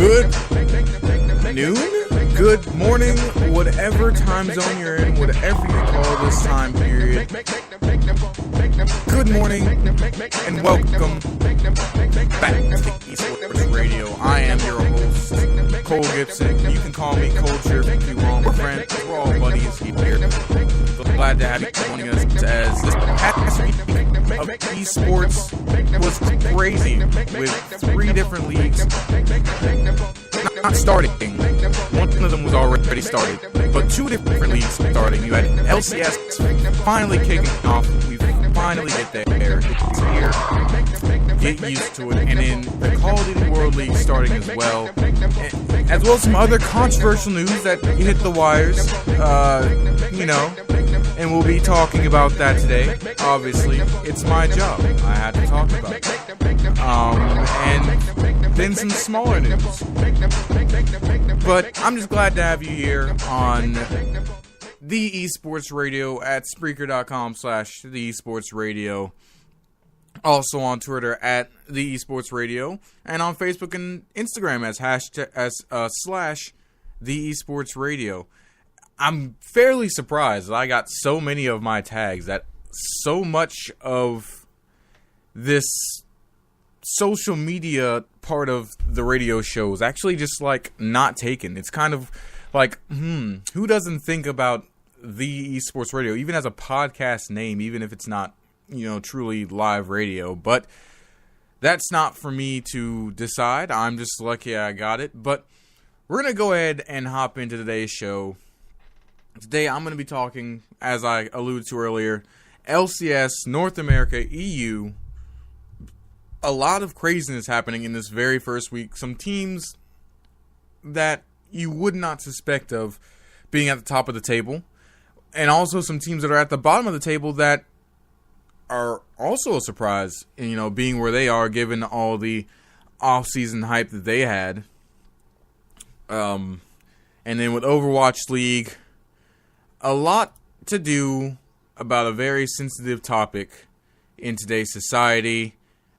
Good noon, good morning, whatever time zone you're in, whatever you call this time period. Good morning and welcome back to Esports Radio. I am your host, Cole Gibson. You can call me Culture if you want. We're friends, we're all buddies here. Glad to have you joining us as this past week of esports was crazy with 3 different leagues not starting. One of them was already started, but 2 different leagues starting. You had LCS finally kicking off. We finally get there. It's here. Get used to it. And then the Call of Duty World League starting as well. As well as some other controversial news that hit the wires. And we'll be talking about that today. Obviously, it's my job. I had to talk about it. And then some smaller news. But I'm just glad to have you here on the Esports Radio at Spreaker.com/the Esports Radio. Also on Twitter at the Esports Radio, and on Facebook and Instagram as /the Esports Radio. I'm fairly surprised that I got so many of my tags, that so much of this social media part of the radio show is actually just like not taken. It's kind of like, who doesn't think about the Esports Radio, even as a podcast name, even if it's not, truly live radio. But that's not for me to decide. I'm just lucky I got it. But we're going to go ahead and hop into today's show. Today I'm going to be talking, as I alluded to earlier, LCS, North America, EU. A lot of craziness happening in this very first week. Some teams that you would not suspect of being at the top of the table. And also some teams that are at the bottom of the table that are also a surprise, being where they are given all the off-season hype that they had. And then with Overwatch League, a lot to do about a very sensitive topic in today's society,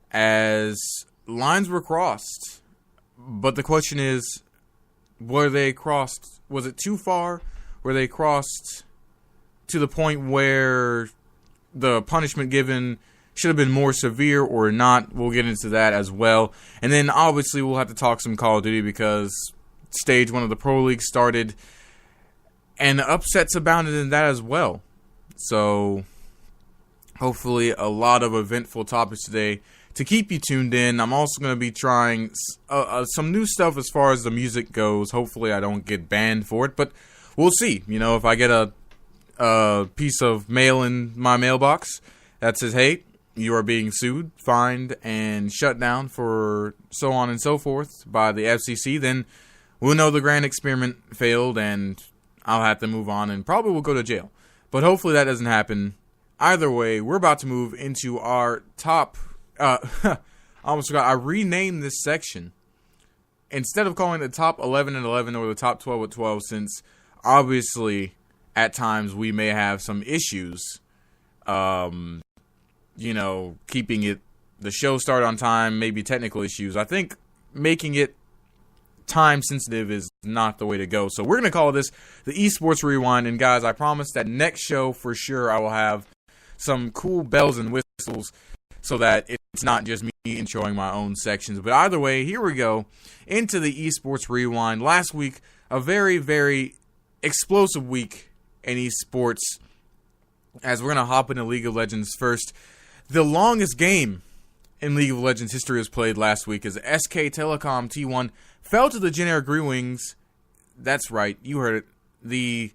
as lines were crossed. But the question is, were they crossed? Was it too far? Were they crossed to the point where the punishment given should have been more severe or not? We'll get into that as well. And then obviously we'll have to talk some Call of Duty, because Stage 1 of the Pro League started, and the upsets abounded in that as well. So hopefully a lot of eventful topics today to keep you tuned in. I'm also going to be trying some new stuff as far as the music goes. Hopefully I don't get banned for it, but we'll see. If I get a piece of mail in my mailbox that says, hey, you are being sued, fined, and shut down for so on and so forth by the FCC, then we'll know the grand experiment failed and I'll have to move on and probably will go to jail. But hopefully that doesn't happen. Either way, we're about to move into our top... I almost forgot. I renamed this section. Instead of calling it the top 11 and 11 or the top 12 with 12, since obviously at times we may have some issues, keeping the show start on time, maybe technical issues. I think making it time sensitive is not the way to go. So we're going to call this the Esports Rewind. And guys, I promise that next show for sure I will have some cool bells and whistles so that it's not just me enjoying my own sections. But either way, here we go into the Esports Rewind. Last week, a very, very explosive week in esports, as we're going to hop into League of Legends first. The longest game in League of Legends history was played last week as SK Telecom T1 fell to the generic Green Wings. That's right, you heard it. The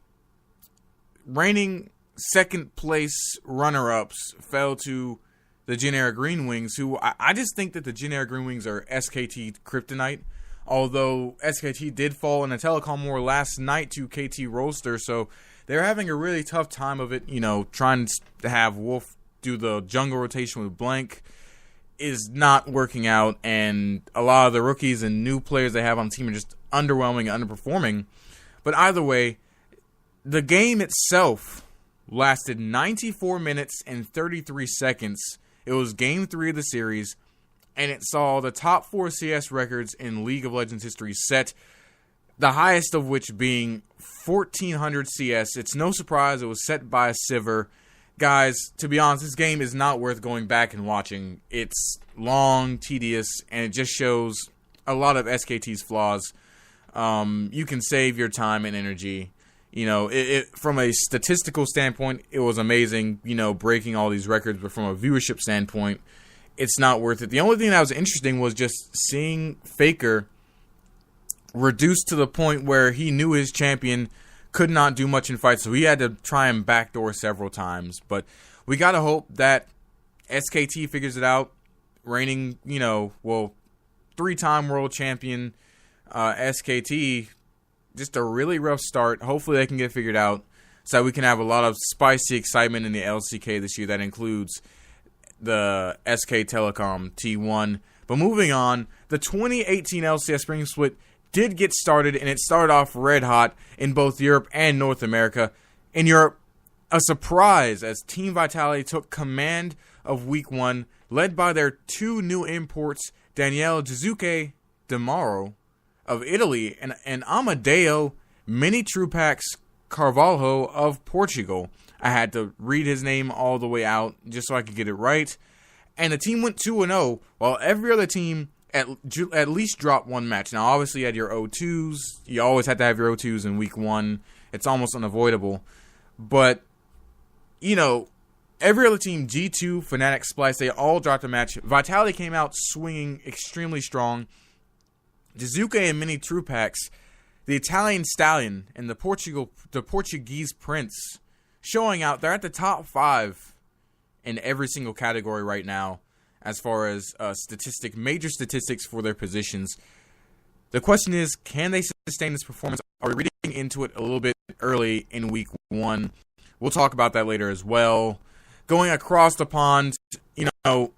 reigning second place runner-ups fell to the generic Green Wings, who I just think that the generic Green Wings are SKT kryptonite. Although SKT did fall in a telecom war last night to KT Roaster, so they're having a really tough time of it. Trying to have Wolf do the jungle rotation with Blank is not working out, and a lot of the rookies and new players they have on the team are just underwhelming and underperforming. But either way, the game itself lasted 94 minutes and 33 seconds. It was game 3 of the series, and it saw the top 4 CS records in League of Legends history set, the highest of which being 1400 CS. It's no surprise it was set by a Sivir. Guys, to be honest, this game is not worth going back and watching. It's long, tedious, and it just shows a lot of SKT's flaws. You can save your time and energy. You know, from a statistical standpoint, it was amazing, you know, breaking all these records, but from a viewership standpoint, it's not worth it. The only thing that was interesting was just seeing Faker reduced to the point where he knew his champion could not do much in fights, so he had to try and backdoor several times. But we gotta hope that SKT figures it out. Reigning, you know, well, 3-time world champion SKT, just a really rough start. Hopefully they can get figured out so that we can have a lot of spicy excitement in the LCK this year. That includes the SK Telecom T1. But moving on, the 2018 LCS Spring Split did get started, and it started off red hot in both Europe and North America. In Europe, a surprise as Team Vitality took command of Week 1, led by their 2 new imports, Daniele Giuzuke Demaro of Italy and Amadeo Mini Trupax Carvalho of Portugal. I had to read his name all the way out just so I could get it right. And the team went 2-0, while every other team at least dropped 1 match. Now, obviously, you had your O2s. You always had to have your O2s in Week 1. It's almost unavoidable. But, you know, every other team, G2, Fnatic, Splice, they all dropped a match. Vitality came out swinging extremely strong. Giuzuke and Mini Trupax, the Italian Stallion, and the Portuguese Prince, showing out. They're at the top 5 in every single category right now, as far as major statistics for their positions. The question is, can they sustain this performance? Are we reading into it a little bit early in Week 1? We'll talk about that later as well. Going across the pond, you know,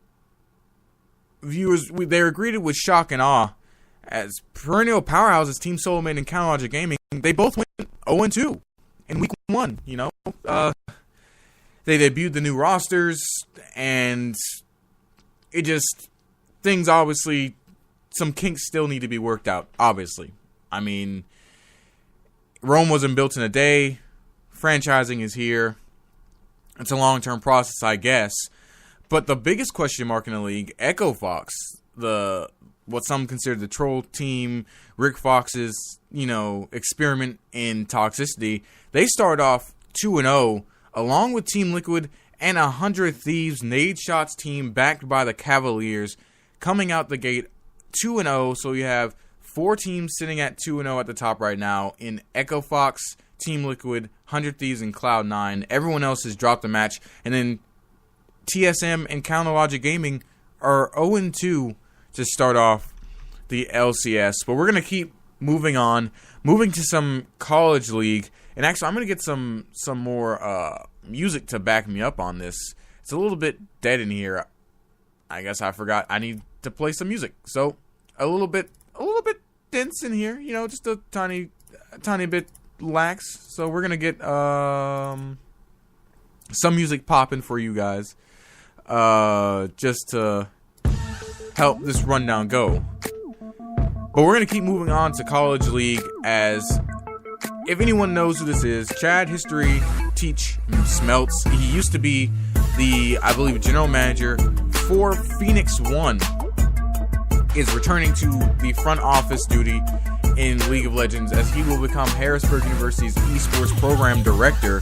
viewers, they were greeted with shock and awe as perennial powerhouses Team Solomon and CounterLogic Gaming, they both went 0-2 in Week 1, you know. They debuted the new rosters, and it just, things obviously, some kinks still need to be worked out, obviously. I mean, Rome wasn't built in a day. Franchising is here. It's a long-term process, I guess. But the biggest question mark in the league, Echo Fox, what some consider the troll team, Rick Fox's, you know, experiment in toxicity, they start off 2-0, along with Team Liquid and 100 Thieves Nade Shots team backed by the Cavaliers, coming out the gate 2-0. So you have 4 teams sitting at 2-0 at the top right now in Echo Fox, Team Liquid, 100 Thieves, and Cloud9. Everyone else has dropped a match. And then TSM and CounterLogic Gaming are 0-2 to start off the LCS. But we're going to keep moving on, moving to some college league. And actually, I'm going to get some more music to back me up on this. It's a little bit dead in here. I guess I forgot I need to play some music. So a little bit dense in here, you know, just a tiny bit lax. So we're going to get some music popping for you guys. Just to help this rundown go. But we're going to keep moving on to College League, as if anyone knows who this is, Chad History Teach Smelts. He used to be the, I believe, general manager for Phoenix One, is returning to the front office duty in League of Legends, as he will become Harrisburg University's esports program director.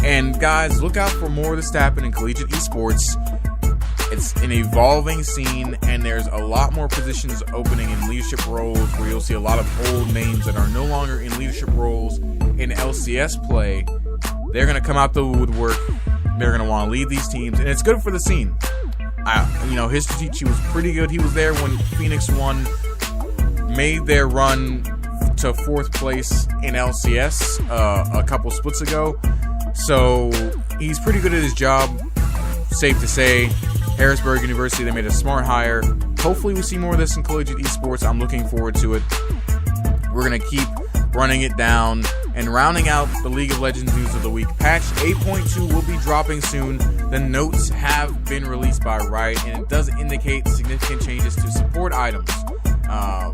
And guys, look out for more of this to happen in collegiate esports. It's an evolving scene, and there's a lot more positions opening in leadership roles, where you'll see a lot of old names that are no longer in leadership roles in LCS play. They're going to come out the woodwork. They're going to want to lead these teams, and it's good for the scene. You know, History Teach, he was pretty good. He was there when Phoenix One made their run to 4th place in LCS a couple splits ago. So he's pretty good at his job. Safe to say, Harrisburg University, they made a smart hire. Hopefully we see more of this in collegiate esports. I'm looking forward to it. We're going to keep running it down And rounding out the League of Legends news of the week, patch 8.2 will be dropping soon. The notes have been released by Riot, and it does indicate significant changes to support items.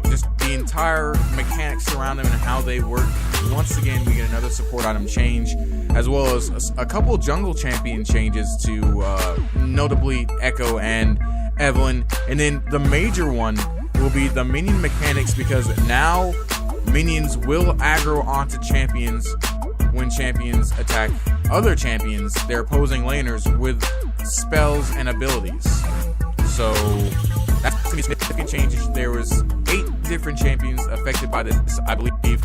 Just the entire mechanics surrounding them and how they work. Once again, we get another support item change, as well as a couple jungle champion changes to notably Echo and Evelyn. And then the major one will be the minion mechanics, because now minions will aggro onto champions when champions attack other champions, their opposing laners, with spells and abilities. So that's going to be significant changes. There was 8 different champions affected by this. I believe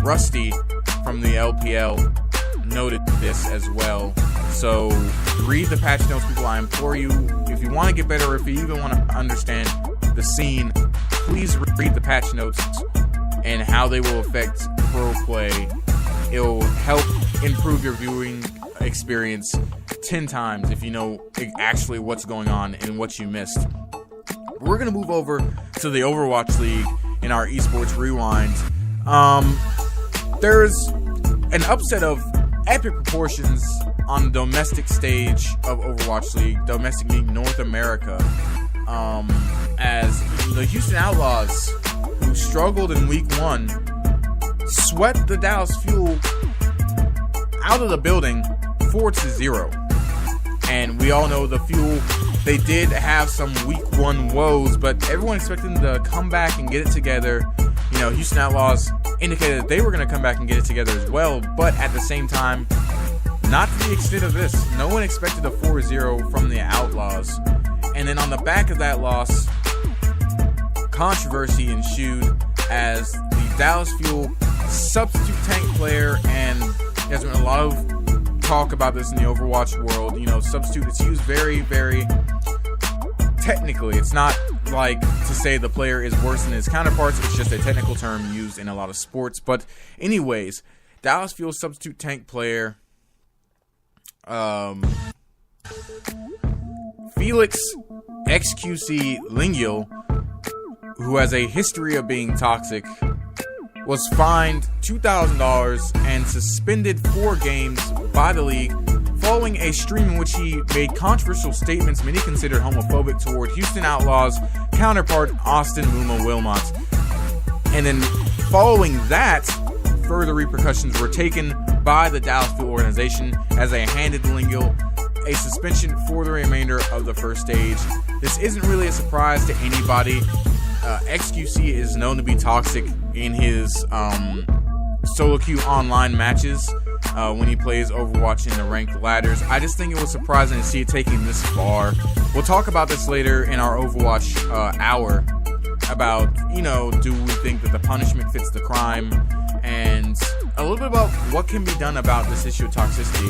Rusty from the LPL noted this as well. So read the patch notes, people. I implore you, if you want to get better, or if you even want to understand the scene, please read the patch notes and how they will affect pro play. It will help improve your viewing experience 10 times if you know actually what's going on and what you missed. We're going to move over to the Overwatch League in our Esports Rewind. There's an upset of epic proportions on the domestic stage of Overwatch League, Domestic League North America, as the Houston Outlaws, who struggled in week 1, swept the Dallas Fuel out of the building 4-0. And we all know the Fuel, they did have some week 1 woes, but everyone expected them to come back and get it together. You know, Houston Outlaws indicated that they were going to come back and get it together as well, but at the same time, not to the extent of this. No one expected a 4-0 from the Outlaws. And then on the back of that loss, controversy ensued as the Dallas Fuel substitute tank player, and there's been a lot of talk about this in the Overwatch world. You know, substitute, it's used very, very technically. It's not like to say the player is worse than his counterparts. It's just a technical term used in a lot of sports. But anyways, Dallas Fuel substitute tank player Felix XQC Lingiel, who has a history of being toxic, was fined $2,000 and suspended 4 games by the league following a stream in which he made controversial statements many considered homophobic toward Houston Outlaws counterpart Austin Muma Wilmot. And then following that, further repercussions were taken by the Dallas Fuel organization as they handed Lingiel a suspension for the remainder of the first stage. This isn't really a surprise to anybody. XQC is known to be toxic in his solo queue online matches when he plays Overwatch in the ranked ladders. I just think it was surprising to see it taking this far. We'll talk about this later in our Overwatch hour about, you know, do we think that the punishment fits the crime, and a little bit about what can be done about this issue of toxicity.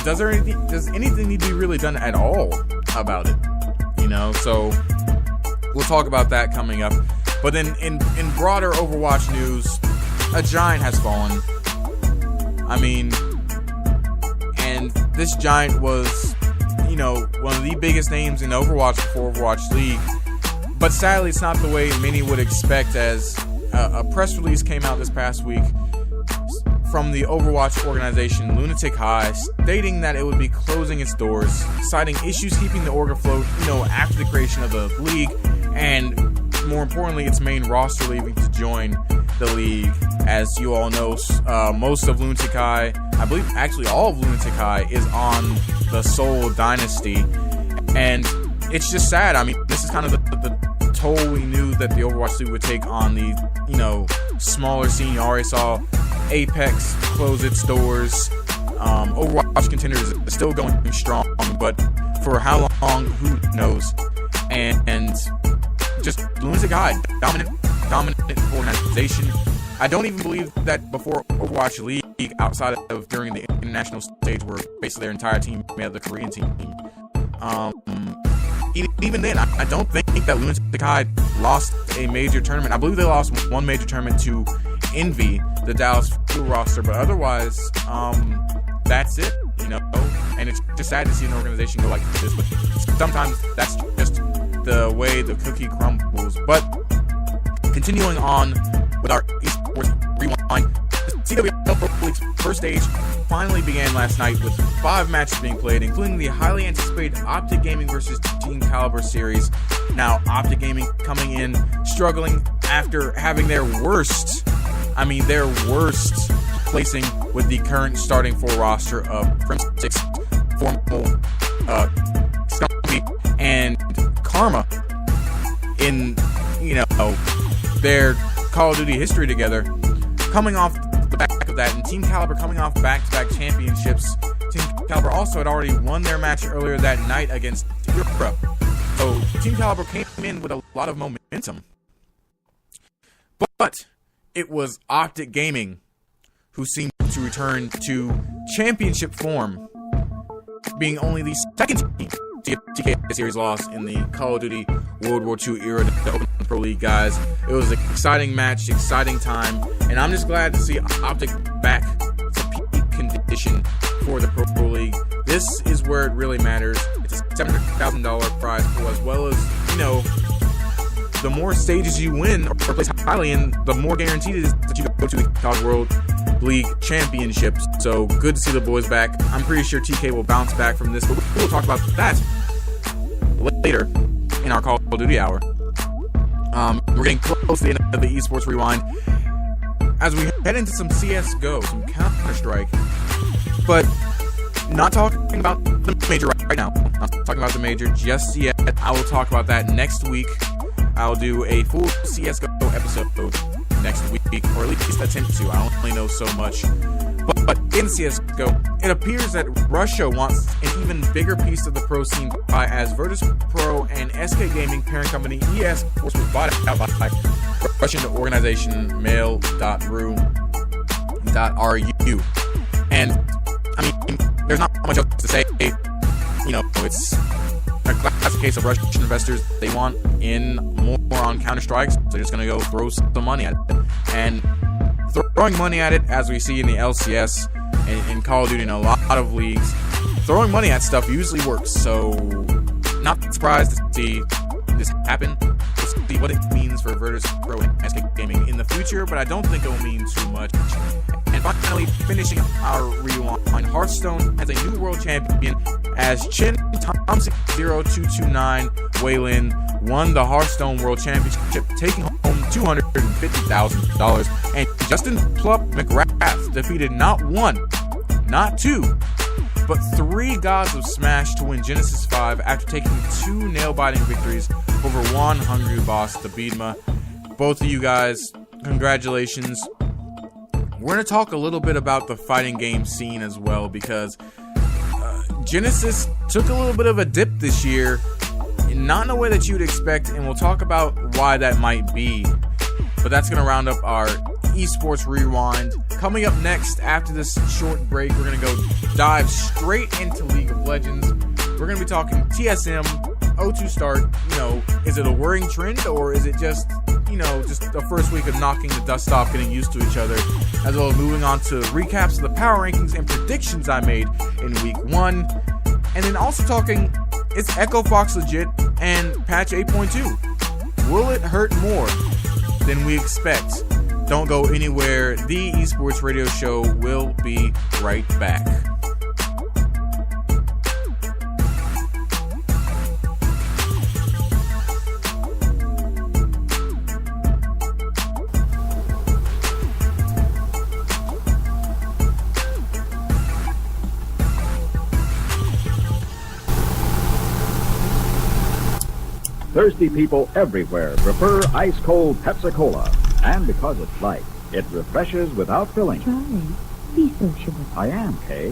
Does anything need to be really done at all about it? You know, so we'll talk about that coming up. But then in broader Overwatch news, a giant has fallen. I mean, and this giant was, you know, one of the biggest names in Overwatch before Overwatch League. But sadly, it's not the way many would expect, as a press release came out this past week from the Overwatch organization Lunatic High, stating that it would be closing its doors, citing issues keeping the org afloat, you know, after the creation of the league, and more importantly, its main roster leaving to join the league. As you all know, most of Lunatic High, I believe actually all of Lunatic High, is on the Seoul Dynasty, and it's just sad. I mean, this is kind of the toll we knew that the Overwatch League would take on the, you know, smaller scene. You already saw Apex close its doors. Overwatch Contenders is still going strong, but for how long, who knows? And just Lunatic High, dominant organization. I don't even believe that before Overwatch League, outside of during the international stage, where basically their entire team made up the Korean team. Even then, I don't think that Lunatic High lost a major tournament. I believe they lost one major tournament to Envy, the Dallas Fuel roster, but otherwise, that's it, you know. And it's just sad to see an organization go like this, but sometimes that's just the way the cookie crumbles. But continuing on with our Esports Rewind, CWL Pro League's first stage finally began last night with 5 matches being played, including the highly anticipated Optic Gaming versus Team Caliber series. Now, Optic Gaming coming in struggling after having their worst placing with the current starting 4 roster of Crim6, Formal, Stumpy, and Karma in, their Call of Duty history together. Coming off the back of that, and Team Caliber coming off back-to-back championships. Team Caliber also had already won their match earlier that night against Europe. So Team Caliber came in with a lot of momentum. But it was Optic Gaming who seemed to return to championship form, being only the second team to get TK series loss in the Call of Duty World War II era, the Open Pro League guys. It was an exciting match, exciting time, and I'm just glad to see Optic back to peak condition for the Pro League. This is where it really matters. It's a $700,000 prize pool, as well as, the more stages you win or place highly in, the more guaranteed it is that you go to the COD World League Championships. So good to see the boys back. I'm pretty sure TK will bounce back from this, but we'll talk about that later in our Call of Duty hour. We're getting close to the end of the Esports Rewind as we head into some CSGO, some Counter-Strike, but not talking about the major right now. Not talking about the major just yet. I will talk about that next week. I'll do a full CSGO episode next week, or at least attempt to. I only know so much. But in CSGO, it appears that Russia wants an even bigger piece of the pro scene pie, as Virtus Pro and SK Gaming parent company Esports was bought out by Russian organization mail.ru. And, there's not much else to say. It's a classic case of Russian investors. They want in more on Counter-Strike, so they're just going to go throw some money at it. And throwing money at it, as we see in the LCS and in Call of Duty in a lot of leagues, throwing money at stuff usually works. So, not surprised to see this happen. We'll see what it means for Virtus Pro and SK Gaming in the future, but I don't think it will mean too much. And finally, finishing our rewind, Hearthstone has a new world champion as Chen Thompson 0229 Waylin won the Hearthstone World Championship, taking home $250,000. And Justin Plup McGrath defeated not 1, not 2, but 3 gods of Smash to win Genesis 5 after taking 2 nail-biting victories over one hungry boss, the Beedma. Both of you guys, congratulations. We're going to talk a little bit about the fighting game scene as well, because Genesis took a little bit of a dip this year, not in a way that you'd expect, and we'll talk about why that might be. But that's going to round up our Esports Rewind. Coming up next, after this short break, we're going to go dive straight into League of Legends. We're going to be talking TSM, O2 start. Is it a worrying trend, or is it just the first week of knocking the dust off, getting used to each other, as well as moving on to recaps of the power rankings and predictions I made in week 1. And then also talking, is Echo Fox legit and patch 8.2? Will it hurt more than we expect? Don't go anywhere. The Esports Radio Show will be right back. Thirsty people everywhere prefer ice-cold Pepsi-Cola. And because it's light, it refreshes without filling. Charlie, be sociable. I am, Kay.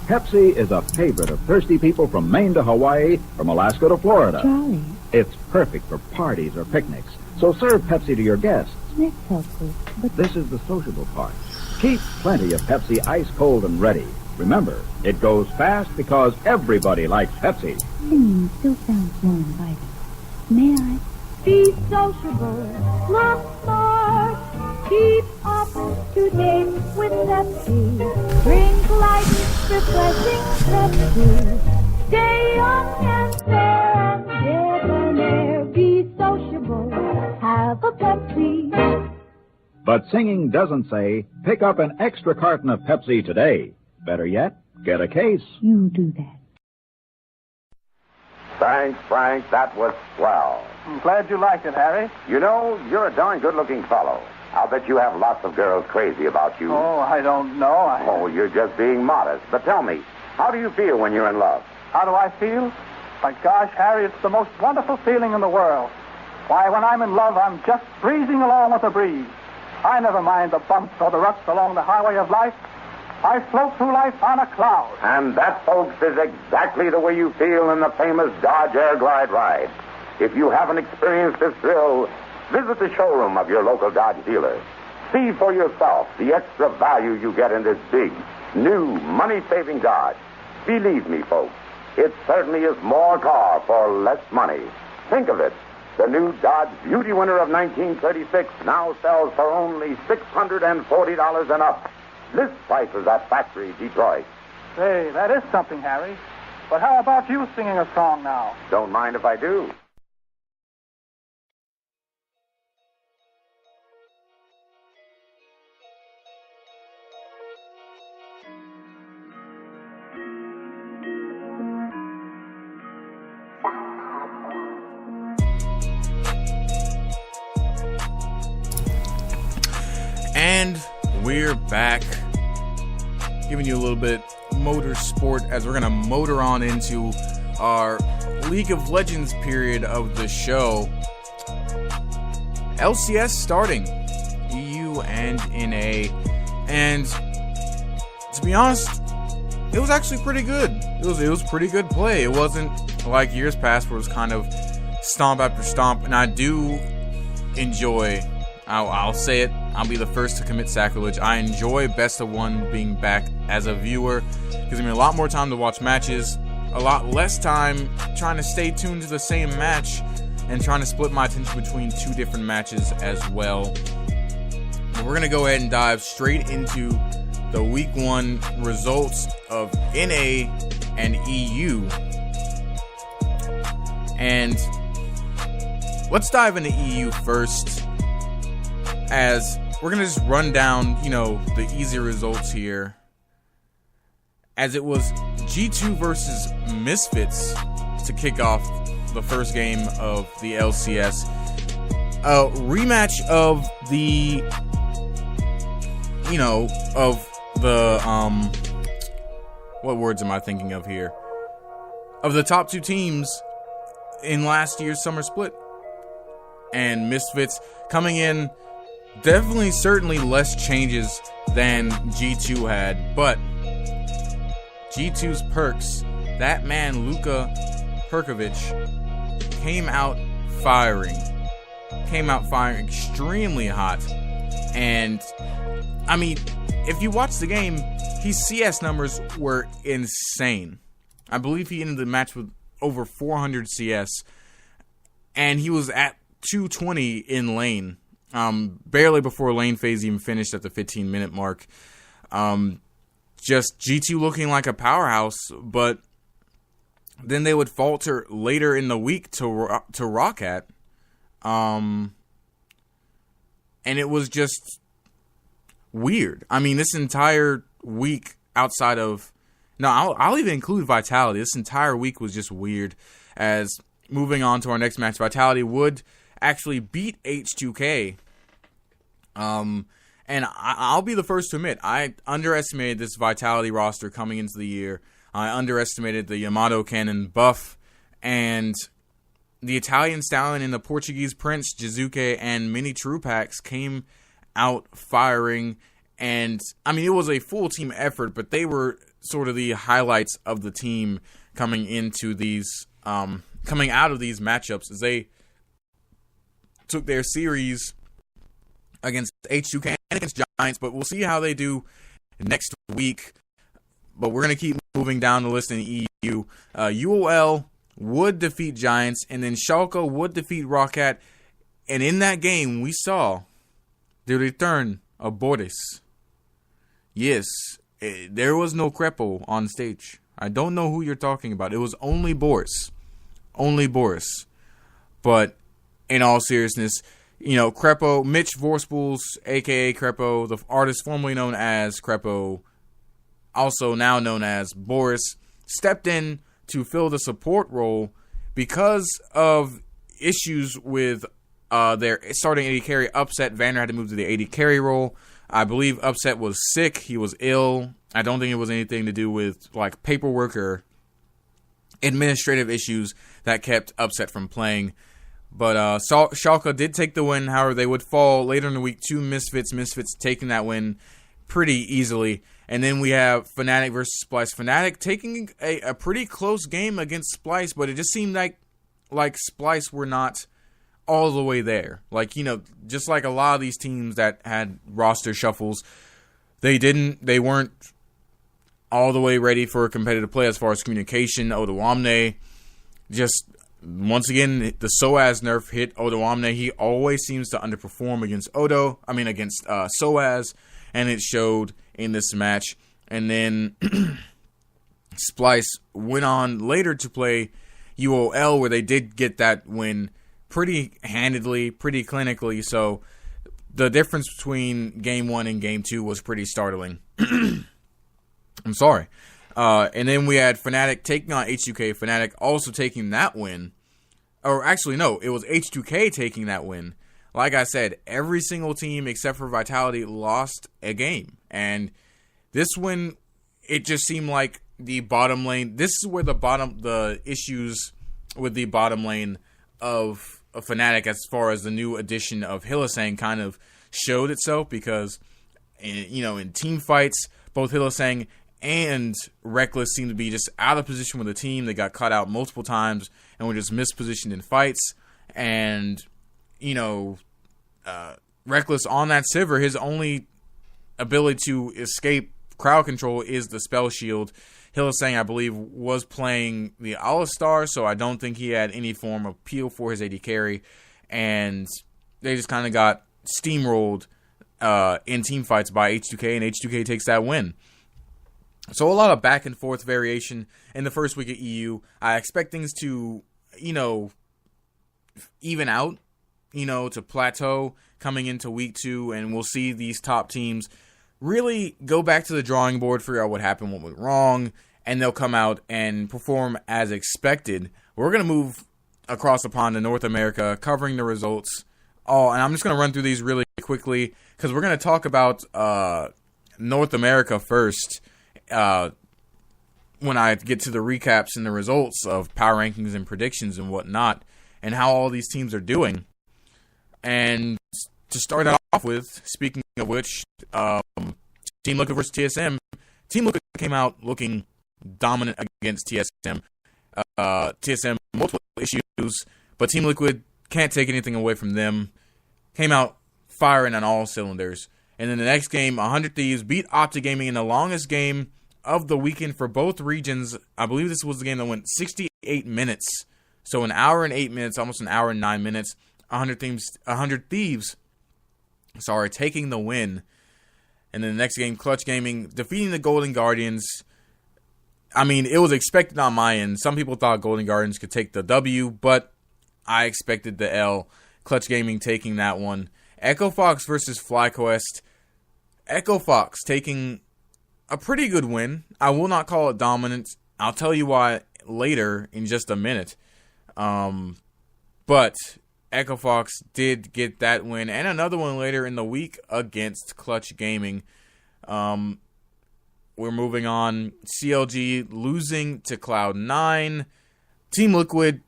Pepsi is a favorite of thirsty people from Maine to Hawaii, from Alaska to Florida. Charlie. It's perfect for parties or picnics, so serve Pepsi to your guests. That's helpful, but This is the sociable part. Keep plenty of Pepsi ice-cold and ready. Remember, it goes fast because everybody likes Pepsi. singing still sounds more inviting. May I? Be sociable, look smart, keep up to date with Pepsi. Drink light, refreshing Pepsi. Stay young and fair and debonair. Be sociable, have a Pepsi. But singing doesn't say, pick up an extra carton of Pepsi today. Better yet, get a case. You do that. Thanks, Frank. That was swell. I'm glad you liked it, Harry. You know, you're a darn good-looking fellow. I'll bet you have lots of girls crazy about you. Oh, I don't know. Oh, you're just being modest. But tell me, how do you feel when you're in love? How do I feel? My gosh, Harry, it's the most wonderful feeling in the world. Why, when I'm in love, I'm just breezing along with the breeze. I never mind the bumps or the ruts along the highway of life. I float through life on a cloud. And that, folks, is exactly the way you feel in the famous Dodge Air Glide ride. If you haven't experienced this thrill, visit the showroom of your local Dodge dealer. See for yourself the extra value you get in this big, new, money-saving Dodge. Believe me, folks, it certainly is more car for less money. Think of it. The new Dodge Beauty Winner of 1936 now sells for only $640 and up. List prices at Factory Detroit. Say, that is something, Harry. But how about you singing a song now? Don't mind if I do. And we're back, giving you a little bit motorsport as we're going to motor on into our League of Legends period of the show. LCS starting, EU and NA, and to be honest, it was actually pretty good. It was pretty good play. It wasn't like years past where it was kind of stomp after stomp, and I do enjoy, I'll say it, I'll be the first to commit sacrilege, I enjoy Best of One being back as a viewer. Gives me a lot more time to watch matches, a lot less time trying to stay tuned to the same match, and trying to split my attention between two different matches as well. But we're going to go ahead and dive straight into the Week 1 results of NA and EU. And let's dive into EU first, as we're going to just run down, the easy results here. As it was G2 versus Misfits to kick off the first game of the LCS. A rematch of the, what words am I thinking of here? Of the top two teams in last year's summer split. And Misfits coming in, definitely, certainly less changes than G2 had, but G2's perks, that man Luka Perkovic, came out firing extremely hot. And I mean, if you watch the game, his CS numbers were insane. I believe he ended the match with over 400 CS, and he was at 220 in lane, barely before lane phase even finished at the 15-minute mark. Just G2 looking like a powerhouse, but then they would falter later in the week to Roccat. And it was just weird. I mean, this entire week outside of... No, I'll even include Vitality. This entire week was just weird. As moving on to our next match, Vitality would actually beat H2K. And I'll be the first to admit, I underestimated this Vitality roster coming into the year. I underestimated the Yamato Cannon buff, and the Italian Stallion and the Portuguese Prince, Jizuke, and many True Packs came out firing. And, I mean, it was a full team effort, but they were sort of the highlights of the team coming into these, coming out of these matchups, as they took their series against H2K and against Giants, but we'll see how they do next week. But we're going to keep moving down the list in EU. UOL would defeat Giants, and then Schalke would defeat Roccat. And in that game, we saw the return of Boris. Yes, there was no Crepo on stage. I don't know who you're talking about. It was only Boris. Only Boris. But in all seriousness, Crepo, Mitch Vorspools, a.k.a. Crepo, the artist formerly known as Crepo, also now known as Boris, stepped in to fill the support role because of issues with their starting AD carry. Upset Vander had to move to the AD carry role. I believe Upset was sick. He was ill. I don't think it was anything to do with like paperwork or administrative issues that kept Upset from playing. But Schalke did take the win. However, they would fall later in the week to Misfits. Misfits taking that win pretty easily. And then we have Fnatic versus Splice. Fnatic taking a pretty close game against Splice, but it just seemed like Splice were not all the way there. Just like a lot of these teams that had roster shuffles, they weren't all the way ready for competitive play as far as communication. Odoamne just... Once again, the SOAS nerf hit Odoamne. He always seems to underperform against SOAS, and it showed in this match. And then Splice went on later to play UOL, where they did get that win pretty handedly, pretty clinically. So the difference between Game 1 and Game 2 was pretty startling. I'm sorry. And then we had Fnatic taking on H2K. Fnatic also taking that win. Or actually, no, it was H2K taking that win. Like I said, every single team except for Vitality lost a game. And this win, it just seemed like the bottom lane. This is where the issues with the bottom lane of Fnatic as far as the new addition of Hylissang kind of showed itself. Because, in team fights, both Hylissang and Reckless seemed to be just out of position with the team. They got caught out multiple times and were just mispositioned in fights. And, Reckless on that Sivir, his only ability to escape crowd control is the spell shield. Hylissang, I believe, was playing the Alistar, so I don't think he had any form of peel for his AD carry. And they just kind of got steamrolled in team fights by H2K, and H2K takes that win. So a lot of back and forth variation in the first week of EU. I expect things to, even out, to plateau coming into week 2, and we'll see these top teams really go back to the drawing board, figure out what happened, what went wrong, and they'll come out and perform as expected. We're going to move across the pond to North America, covering the results. And I'm just going to run through these really quickly, because we're going to talk about North America first. When I get to the recaps and the results of power rankings and predictions and whatnot, and how all these teams are doing. And to start off with, speaking of which, Team Liquid versus TSM. Team Liquid came out looking dominant against TSM. TSM multiple issues, but Team Liquid can't take anything away from them. Came out firing on all cylinders. And then the next game, 100 Thieves beat Optic Gaming in the longest game of the weekend for both regions. I believe this was the game that went 68 minutes. So an hour and 8 minutes, almost an hour and 9 minutes. 100 Thieves, taking the win. And then the next game, Clutch Gaming defeating the Golden Guardians. I mean, it was expected on my end. Some people thought Golden Guardians could take the W, but I expected the L. Clutch Gaming taking that one. Echo Fox versus FlyQuest. Echo Fox taking a pretty good win. I will not call it dominant. I'll tell you why later in just a minute. But Echo Fox did get that win and another one later in the week against Clutch Gaming. We're moving on. CLG losing to Cloud9. Team Liquid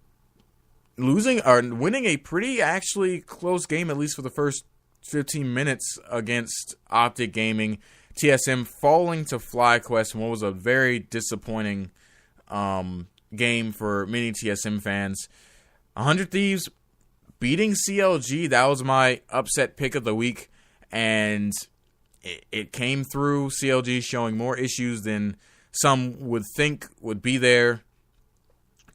winning a pretty actually close game, at least for the first 15 minutes against Optic Gaming. TSM falling to FlyQuest in what was a very disappointing game for many TSM fans. 100 Thieves beating CLG. That was my upset pick of the week, and it came through. CLG showing more issues than some would think would be there.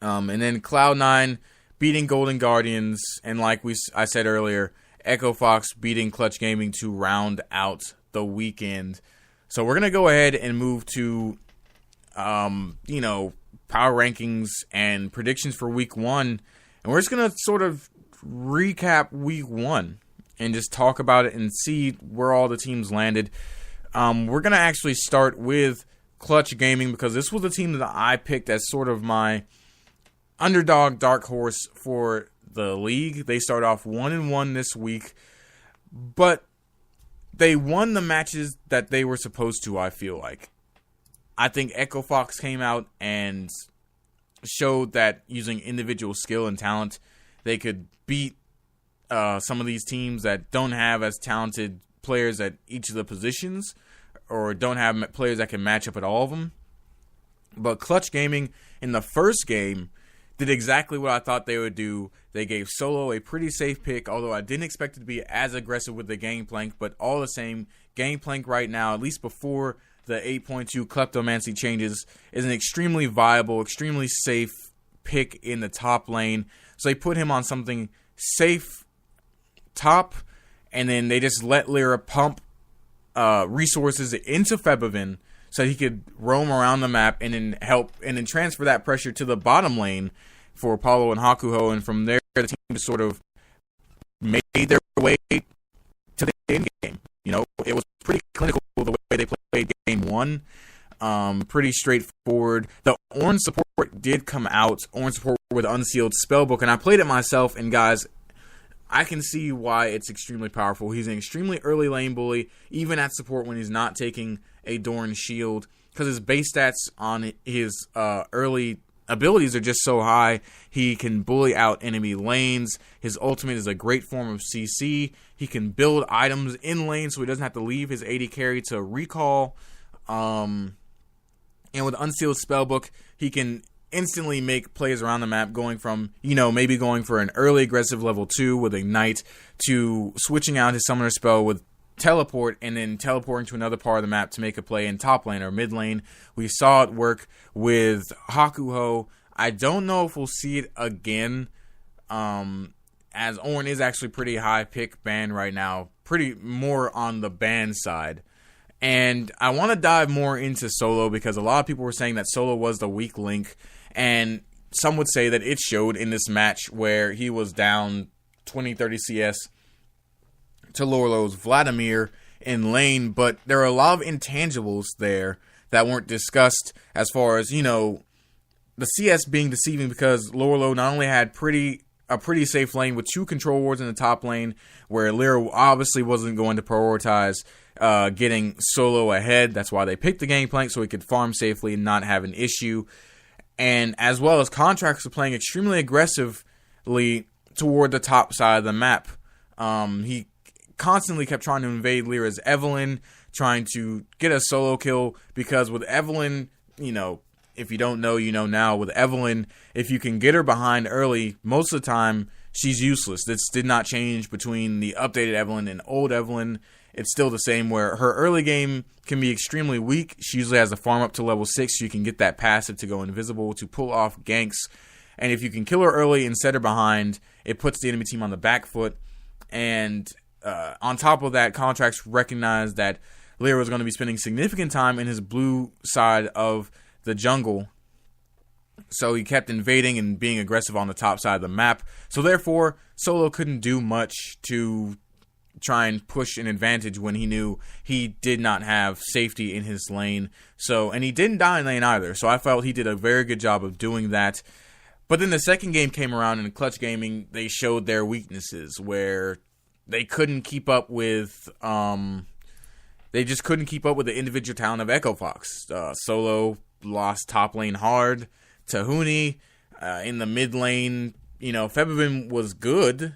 And then Cloud9 beating Golden Guardians, and like I said earlier, Echo Fox beating Clutch Gaming to round out the weekend. So we're going to go ahead and move to, power rankings and predictions for week 1. And we're just going to sort of recap week 1. and just talk about it and see where all the teams landed. We're going to actually start with Clutch Gaming because this was the team that I picked as sort of my underdog dark horse for the league. They start off 1-1 this week, but they won the matches that they were supposed to, I feel like. I think Echo Fox came out and showed that using individual skill and talent, they could beat some of these teams that don't have as talented players at each of the positions or don't have players that can match up at all of them. But Clutch Gaming in the first game did exactly what I thought they would do. They gave Solo a pretty safe pick, although I didn't expect it to be as aggressive with the Gangplank, but all the same, Gangplank right now, at least before the 8.2 Kleptomancy changes, is an extremely viable, extremely safe pick in the top lane. So they put him on something safe top, and then they just let Lyra pump resources into Febivin so he could roam around the map and then help and then transfer that pressure to the bottom lane for Apollo and Hakuho, and from there the team just sort of made their way to the end game. You know, it was pretty clinical the way they played game one. Pretty straightforward. The orange support did come out. Orange support with Unsealed Spellbook, and I played it myself, and guys, I can see why it's extremely powerful. He's an extremely early lane bully, even at support when he's not taking a Dorn shield, because his base stats on his early abilities are just so high. He can bully out enemy lanes. His ultimate is a great form of CC. He can build items in lane so he doesn't have to leave his AD carry to recall. And with Unsealed Spellbook, he can instantly make plays around the map, going from, you know, maybe going for an early aggressive level 2 with Ignite to switching out his summoner spell with Teleport and then teleporting to another part of the map to make a play in top lane or mid lane. We saw it work with Hakuho. I don't know if we'll see it again, as Ornn is actually pretty high pick ban right now, pretty more on the ban side. And I want to dive more into Solo because a lot of people were saying that Solo was the weak link, and some would say that it showed in this match where he was down 20-30 CS to Lorlo's Vladimir in lane, but there are a lot of intangibles there that weren't discussed as far as, you know, the CS being deceiving because Lorlo not only had a pretty safe lane with 2 control wards in the top lane where Lyra obviously wasn't going to prioritize getting Solo ahead. That's why they picked the Gangplank, so he could farm safely and not have an issue. And as well as Contracts were playing extremely aggressively toward the top side of the map. He constantly kept trying to invade Lyra's Evelynn, trying to get a solo kill, because with Evelynn, you know, if you don't know, you know now, with Evelynn, if you can get her behind early, most of the time, she's useless. This did not change between the updated Evelynn and old Evelynn. It's still the same, where her early game can be extremely weak. She usually has a farm up to level 6, so you can get that passive to go invisible, to pull off ganks. And if you can kill her early and set her behind, it puts the enemy team on the back foot. And on top of that, Contracts recognized that Lyra was going to be spending significant time in his blue side of the jungle. So he kept invading and being aggressive on the top side of the map. So therefore, Solo couldn't do much to try and push an advantage when he knew he did not have safety in his lane. And he didn't die in lane either. So I felt he did a very good job of doing that. But then the second game came around, and in Clutch Gaming, they showed their weaknesses where they couldn't keep up with, they just couldn't keep up with the individual talent of Echo Fox. Solo lost top lane hard to Huni. In the mid lane, you know, Febivin was good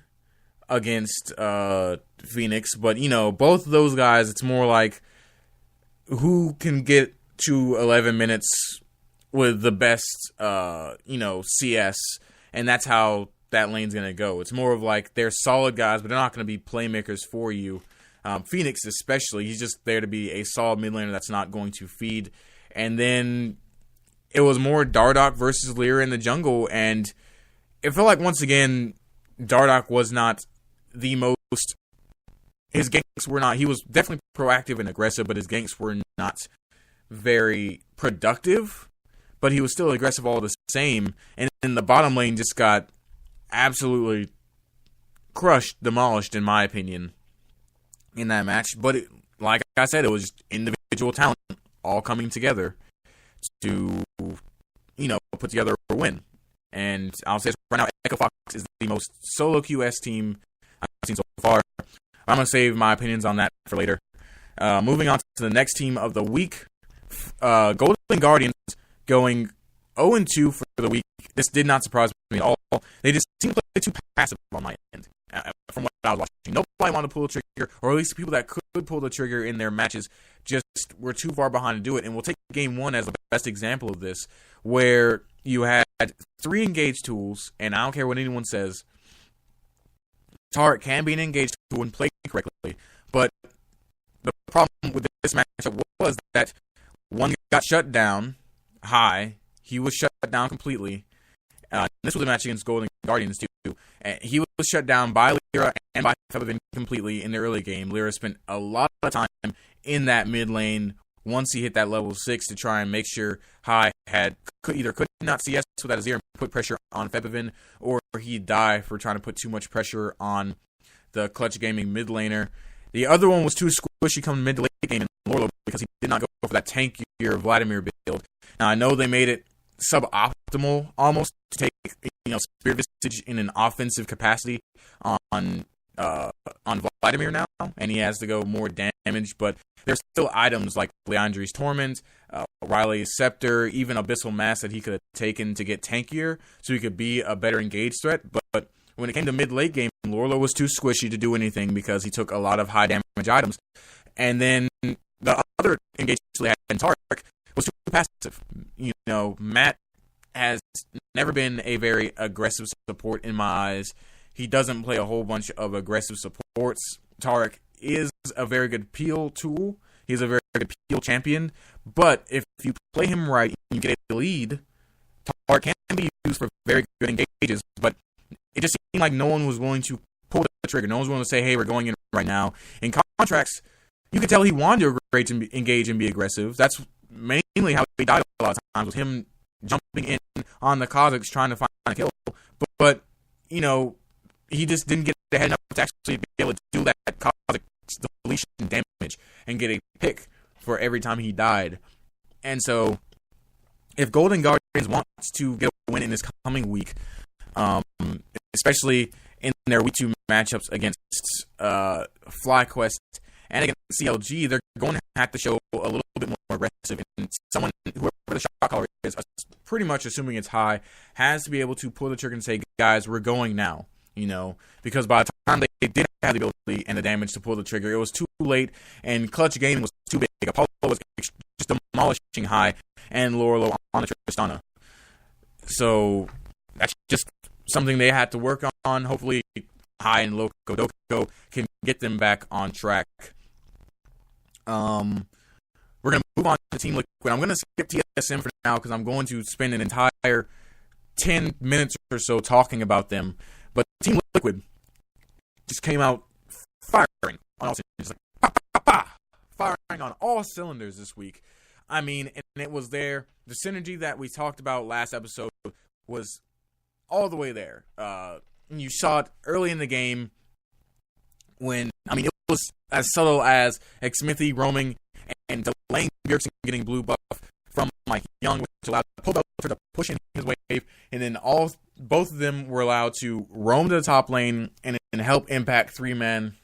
against Phoenix, but, you know, both of those guys, it's more like who can get to 11 minutes with the best, you know, CS, and that's how that lane's going to go. It's more of like they're solid guys, but they're not going to be playmakers for you. Phoenix especially, he's just there to be a solid mid laner that's not going to feed. And then it was more Dardoch versus Lyra in the jungle, and it felt like, once again, Dardoch was not the most... His ganks were not... He was definitely proactive and aggressive, but his ganks were not very productive. But he was still aggressive all the same. And then the bottom lane just got absolutely demolished, in my opinion, in that match. But like I said, it was just individual talent all coming together to, put together a win. And I'll say this right now, Echo Fox is the most solo QS team I've seen so far. I'm going to save my opinions on that for later. Moving on to the next team of the week, Golden Guardians going 0-2 for the week. This did not surprise me at all. They just seemed to play too passive on my end, from what I was watching. Nobody wanted to pull the trigger, or at least people that could pull the trigger in their matches just were too far behind to do it. And we'll take Game 1 as the best example of this, where you had 3 engaged tools, and I don't care what anyone says, Tarek can be an engaged tool and play correctly, but the problem with this matchup was that one got shut down high. He was shut down completely. This was a match against Golden Guardians, too. And he was shut down by Lyra and by Febevin completely in the early game. Lyra spent a lot of time in that mid lane once he hit that level 6 to try and make sure High could not CS without his ear and put pressure on Febevin, or he'd die for trying to put too much pressure on the Clutch Gaming mid laner. The other one was too squishy coming mid to late game in Lorlo because he did not go for that tankier Vladimir build. Now, I know they made it suboptimal almost to take Spirit Visage in an offensive capacity on Vladimir now, and he has to go more damage, but there's still items like Leandri's Torment, Riley's Scepter, even Abyssal Mass that he could have taken to get tankier so he could be a better engaged threat. But when it came to mid-late game, Lorlo was too squishy to do anything because he took a lot of high damage items. And then the other engaged they had in Tarek was too passive. Matt has never been a very aggressive support in my eyes. He doesn't play a whole bunch of aggressive supports. Tarek is a very good peel tool. He's a very good peel champion. But if you play him right and you get a lead, Tarek can be used for very good engages. But it just seemed like no one was willing to pull the trigger. No one was willing to say, hey, we're going in right now. In contracts, you could tell he wanted to engage and be aggressive. That's mainly how he died a lot of times, with him jumping in on the Kazakhs trying to find a kill. But he just didn't get ahead enough to actually be able to do that Kazakh deletion damage and get a pick for every time he died. And so, if Golden Guardians wants to get a win in this coming week, especially in their week 2 matchups against FlyQuest and against CLG, they're going to have to show a little bit more aggressive. And whoever the shot caller is, pretty much assuming it's High, has to be able to pull the trigger and say, guys, we're going now. Because by the time they did have the ability and the damage to pull the trigger, it was too late, and Clutch Gaming was too big. Apollo was just demolishing High and Lorlo on the Tristana. So that's just something they had to work on. Hopefully, High and Loco Doco can get them back on track. We're going to move on to Team Liquid. I'm going to skip TSM for now because I'm going to spend an entire 10 minutes or so talking about them. But Team Liquid just came out firing on all cylinders, firing on all cylinders this week. I mean, and it was there. The synergy that we talked about last episode was all the way there. You saw it early in the game when, it was as subtle as Xmithy roaming and delaying Bjergsen getting blue buff from Mike Young, which allowed Pobelter to push in his wave, and then both of them were allowed to roam to the top lane and help impact 3-man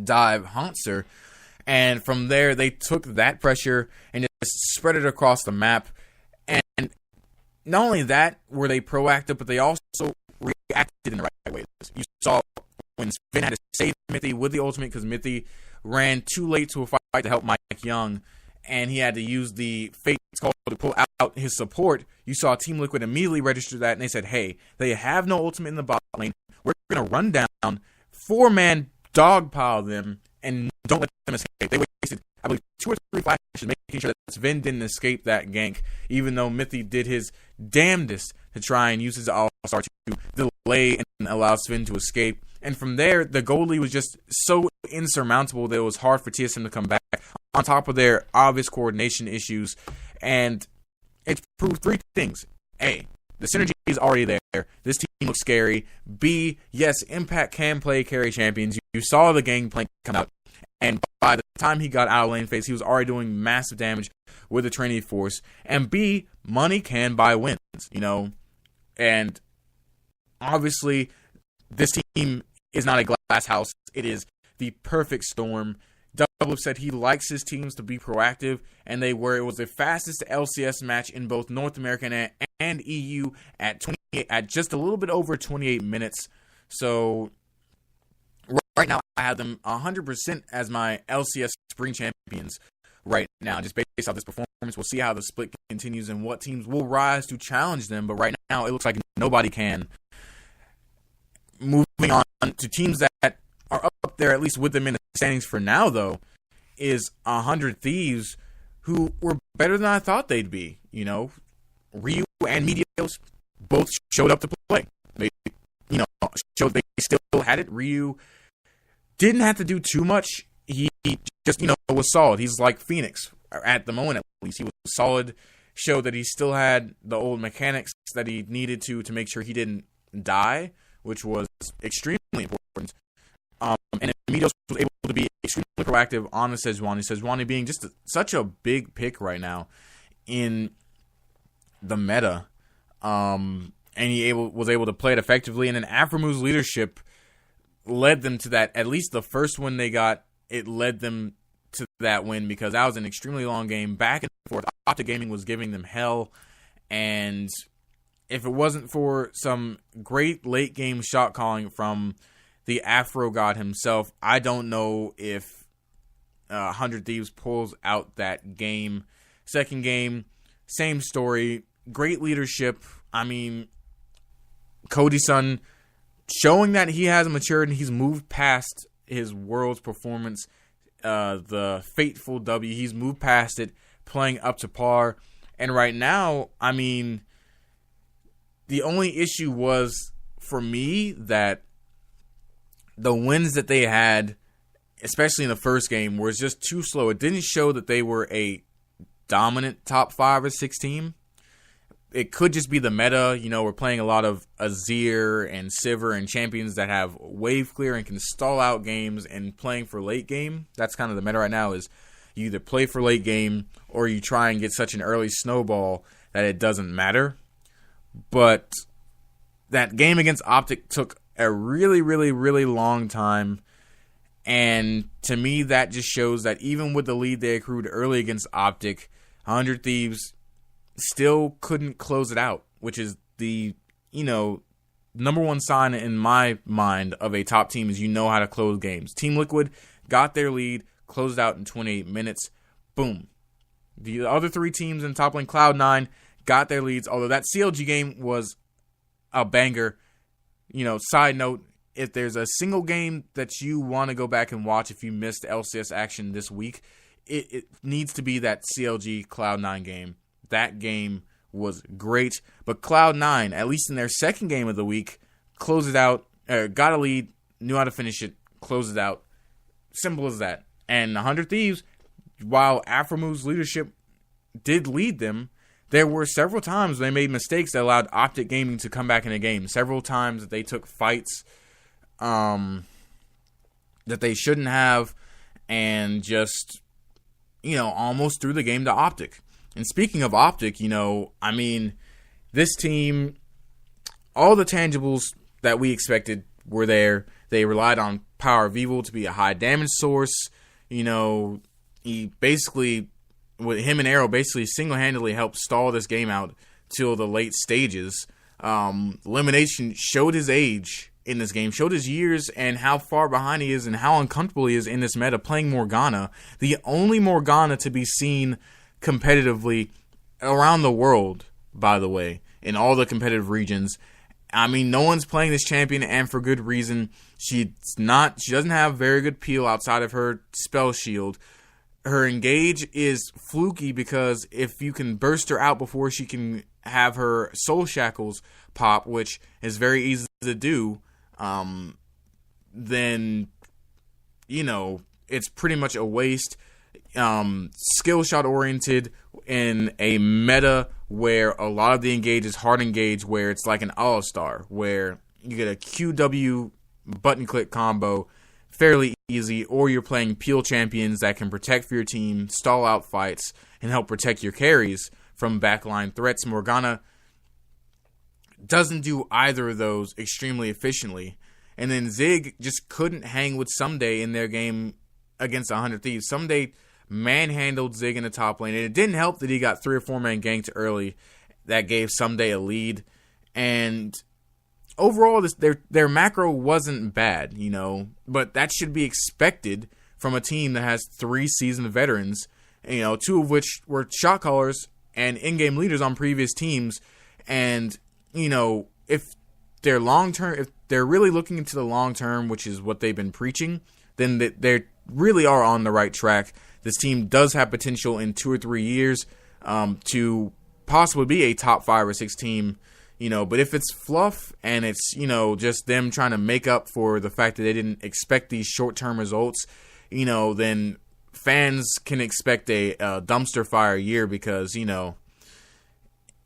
dive Hauntzer. And from there, they took that pressure and just spread it across the map. And not only that were they proactive, but they also reacted in the right ways. You saw when Sven had to save Mithy with the ultimate because Mithy ran too late to a fight to help Mike Young, and he had to use the Fate's Call to pull out his support. You saw Team Liquid immediately register that, and they said, hey, they have no ultimate in the bot lane. We're going to run down, 4-man dogpile them, and don't let them escape. They wasted, I believe, 2 or 3 flashes making sure that Sven didn't escape that gank, even though Mithy did his damnedest to try and use his All-Star to delay and allow Sven to escape. And from there, the goalie was just so insurmountable that it was hard for TSM to come back, on top of their obvious coordination issues. And it proved 3 things. A, the synergy is already there. This team looks scary. B, yes, Impact can play carry champions. You saw the gangplank come out, and by the time he got out of lane phase, he was already doing massive damage with the Trinity Force. And B, money can buy wins, and obviously this team is not a glass house. It is the perfect storm. Double said he likes his teams to be proactive, and they were. It was the fastest LCS match in both North America and EU at just a little bit over 28 minutes. So right now I have them 100% as my LCS Spring Champions right now, just based off this performance. We'll see how the split continues and what teams will rise to challenge them, but right now it looks like nobody can. Moving on to teams that are up there, at least with them in the standings for now, though, is 100 Thieves, who were better than I thought they'd be. Ryu and Medios both showed up to play. They, showed they still had it. Ryu didn't have to do too much. He just, was solid. He's like Phoenix at the moment, at least. He was solid. Showed that he still had the old mechanics that he needed to make sure he didn't die, which was extremely important. And Medios was able to be extremely proactive on the Sejuani. Sejuani being just such a big pick right now in the meta. And he was able to play it effectively. And then Aframu's leadership led them to that. At least the first win they got, it led them to that win, because that was an extremely long game, back and forth. Optic Gaming was giving them hell. And if it wasn't for some great late game shot calling from the Afro God himself, I don't know if 100 Thieves pulls out that game. Second game, same story. Great leadership. I mean, Cody-san showing that he has matured and he's moved past his Worlds performance, the fateful W. He's moved past it, playing up to par. And right now, I mean, the only issue was, for me, that the wins that they had, especially in the first game, was just too slow. It didn't show that they were a dominant top 5 or 6 team. It could just be the meta. We're playing a lot of Azir and Sivir and champions that have wave clear and can stall out games, and playing for late game. That's kind of the meta right now, is you either play for late game or you try and get such an early snowball that it doesn't matter. But that game against Optic took a really, really, really long time. And to me, that just shows that even with the lead they accrued early against Optic, 100 Thieves still couldn't close it out, which is the, number one sign in my mind of a top team, is how to close games. Team Liquid got their lead, closed out in 28 minutes. Boom. The other 3 teams in top lane, Cloud9, got their leads, although that CLG game was a banger. Side note, if there's a single game that you want to go back and watch if you missed LCS action this week, it needs to be that CLG Cloud9 game. That game was great. But Cloud9, at least in their second game of the week, closed it out, got a lead, knew how to finish it, closed it out. Simple as that. And 100 Thieves, while Aframu's leadership did lead them, there were several times they made mistakes that allowed Optic Gaming to come back in a game. Several times that they took fights that they shouldn't have, and just, almost threw the game to Optic. And speaking of Optic, this team, all the tangibles that we expected were there. They relied on Power of Evil to be a high damage source. He basically, with him and Arrow, basically single-handedly helped stall this game out till the late stages. Elimination showed his age in this game, showed his years and how far behind he is and how uncomfortable he is in this meta playing Morgana. The only Morgana to be seen competitively around the world, by the way, in all the competitive regions. I mean, no one's playing this champion, and for good reason. She doesn't have very good peel outside of her spell shield. Her engage is fluky, because if you can burst her out before she can have her soul shackles pop, which is very easy to do, then, it's pretty much a waste. skill shot oriented in a meta where a lot of the engage is hard engage, where it's like an all-star, where you get a QW button click combo fairly easy, or you're playing peel champions that can protect for your team, stall out fights, and help protect your carries from backline threats. Morgana doesn't do either of those extremely efficiently. And then Zig just couldn't hang with Someday in their game against 100 Thieves. Someday manhandled Zig in the top lane, and it didn't help that he got 3 or 4 man ganked early. That gave Someday a lead. And overall, their macro wasn't bad, you know, but that should be expected from a team that has 3 seasoned veterans, you know, 2 of which were shot callers and in-game leaders on previous teams. And, you know, if they're really looking into the long term, which is what they've been preaching, then they really are on the right track. This team does have potential in 2 or 3 years to possibly be a top 5 or 6 team, you know. But if it's fluff and it's, you know, just them trying to make up for the fact that they didn't expect these short-term results, you know, then fans can expect a dumpster fire year, because, you know,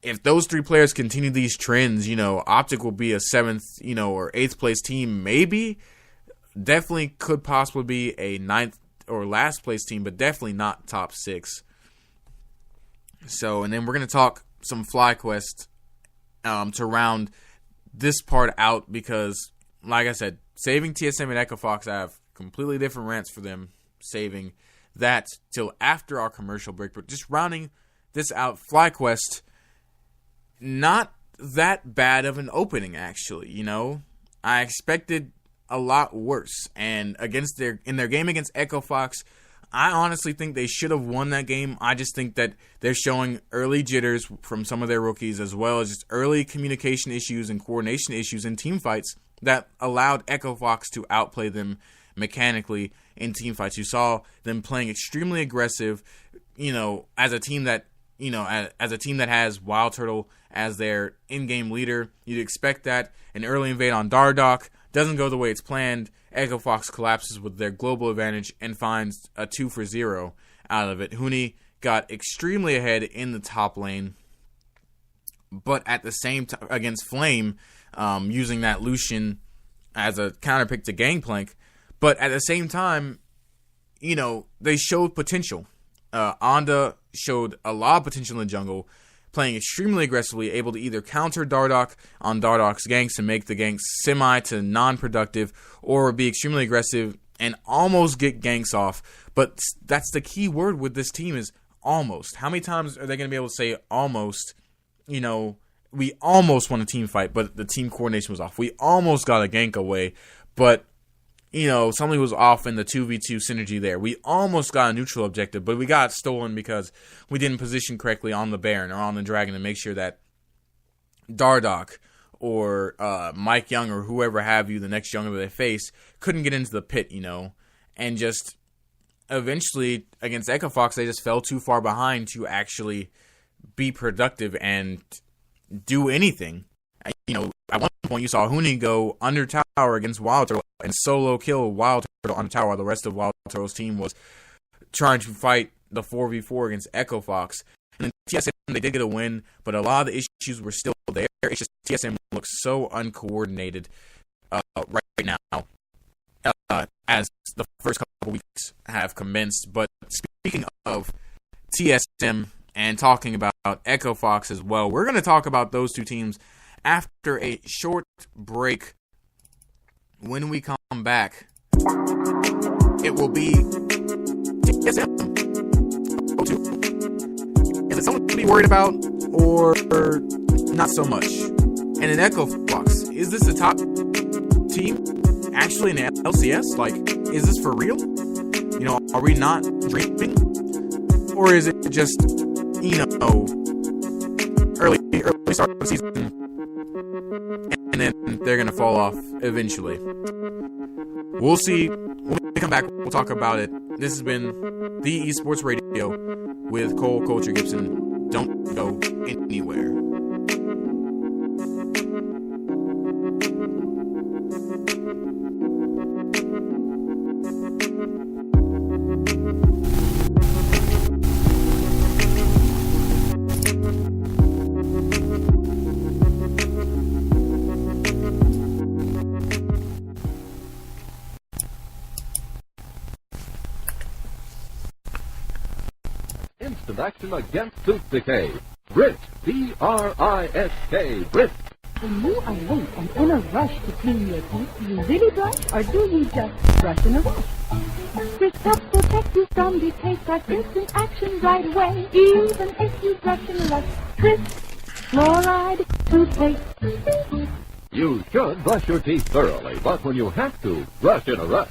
if those 3 players continue these trends, you know, Optic will be a 7th, you know, or 8th place team, maybe. Definitely could possibly be a 9th or last place team, but definitely not top 6. So, and then we're going to talk some FlyQuest to round this part out, because, like I said, saving TSM and Echo Fox, I have completely different rants for them, saving that till after our commercial break. But just rounding this out, FlyQuest, not that bad of an opening, actually. You know, I expected a lot worse, and in their game against Echo Fox, I honestly think they should have won that game. I just think that they're showing early jitters from some of their rookies, as well as just early communication issues and coordination issues in team fights that allowed Echo Fox to outplay them mechanically in team fights. You saw them playing extremely aggressive, you know, as a team that, you know, as a team that has Wild Turtle as their in-game leader. You'd expect that. An early invade on Dardoch doesn't go the way it's planned. Echo Fox collapses with their global advantage and finds a 2-for-0 out of it. Huni got extremely ahead in the top lane, but at the same time against Flame, using that Lucian as a counterpick to Gangplank. But at the same time, you know, they showed potential. Onda showed a lot of potential in the jungle, playing extremely aggressively, able to either counter Dardoch on Dardoch's ganks and make the ganks semi to non-productive, or be extremely aggressive and almost get ganks off. But that's the key word with this team, is almost. How many times are they going to be able to say almost? You know, we almost won a team fight, but the team coordination was off. We almost got a gank away, but, you know, something was off in the 2v2 synergy there. We almost got a neutral objective, but we got stolen because we didn't position correctly on the Baron or on the Dragon to make sure that Dardoch or Mike Young or whoever have you, the next Younger they face, couldn't get into the pit, you know. And just eventually, against Echo Fox, they just fell too far behind to actually be productive and do anything. You know, at one point you saw Huni go under tower against Wild Turtle and solo kill Wild Turtle on tower while the rest of Wild Turtle's team was trying to fight the 4v4 against Echo Fox. And then TSM, they did get a win, but a lot of the issues were still there. It's just TSM looks so uncoordinated right now as the first couple weeks have commenced. But speaking of TSM and talking about Echo Fox as well, we're going to talk about those two teams after a short break. When we come back, it will be TSM. Is it something to be worried about, or not so much? And in Echo Fox, is this a top team actually in LCS? Like, is this for real? You know, are we not dreaming? Or is it just, you know, early start of the season, and then they're going to fall off eventually? We'll see. When we come back, we'll talk about it. This has been the Esports Radio with Cole Culture Gibson. Don't go anywhere. action against tooth decay. Brisk, B-R-I-S-K, Brisk. When you are late and in a rush to clean your teeth, do you really brush or do you just brush in a rush? Brisk helps protect you from decay, starts instant action right away. Even if you brush in a rush, Brisk fluoride toothpaste. You should brush your teeth thoroughly, but when you have to, brush in a rush.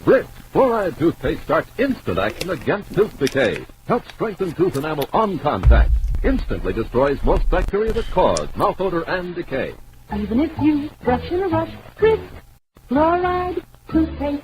Brisk fluoride toothpaste starts instant action against tooth decay. Helps strengthen tooth enamel on contact. Instantly destroys most bacteria that cause mouth odor and decay. Even if you brush in a rush, Brisk fluoride toothpaste.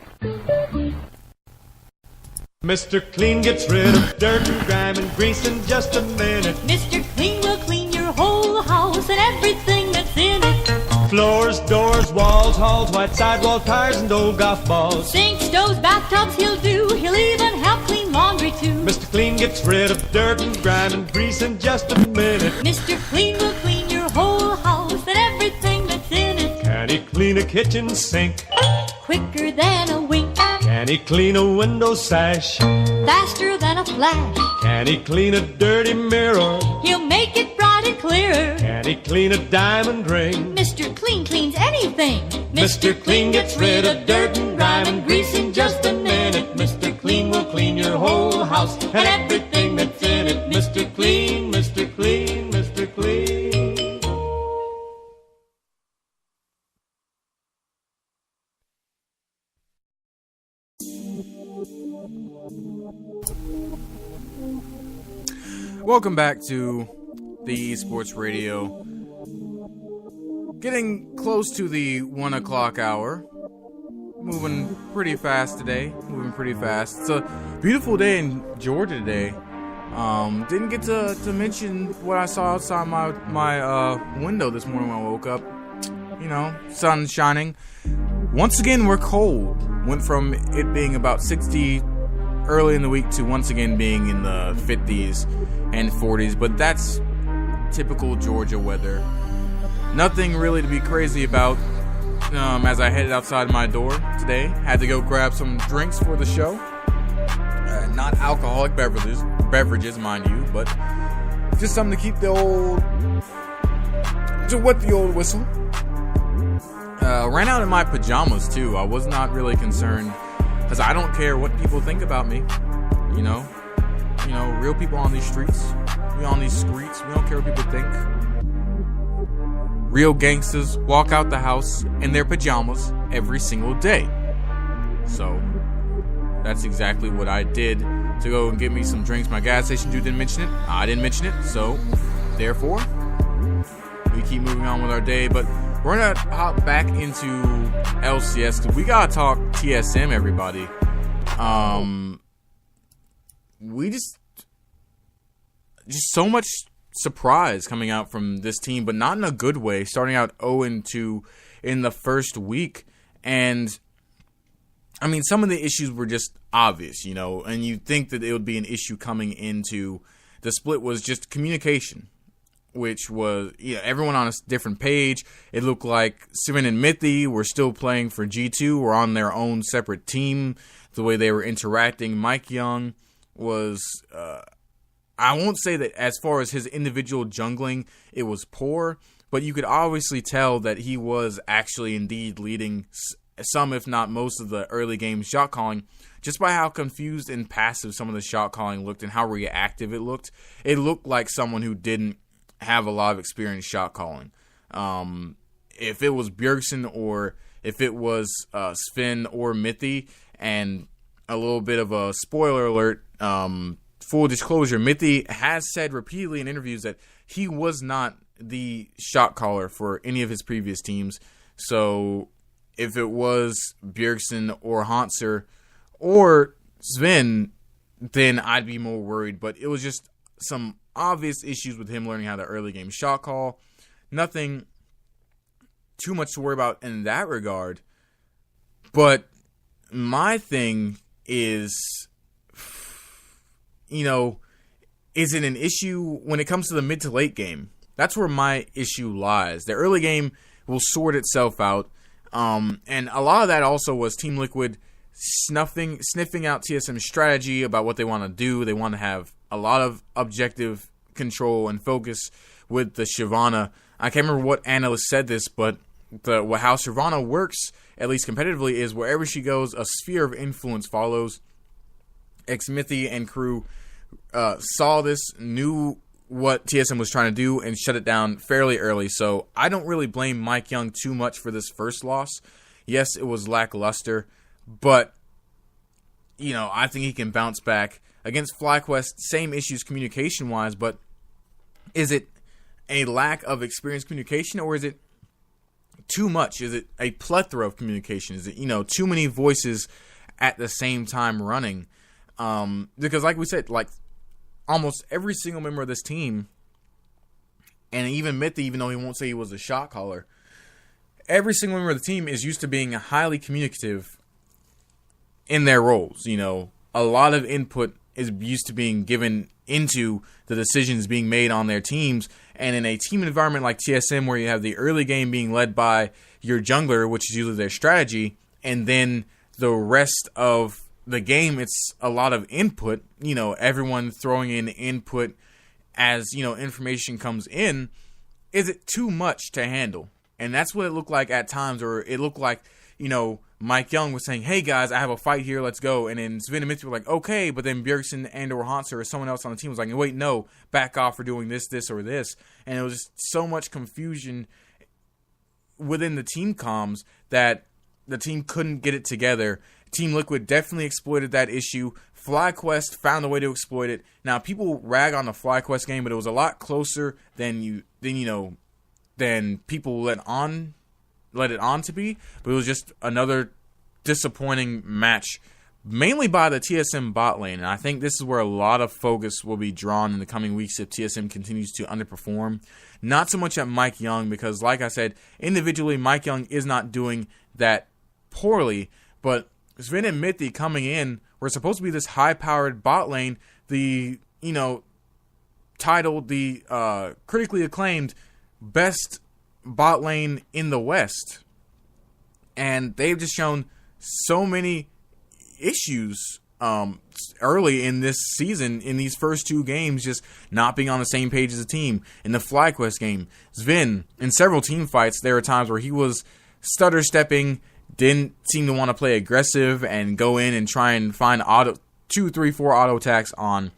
Mr. Clean gets rid of dirt and grime and grease in just a minute. Mr. Clean will clean your whole house and everything that's in it. Floors, doors, walls, halls, white sidewall tires, and old golf balls. Sinks, stoves, bathtubs he'll do. He'll even help clean laundry too. Mr. Clean gets rid of dirt and grime and grease in just a minute. Mr. Clean will clean your whole house and everything that's in it. Can he clean a kitchen sink? Quicker than a wink. Can he clean a window sash? Faster than a flash. Can he clean a dirty mirror? He'll make it bright and clear. Can he clean a diamond ring? Mr. Clean cleans anything. Mr. Clean gets rid of dirt and grime and grease in just a minute. Mr. Clean will clean your whole house and everything that's in it. Mr. Clean, Mr. Clean, Mr. Clean. Welcome back to the Esports Radio. Getting close to the 1 o'clock hour. Moving pretty fast today. Moving pretty fast. It's a beautiful day in Georgia today. Didn't get to mention what I saw outside my window this morning when I woke up. You know, sun shining. Once again, we're cold. Went from it being about 60 early in the week to once again being in the 50s and 40s, but that's typical Georgia weather. Nothing really to be crazy about. As I headed outside my door today, had to go grab some drinks for the show. Not alcoholic beverages, mind you, but just something to keep the old, to wet the old whistle. Ran out in my pajamas too. I was not really concerned because I don't care what people think about me. You know, real people on these streets, we on these streets. We don't care what people think. Real gangsters walk out the house in their pajamas every single day. So that's exactly what I did to go and get me some drinks. My gas station dude didn't mention it. I didn't mention it. So therefore, we keep moving on with our day. But we're going to hop back into LCS because we got to talk TSM, everybody. We just so much surprise coming out from this team, but not in a good way, starting out 0-2 in the first week. And I mean, some of the issues were just obvious, you know, and you think that it would be an issue coming into the split was just communication, which was, you know, everyone on a different page. It looked like Sven and Mithy were still playing for G2, were on their own separate team. The way they were interacting, Mike Young was, I won't say that as far as his individual jungling, it was poor, but you could obviously tell that he was actually indeed leading some, if not most, of the early game shot calling, just by how confused and passive some of the shot calling looked and how reactive it looked. It looked like someone who didn't have a lot of experience shot calling. If it was Bjergsen or if it was Sven or Mithy, and a little bit of a spoiler alert, full disclosure, Mithy has said repeatedly in interviews that he was not the shot caller for any of his previous teams. So if it was Bjergsen or Hanser or Sven, then I'd be more worried. But it was just some obvious issues with him learning how to early game shot call. Nothing too much to worry about in that regard. But my thing is, you know, is it an issue when it comes to the mid to late game? That's where my issue lies. The early game will sort itself out. And a lot of that also was Team Liquid sniffing out TSM's strategy about what they want to do. They want to have a lot of objective control and focus with the Shyvana. I can't remember what analyst said this, but how Shyvana works, at least competitively, is wherever she goes, a sphere of influence follows. Xmithy and crew saw this, knew what TSM was trying to do, and shut it down fairly early. So I don't really blame Mike Young too much for this first loss. Yes, it was lackluster, but I think he can bounce back. Against FlyQuest, same issues communication-wise, but is it a lack of experienced communication, or is it too much? Is it a plethora of communication? Is it, too many voices at the same time running? Because like we said, like almost every single member of this team, and even Mithy, even though he won't say he was a shot caller, every single member of the team is used to being highly communicative in their roles. A lot of input is used to being given into the decisions being made on their teams. And in a team environment like TSM, where you have the early game being led by your jungler, which is usually their strategy, and then the rest of the game, it's a lot of input, everyone throwing in input as, information comes in. Is it too much to handle? And that's what it looked like at times, or it looked like, Mike Young was saying, hey guys, I have a fight here, let's go. And then Sven and Mithy were like, okay, but then Bjergsen and or Hanser or someone else on the team was like, wait, no, back off for doing this, or this. And it was just so much confusion within the team comms that the team couldn't get it together. Team Liquid definitely exploited that issue. FlyQuest found a way to exploit it. Now, people rag on the FlyQuest game, but it was a lot closer than people let it on to be. But it was just another disappointing match, mainly by the TSM bot lane. And I think this is where a lot of focus will be drawn in the coming weeks if TSM continues to underperform. Not so much at Mike Young, because like I said, individually, Mike Young is not doing that poorly, but Sven and Mithy coming in were supposed to be this high-powered bot lane, titled the critically acclaimed best bot lane in the West. And they've just shown so many issues early in this season, in these first two games, just not being on the same page as a team. In the FlyQuest game, Sven, in several team fights, there were times where he was stutter-stepping, didn't seem to want to play aggressive and go in and try and find 2, 3, 4 auto attacks on,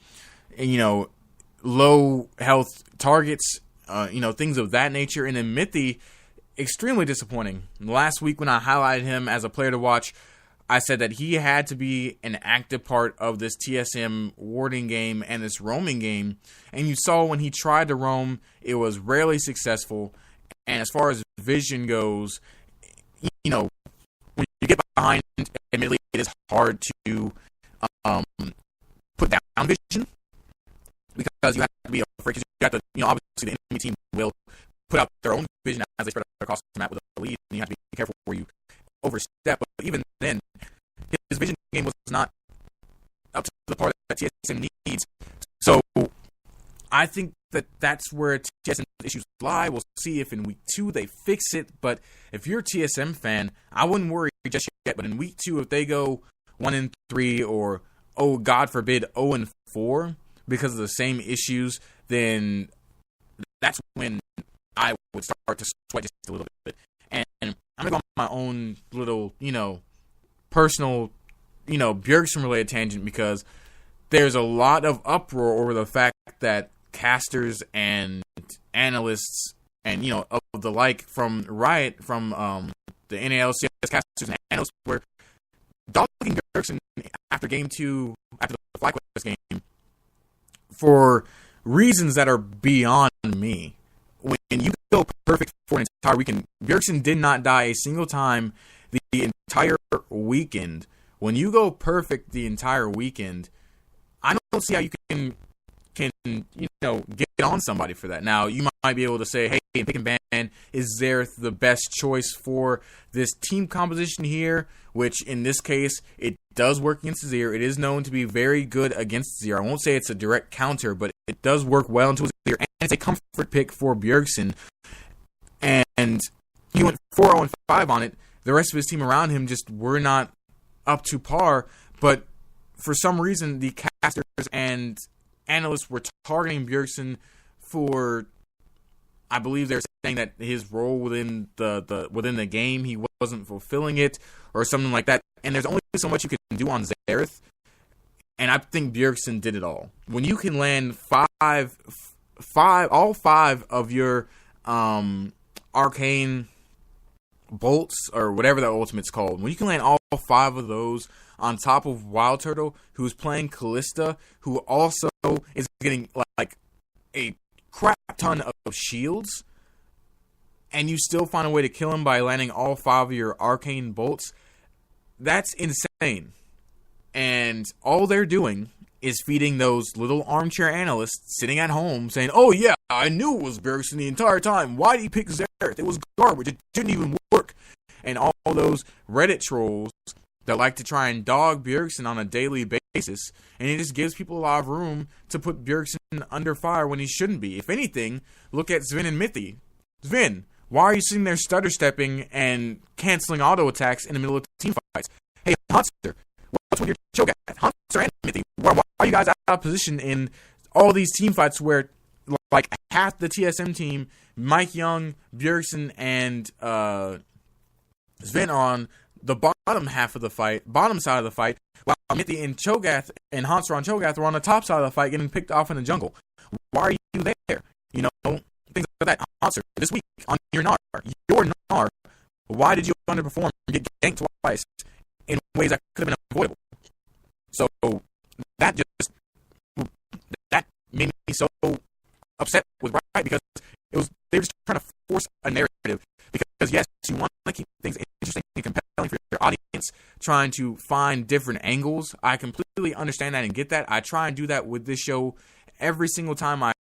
low health targets, things of that nature. And then Mithy, extremely disappointing. Last week when I highlighted him as a player to watch, I said that he had to be an active part of this TSM warding game and this roaming game. And you saw when he tried to roam, it was rarely successful. And as far as vision goes, when you get behind, admittedly, it is hard to put down vision, because you have to be afraid. Because you have to, obviously the enemy team will put out their own vision as they spread across the map with a lead, and you have to be careful where you overstep. But even then, his vision game was not up to the part that TSM needs. So I think that's where TSM issues lie. We'll see if in week 2 they fix it. But if you're a TSM fan, I wouldn't worry just yet. But in week 2, if they go 1-3 or, oh God forbid, 0-4 because of the same issues, then that's when I would start to sweat just a little bit. And I'm gonna go on my own little, personal, Bjergsen related tangent, because there's a lot of uproar over the fact that casters and analysts and of the like from Riot, from the NALCS casters and analysts, were dogging Bjergsen after game 2, after the FlyQuest game, for reasons that are beyond me. When you go perfect for an entire weekend, Bjergsen did not die a single time the entire weekend. When you go perfect the entire weekend, I don't see how you can get on somebody for that. Now, you might be able to say, hey, in pick and ban, is there the best choice for this team composition here? Which, in this case, it does work against Azir. It is known to be very good against Azir. I won't say it's a direct counter, but it does work well into Azir. And it's a comfort pick for Bjergsen. And he went 4-0-5 on it. The rest of his team around him just were not up to par. But for some reason, the casters and analysts were targeting Bjergsen for, I believe they're saying that his role within the game, he wasn't fulfilling it or something like that. And there's only so much you can do on Xerath. And I think Bjergsen did it all. When you can land all five of your arcane bolts, or whatever that ultimate's called, when you can land all five of those on top of Wild Turtle, who's playing Callista, who also is getting like a crap ton of shields, and you still find a way to kill him by landing all five of your arcane bolts, that's insane. And all they're doing is feeding those little armchair analysts sitting at home saying, oh yeah, I knew it was Bjergsen the entire time. Why did he pick Xerath? It was garbage. It didn't even work. And all those Reddit trolls that like to try and dog Bjergsen on a daily basis, and it just gives people a lot of room to put Bjergsen under fire when he shouldn't be. If anything, look at Sven and Mithy. Sven, why are you sitting there stutter stepping and canceling auto attacks in the middle of team fights? Hey, Hunter, what's with your choke at? Hunter and Mithy, why are you guys out of position in all these team fights where like half the TSM team, Mike Young, Bjergsen, and Sven on the bottom half of the fight, bottom side of the fight, while Mithy and Cho'Gath and Hansar on Cho'Gath were on the top side of the fight getting picked off in the jungle? Why are you there? You know, things like that. Hansar, this week on your Gnar, why did you underperform and get ganked twice in ways that could have been avoidable? So that made me so upset with Riot, because they were just trying to force a narrative. Because yes, you want to keep things interesting and compelling for your audience, trying to find different angles. I completely understand that and get that. I try and do that with this show every single time I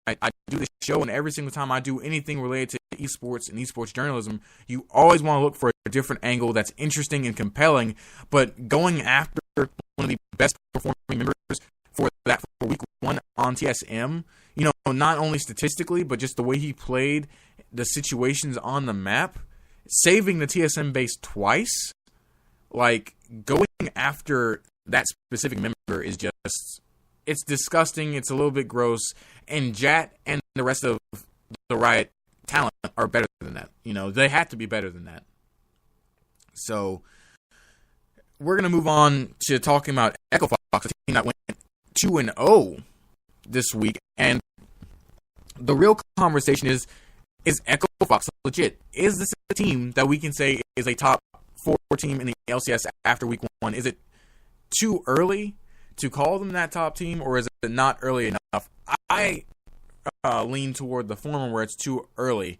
do this show, and every single time I do anything related to esports and esports journalism. You always want to look for a different angle that's interesting and compelling, but going after one of the best performing members for week one on TSM, you know, not only statistically, but just the way he played, the situations on the map, saving the TSM base twice, like going after that specific member is just, it's disgusting. It's a little bit gross. And Jat and the rest of the Riot talent are better than that. You know, they have to be better than that. So we're going to move on to talking about Echo Fox, a team that went 2-0 this week. And the real conversation is Echo Fox legit? Is this a team that we can say is a top 4 team in the LCS after week 1? Is it too early to call them that top team, or is it not early enough? I lean toward the former, where it's too early.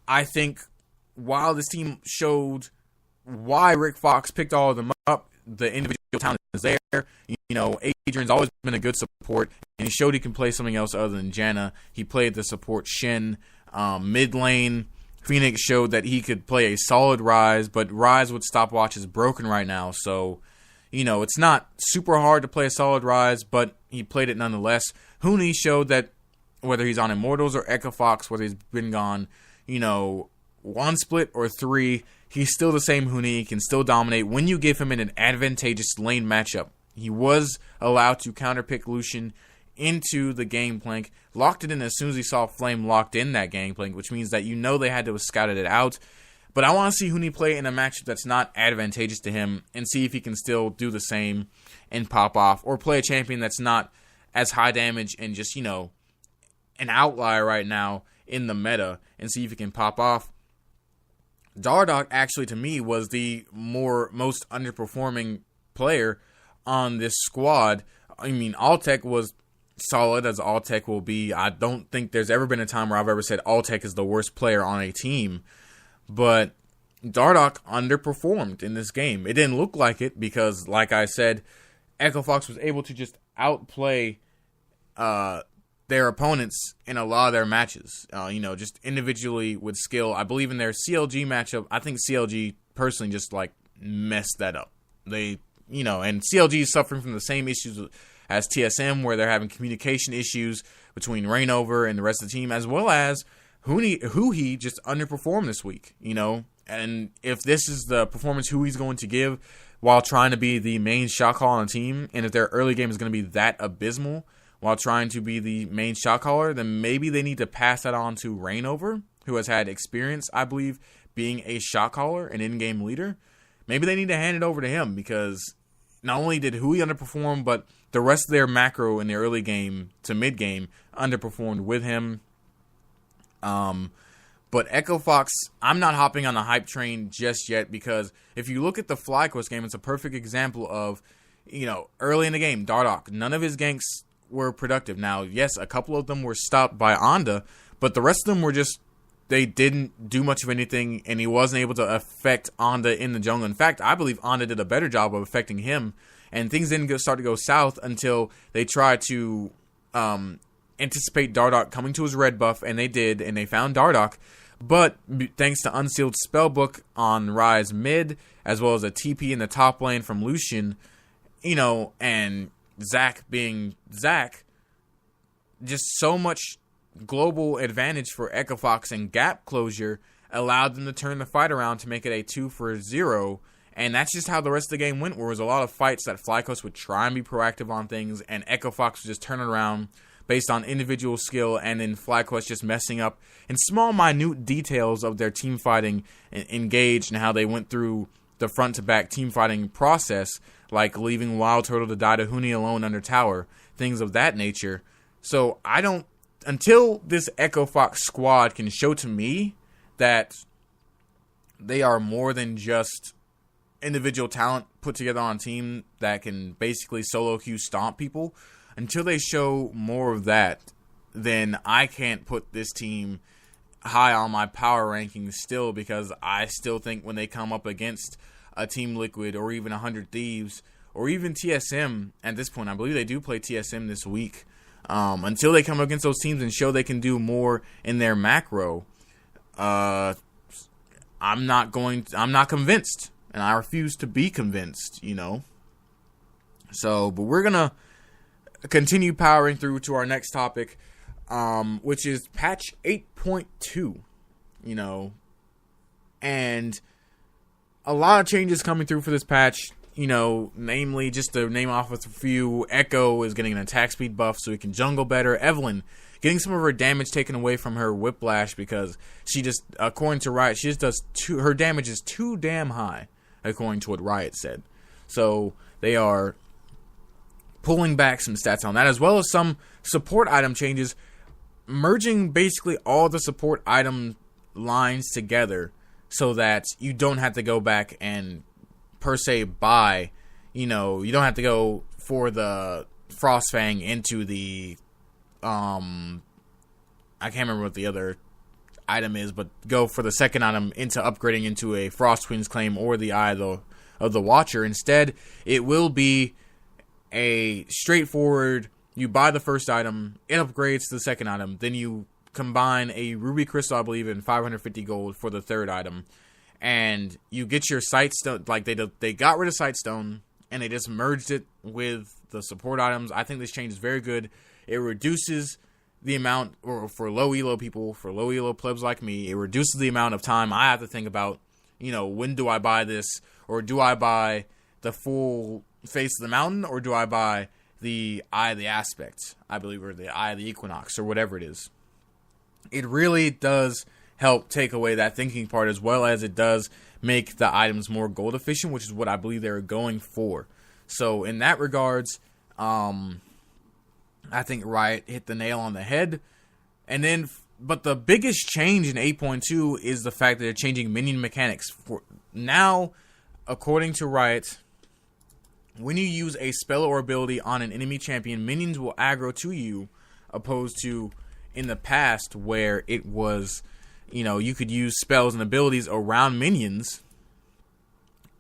I think while this team showed why Rick Fox picked all of them up, the individual talent is there. You know, Adrian's always been a good support, and he showed he can play something else other than Janna. He played the support Shin. Mid lane, Phoenix showed that he could play a solid Ryze, but Ryze with stopwatch is broken right now, so you know, it's not super hard to play a solid Ryze, but he played it nonetheless. Huni showed that whether he's on Immortals or Echo Fox, whether he's been gone, you know, 1 split or 3, he's still the same Huni. He can still dominate when you give him in an advantageous lane matchup. He was allowed to counterpick Lucian into the gangplank, locked it in as soon as he saw Flame locked in that gangplank, which means that you know they had to have scouted it out. But I want to see Huni play in a matchup that's not advantageous to him and see if he can still do the same and pop off, or play a champion that's not as high damage and just, you know, an outlier right now in the meta, and see if he can pop off. Dardoch actually, to me, was the most underperforming player on this squad. I mean, Alltech was solid as Alltech will be. I don't think there's ever been a time where I've ever said Alltech is the worst player on a team. But Dardoch underperformed in this game. It didn't look like it because, like I said, Echo Fox was able to just outplay their opponents in a lot of their matches. You know, just individually with skill. I believe in their CLG matchup, I think CLG personally just like messed that up. They, you know, and CLG is suffering from the same issues as TSM, where they're having communication issues between Reignover and the rest of the team, as well as Huhi just underperformed this week, you know. And if this is the performance Hui's going to give while trying to be the main shot call on the team, and if their early game is going to be that abysmal, while trying to be the main shot caller, then maybe they need to pass that on to Reignover, who has had experience, I believe, being a shot caller, an in-game leader. Maybe they need to hand it over to him, because not only did Hui underperform, but the rest of their macro in the early game to mid-game underperformed with him. But Echo Fox, I'm not hopping on the hype train just yet, because if you look at the FlyQuest game, it's a perfect example of, early in the game, Dardoch, none of his ganks were productive. Now, yes, a couple of them were stopped by Onda, but the rest of them were just, they didn't do much of anything, and he wasn't able to affect Onda in the jungle. In fact, I believe Onda did a better job of affecting him, and things didn't start to go south until they tried to anticipate Dardoch coming to his red buff, and they did, and they found Dardoch. But thanks to Unsealed Spellbook on Ryze mid, as well as a TP in the top lane from Lucian, and Zac being Zac, just so much global advantage for Echo Fox and gap closure allowed them to turn the fight around to make it a 2-0. And that's just how the rest of the game went, where it was a lot of fights that FlyQuest would try and be proactive on things, and Echo Fox would just turn it around based on individual skill, and then FlyQuest just messing up in small, minute details of their team fighting engaged and how they went through the front-to-back team fighting process, like leaving Wild Turtle to die to Huni alone under tower, things of that nature. So until this Echo Fox squad can show to me that they are more than just individual talent put together on a team that can basically solo queue stomp people, until they show more of that, then I can't put this team high on my power rankings still, because I still think when they come up against a Team Liquid or even 100 Thieves or even TSM at this point, I believe they do play TSM this week, until they come against those teams and show they can do more in their macro, I'm not convinced, and I refuse to be convinced, So, but we're going to continue powering through to our next topic, which is patch 8.2, and a lot of changes coming through for this patch, namely, just to name off a few. Echo is getting an attack speed buff so he can jungle better. Evelyn getting some of her damage taken away from her Whiplash, because she just, according to Riot, she just does her damage is too damn high, according to what Riot said. So they are pulling back some stats on that, as well as some support item changes, merging basically all the support item lines together so that you don't have to go back and per se buy, you don't have to go for the Frostfang into the I can't remember what the other item is, but go for the second item into upgrading into a Frost Twins claim or the Eye of the Watcher. Instead, it will be a straightforward, you buy the first item, it upgrades to the second item, then you combine a Ruby Crystal, I believe, and 550 gold for the third item, and you get your Sightstone. Like, they got rid of Sightstone, and they just merged it with the support items. I think this change is very good. It reduces the amount, or for low elo people, for low elo plebs like me, it reduces the amount of time I have to think about, when do I buy this, or do I buy the full Face of the Mountain, or do I buy the Eye of the Aspect, I believe, or the Eye of the Equinox, or whatever it is. It really does help take away that thinking part, as well as it does make the items more gold efficient, which is what I believe they're going for. So in that regards, I think Riot hit the nail on the head. And then, but the biggest change in 8.2 is the fact that they're changing minion mechanics. For now, according to Riot, when you use a spell or ability on an enemy champion, minions will aggro to you, opposed to in the past where it was, you could use spells and abilities around minions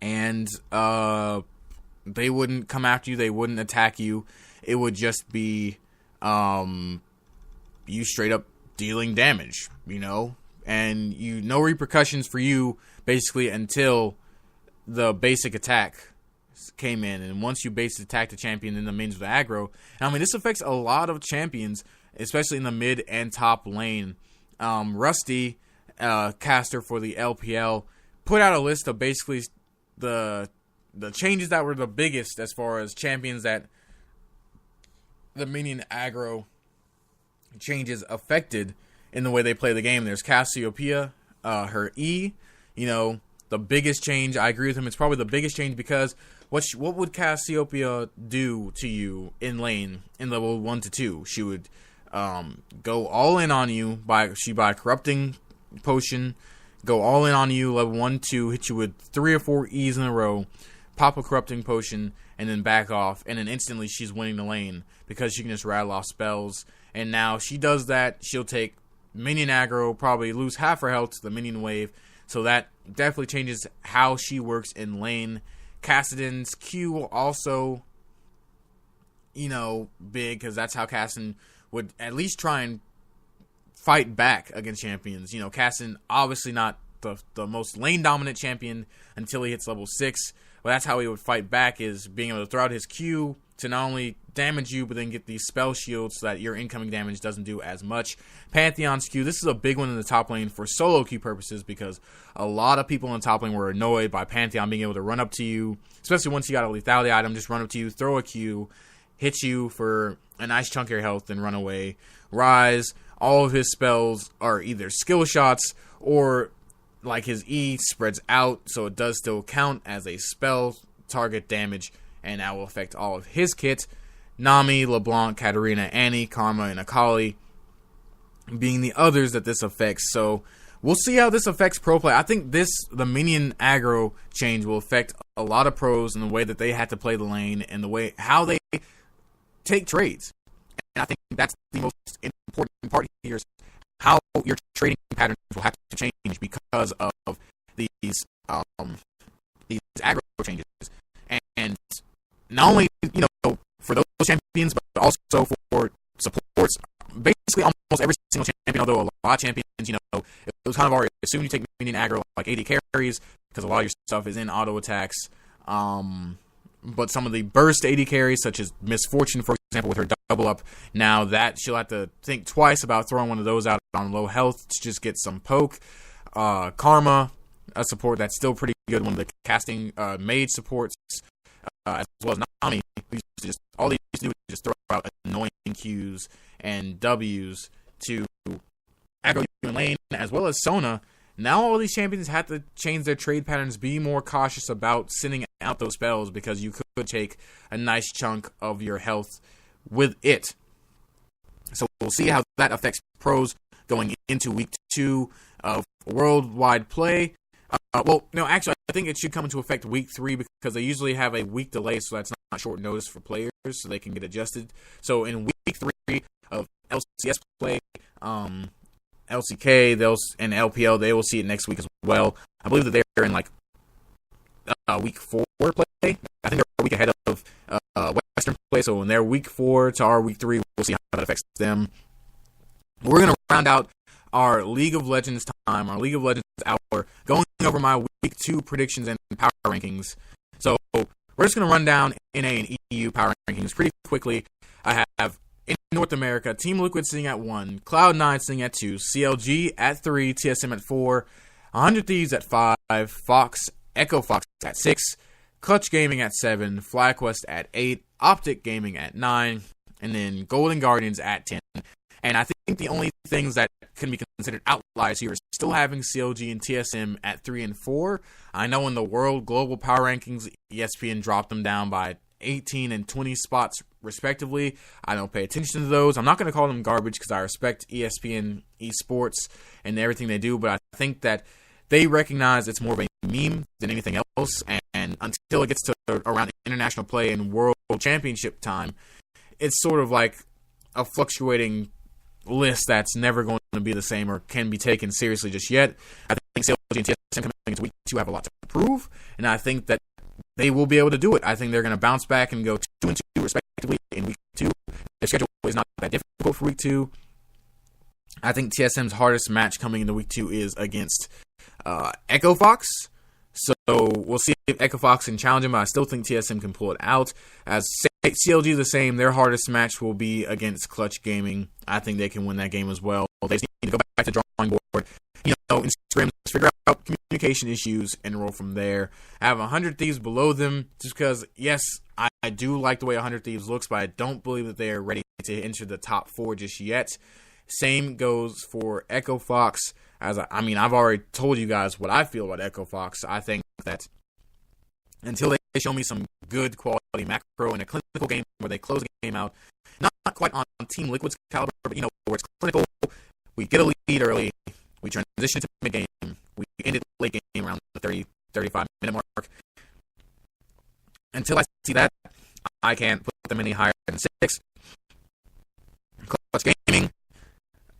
and they wouldn't come after you, they wouldn't attack you. It would just be you straight up dealing damage, and no repercussions for you basically until the basic attack came in, and once you basically attack the champion, then the minions with aggro. And this affects a lot of champions, especially in the mid and top lane. Rusty, caster for the LPL, put out a list of basically the changes that were the biggest as far as champions that the minion aggro changes affected in the way they play the game. There's Cassiopeia, her E, the biggest change. I agree with him. It's probably the biggest change because what would Cassiopeia do to you in lane in level 1 to 2? She would go all in on you by corrupting potion, go all in on you level 1, 2, hit you with 3 or 4 E's in a row, pop a corrupting potion, and then back off, and then instantly she's winning the lane because she can just rattle off spells. And now she does that, she'll take minion aggro, probably lose half her health to the minion wave, so that definitely changes how she works in lane. Kassadin's Q will also, big, because that's how Kassadin would at least try and fight back against champions. Kassadin, obviously not the most lane-dominant champion until he hits level 6, but that's how he would fight back, is being able to throw out his Q to not only damage you, but then get these spell shields so that your incoming damage doesn't do as much. Pantheon's Q, this is a big one in the top lane for solo queue purposes, because a lot of people in the top lane were annoyed by Pantheon being able to run up to you, especially once you got a lethality item, just run up to you, throw a Q, hit you for a nice chunk of your health, then run away. Rise, all of his spells are either skill shots or like his E spreads out, so it does still count as a spell target damage, and that will affect all of his kit. Nami, LeBlanc, Katarina, Annie, Karma, and Akali being the others that this affects. So we'll see how this affects pro play. I think the minion aggro change will affect a lot of pros in the way that they have to play the lane and the way how they take trades. And I think that's the most important part here, is how your trading patterns will have to change because of these aggro changes. And not only, for those champions, but also for supports. Basically, almost every single champion, although a lot of champions, it was kind of already assumed you take minion aggro like AD carries, because a lot of your stuff is in auto attacks. But some of the burst AD carries, such as Misfortune, for example, with her double up, now that she'll have to think twice about throwing one of those out on low health to just get some poke. Karma, a support that's still pretty good, one of the casting mage supports, as well as Nami, all they used to do is just throw out annoying Qs and Ws to aggro you in lane, as well as Sona. Now all these champions have to change their trade patterns, be more cautious about sending out those spells, because you could take a nice chunk of your health with it. So we'll see how that affects pros going into week 2 of worldwide play. Actually, I think it should come into effect week 3, because they usually have a week delay, so that's not short notice for players, so they can get adjusted. So in week 3 of LCS play, LCK, and LPL, they will see it next week as well. I believe that they're in week 4 play. I think they're a week ahead of Western play, so in their week 4 to our week 3, we'll see how that affects them. We're going to round out our League of Legends time, our League of Legends hour, going over my week 2 predictions and power rankings. So we're just going to run down NA and EU power rankings pretty quickly. I have in North America, Team Liquid sitting at 1, Cloud9 sitting at 2, CLG at 3, TSM at 4, 100 Thieves at 5, Echo Fox at 6, Clutch Gaming at 7, FlyQuest at 8, Optic Gaming at 9, and then Golden Guardians at 10. And I think the only things that can be considered outliers here is still having CLG and TSM at 3 and 4. I know in the World Global Power Rankings, ESPN dropped them down by 18 and 20 spots respectively. I don't pay attention to those. I'm not going to call them garbage because I respect ESPN Esports and everything they do, but I think that they recognize it's more of a meme than anything else, and until it gets to around international play and world championship time, it's sort of like a fluctuating list that's never going to be the same or can be taken seriously just yet. I think CLG and TSM coming into week 2 have a lot to prove, and I think that they will be able to do it. I think they're going to bounce back and go 2 and 2 respectively in week 2. Their schedule is not that difficult for week 2. I think TSM's hardest match coming into week 2 is against Echo Fox. So we'll see if Echo Fox can challenge him, but I still think TSM can pull it out. As CLG the same, their hardest match will be against Clutch Gaming. I think they can win that game as well. They just need to go back to the drawing board. Instagram, figure out communication issues and roll from there. I have 100 Thieves below them just because, yes, I I do like the way 100 Thieves looks, but I don't believe that they are ready to enter the top 4 just yet. Same goes for Echo Fox. I've already told you guys what I feel about Echo Fox. I think that until they show me some good quality macro in a clinical game where they close the game out, not quite on Team Liquid's caliber, but where it's clinical, we get a lead early, we transition to mid-game, we end it late game around the 30, 35-minute mark. Until I see that, I can't put them any higher than 6. Clutch Gaming,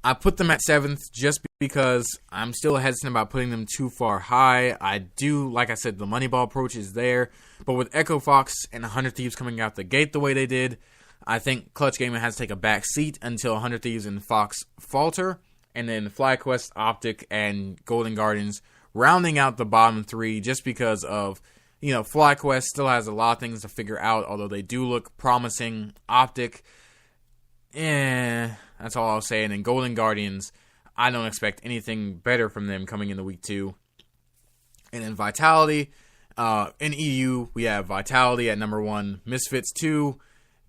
I put them at 7th just because I'm still hesitant about putting them too far high. I do, like I said, the Moneyball approach is there. But with Echo Fox and 100 Thieves coming out the gate the way they did, I think Clutch Gaming has to take a back seat until 100 Thieves and Fox falter. And then FlyQuest, Optic, and Golden Guardians rounding out the bottom 3 just because of, FlyQuest still has a lot of things to figure out, although they do look promising. Optic, that's all I'll say. And then Golden Guardians, I don't expect anything better from them coming into week 2. And then Vitality, in EU, we have Vitality at number 1, Misfits 2,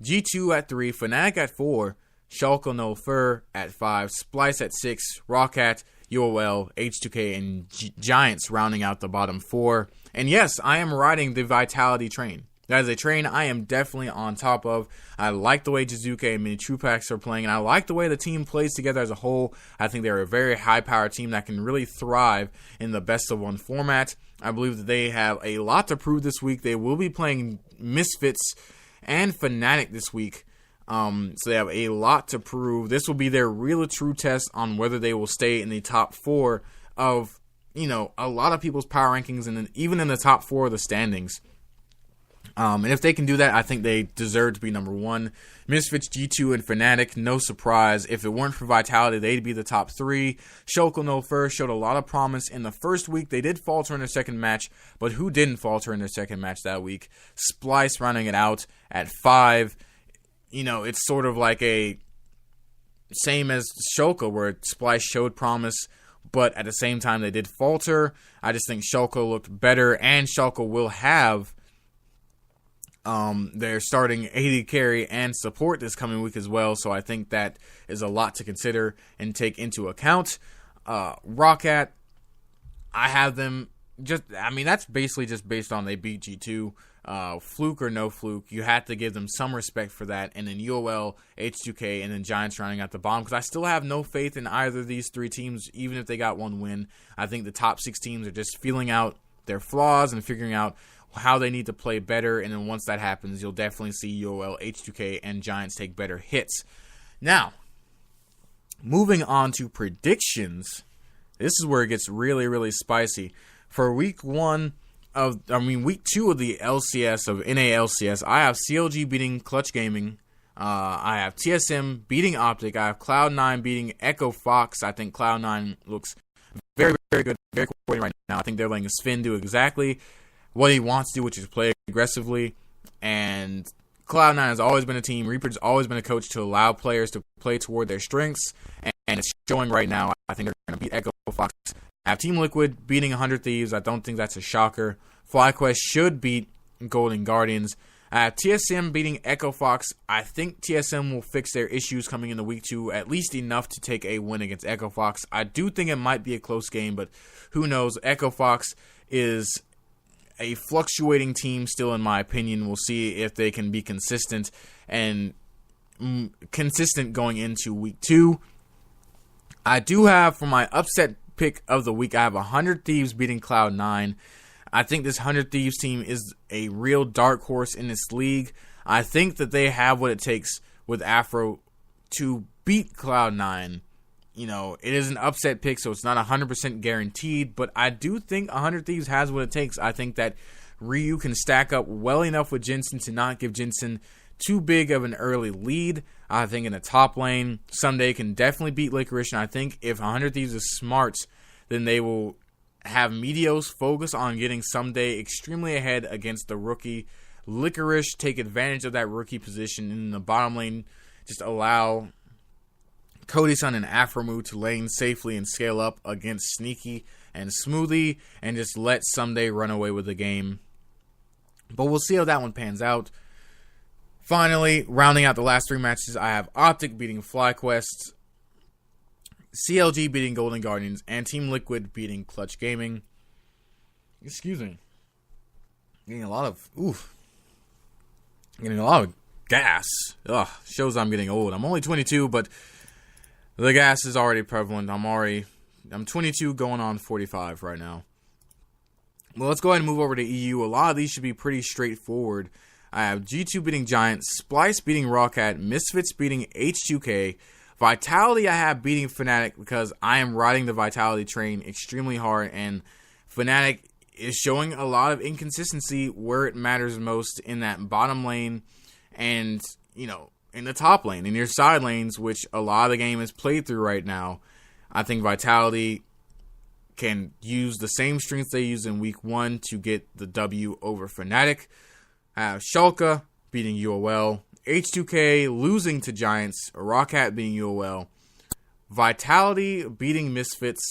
G2 at 3, Fnatic at 4, Schalke No Fur at 5, Splice at 6, Roccat, UOL, H2K, and Giants rounding out the bottom 4. And yes, I am riding the Vitality train. That is a train I am definitely on top of. I like the way Jizuke and Mini Trupax are playing, and I like the way the team plays together as a whole. I think they're a very high-powered team that can really thrive in the best-of-1 format. I believe that they have a lot to prove this week. They will be playing Misfits and Fnatic this week. So they have a lot to prove. This will be their real true test on whether they will stay in the top 4 of, a lot of people's power rankings, and even in the top 4 of the standings. And if they can do that, I think they deserve to be number 1. Misfits, G2, and Fnatic, no surprise. If it weren't for Vitality, they'd be the top 3. Schalke No Fur showed a lot of promise in the first week. They did falter in their second match, but who didn't falter in their second match that week? Splice rounding it out at 5. It's sort of like a same as Schalke, where Splice showed promise, but at the same time they did falter. I just think Schalke looked better, and Schalke will have their starting AD carry and support this coming week as well, so I think that is a lot to consider and take into account. Roccat, I have them that's basically just based on they beat G2. Fluke or no fluke, you have to give them some respect for that. And then UOL, H2K, and then Giants rounding out the bottom, because I still have no faith in either of these 3 teams, even if they got 1 win. I think the top 6 teams are just feeling out their flaws and figuring out how they need to play better, and then once that happens, you'll definitely see UOL, H2K, and Giants take better hits. Now, moving on to predictions, this is where it gets really, really spicy. For week 2 of the LCS, of NALCS, I have CLG beating Clutch Gaming. I have TSM beating Optic. I have Cloud9 beating Echo Fox. I think Cloud9 looks very, very good, very coordinated right now. I think they're letting Sven do exactly what he wants to do, which is play aggressively. And Cloud9 has always been a team. Reaper's always been a coach to allow players to play toward their strengths, and it's showing right now. I think they're going to beat Echo Fox. I have Team Liquid beating 100 Thieves. I don't think that's a shocker. FlyQuest should beat Golden Guardians. I have TSM beating Echo Fox. I think TSM will fix their issues coming into week 2, at least enough to take a win against Echo Fox. I do think it might be a close game, but who knows? Echo Fox is a fluctuating team still, in my opinion. We'll see if they can be consistent and consistent going into week 2. I do have, for my upset pick of the week, I have 100 Thieves beating Cloud9. I think this 100 Thieves team is a real dark horse in this league. I think that they have what it takes with Afro to beat Cloud9. It is an upset pick, so it's not 100% guaranteed, but I do think 100 Thieves has what it takes. I think that Ryu can stack up well enough with Jensen to not give Jensen too big of an early lead. I think in the top lane, Someday can definitely beat Licorice, and I think if 100 Thieves is smart, then they will have Meteos focus on getting Someday extremely ahead against the rookie. Licorice take advantage of that rookie position in the bottom lane, just allow Cody-san and Afromu to lane safely and scale up against Sneaky and Smoothie, and just let Someday run away with the game. But we'll see how that one pans out. Finally, rounding out the last 3 matches, I have Optic beating FlyQuest, CLG beating Golden Guardians, and Team Liquid beating Clutch Gaming. Excuse me. Getting a lot of gas. Ugh, shows I'm getting old. I'm only 22, but the gas is already prevalent. I'm 22 going on 45 right now. Well, let's go ahead and move over to EU. A lot of these should be pretty straightforward. I have G2 beating Giant, Splice beating Rawcat, Misfits beating H2K, Vitality I have beating Fnatic because I am riding the Vitality train extremely hard, and Fnatic is showing a lot of inconsistency where it matters most in that bottom lane and, in the top lane, in your side lanes, which a lot of the game is played through right now. I think Vitality can use the same strengths they used in Week 1 to get the W over Fnatic. I have Schalke beating UOL, H2K losing to Giants, Rawcat beating UOL, Vitality beating Misfits,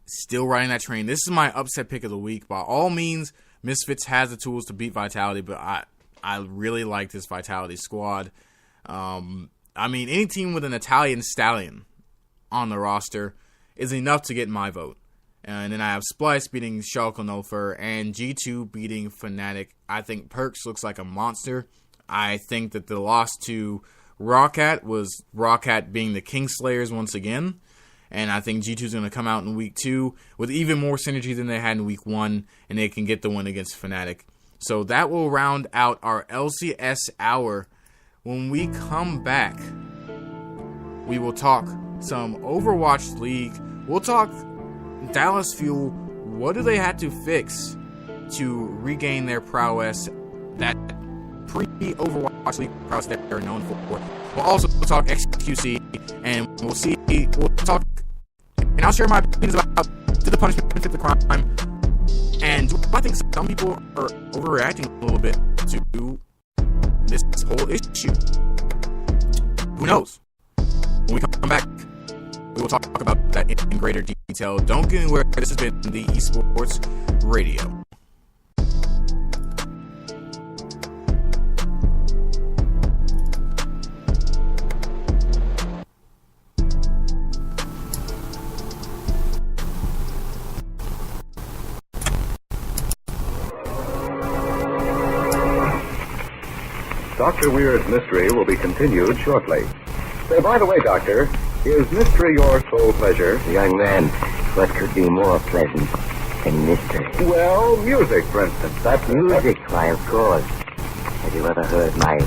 still riding that train. This is my upset pick of the week. By all means, Misfits has the tools to beat Vitality, but I really like this Vitality squad. Any team with an Italian stallion on the roster is enough to get my vote. And then I have Splice beating Schalke 04 and G2 beating Fnatic. I think Perks looks like a monster. I think that the loss to Rawcat was Rawcat being the Kingslayers once again. And I think G2 is going to come out in Week 2 with even more synergy than they had in Week 1, and they can get the win against Fnatic. So that will round out our LCS hour. When we come back, we will talk some Overwatch League. We'll talk Dallas Fuel. What do they have to fix to regain their prowess, that pre-Overwatch League prowess that they're known for? We'll also talk XQC, and we'll talk, and I'll share my opinions about did the punishment fit the crime, and do I think some people are overreacting a little bit to this whole issue? Who knows? When we come back, we will talk about that in greater detail. Don't get anywhere. This has been the Esports Radio. Dr. Weird's mystery will be continued shortly. Say, by the way, Doctor, is mystery your sole pleasure? Young man, what could be more pleasant than mystery? Well, music, for instance. That's music, why, of course. Have you ever heard my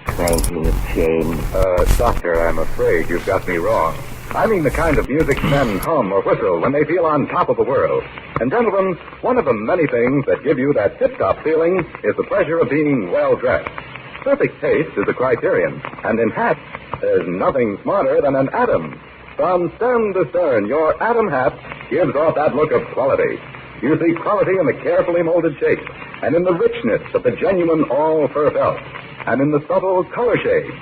clanking of chains? Doctor, I'm afraid you've got me wrong. I mean the kind of music men hum or whistle when they feel on top of the world. And gentlemen, one of the many things that give you that tip-top feeling is the pleasure of being well-dressed. Perfect taste is a criterion, and in hats, there's nothing smarter than an Atom. From stem to stern, your Atom hat gives off that look of quality. You see quality in the carefully molded shape, and in the richness of the genuine all-fur felt, and in the subtle color shades.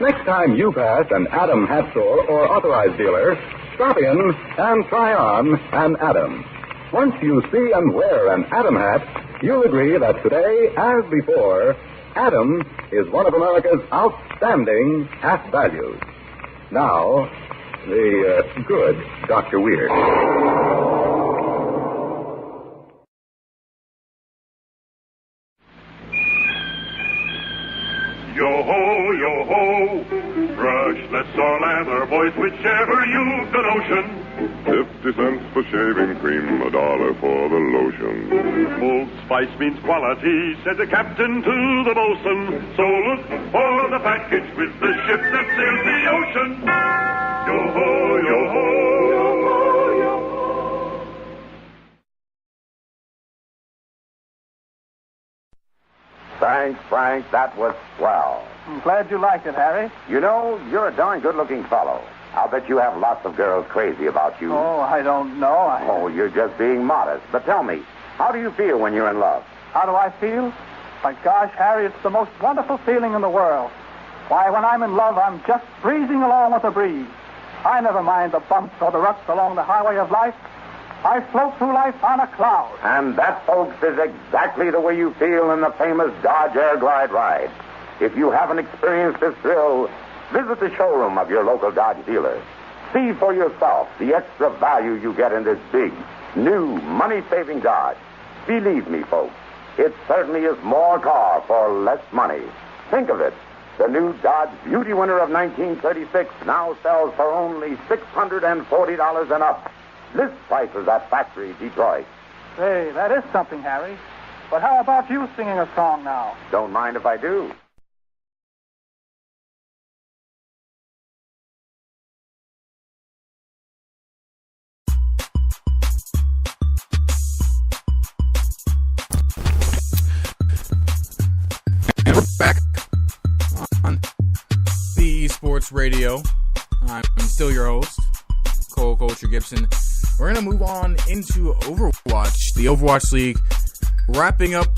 Next time you pass an Atom hat store or authorized dealer, stop in and try on an Atom. Once you see and wear an Atom hat, you'll agree that today, as before, Atom is one of America's outstanding hat values. Now, the good Dr. Weird. Yo-ho, yo-ho, brushless or lather, boys, whichever you've the notion. 50 cents for shaving cream, $1 for the lotion. Old Spice means quality, said the captain to the bosun. So look for the package with the ship that sails the ocean. Yo-ho, yo-ho, yo-ho, yo-ho. Thanks, Frank. That was swell. I'm glad you liked it, Harry. You know, you're a darn good-looking fellow. I'll bet you have lots of girls crazy about you. Oh, I don't know. Oh, you're just being modest. But tell me, how do you feel when you're in love? How do I feel? My gosh, Harry, it's the most wonderful feeling in the world. Why, when I'm in love, I'm just breezing along with the breeze. I never mind the bumps or the ruts along the highway of life. I float through life on a cloud. And that, folks, is exactly the way you feel in the famous Dodge Air Glide ride. If you haven't experienced this thrill, visit the showroom of your local Dodge dealer. See for yourself the extra value you get in this big, new, money-saving Dodge. Believe me, folks, it certainly is more car for less money. Think of it. The new Dodge Beauty winner of 1936 now sells for only $640 and up. List prices at Factory Detroit. Say, that is something, Harry. But how about you singing a song now? Don't mind if I do. And we're back on the Esports Radio. I'm still your host, Cole Culture Gibson. We're going to move on into Overwatch. The Overwatch League wrapping up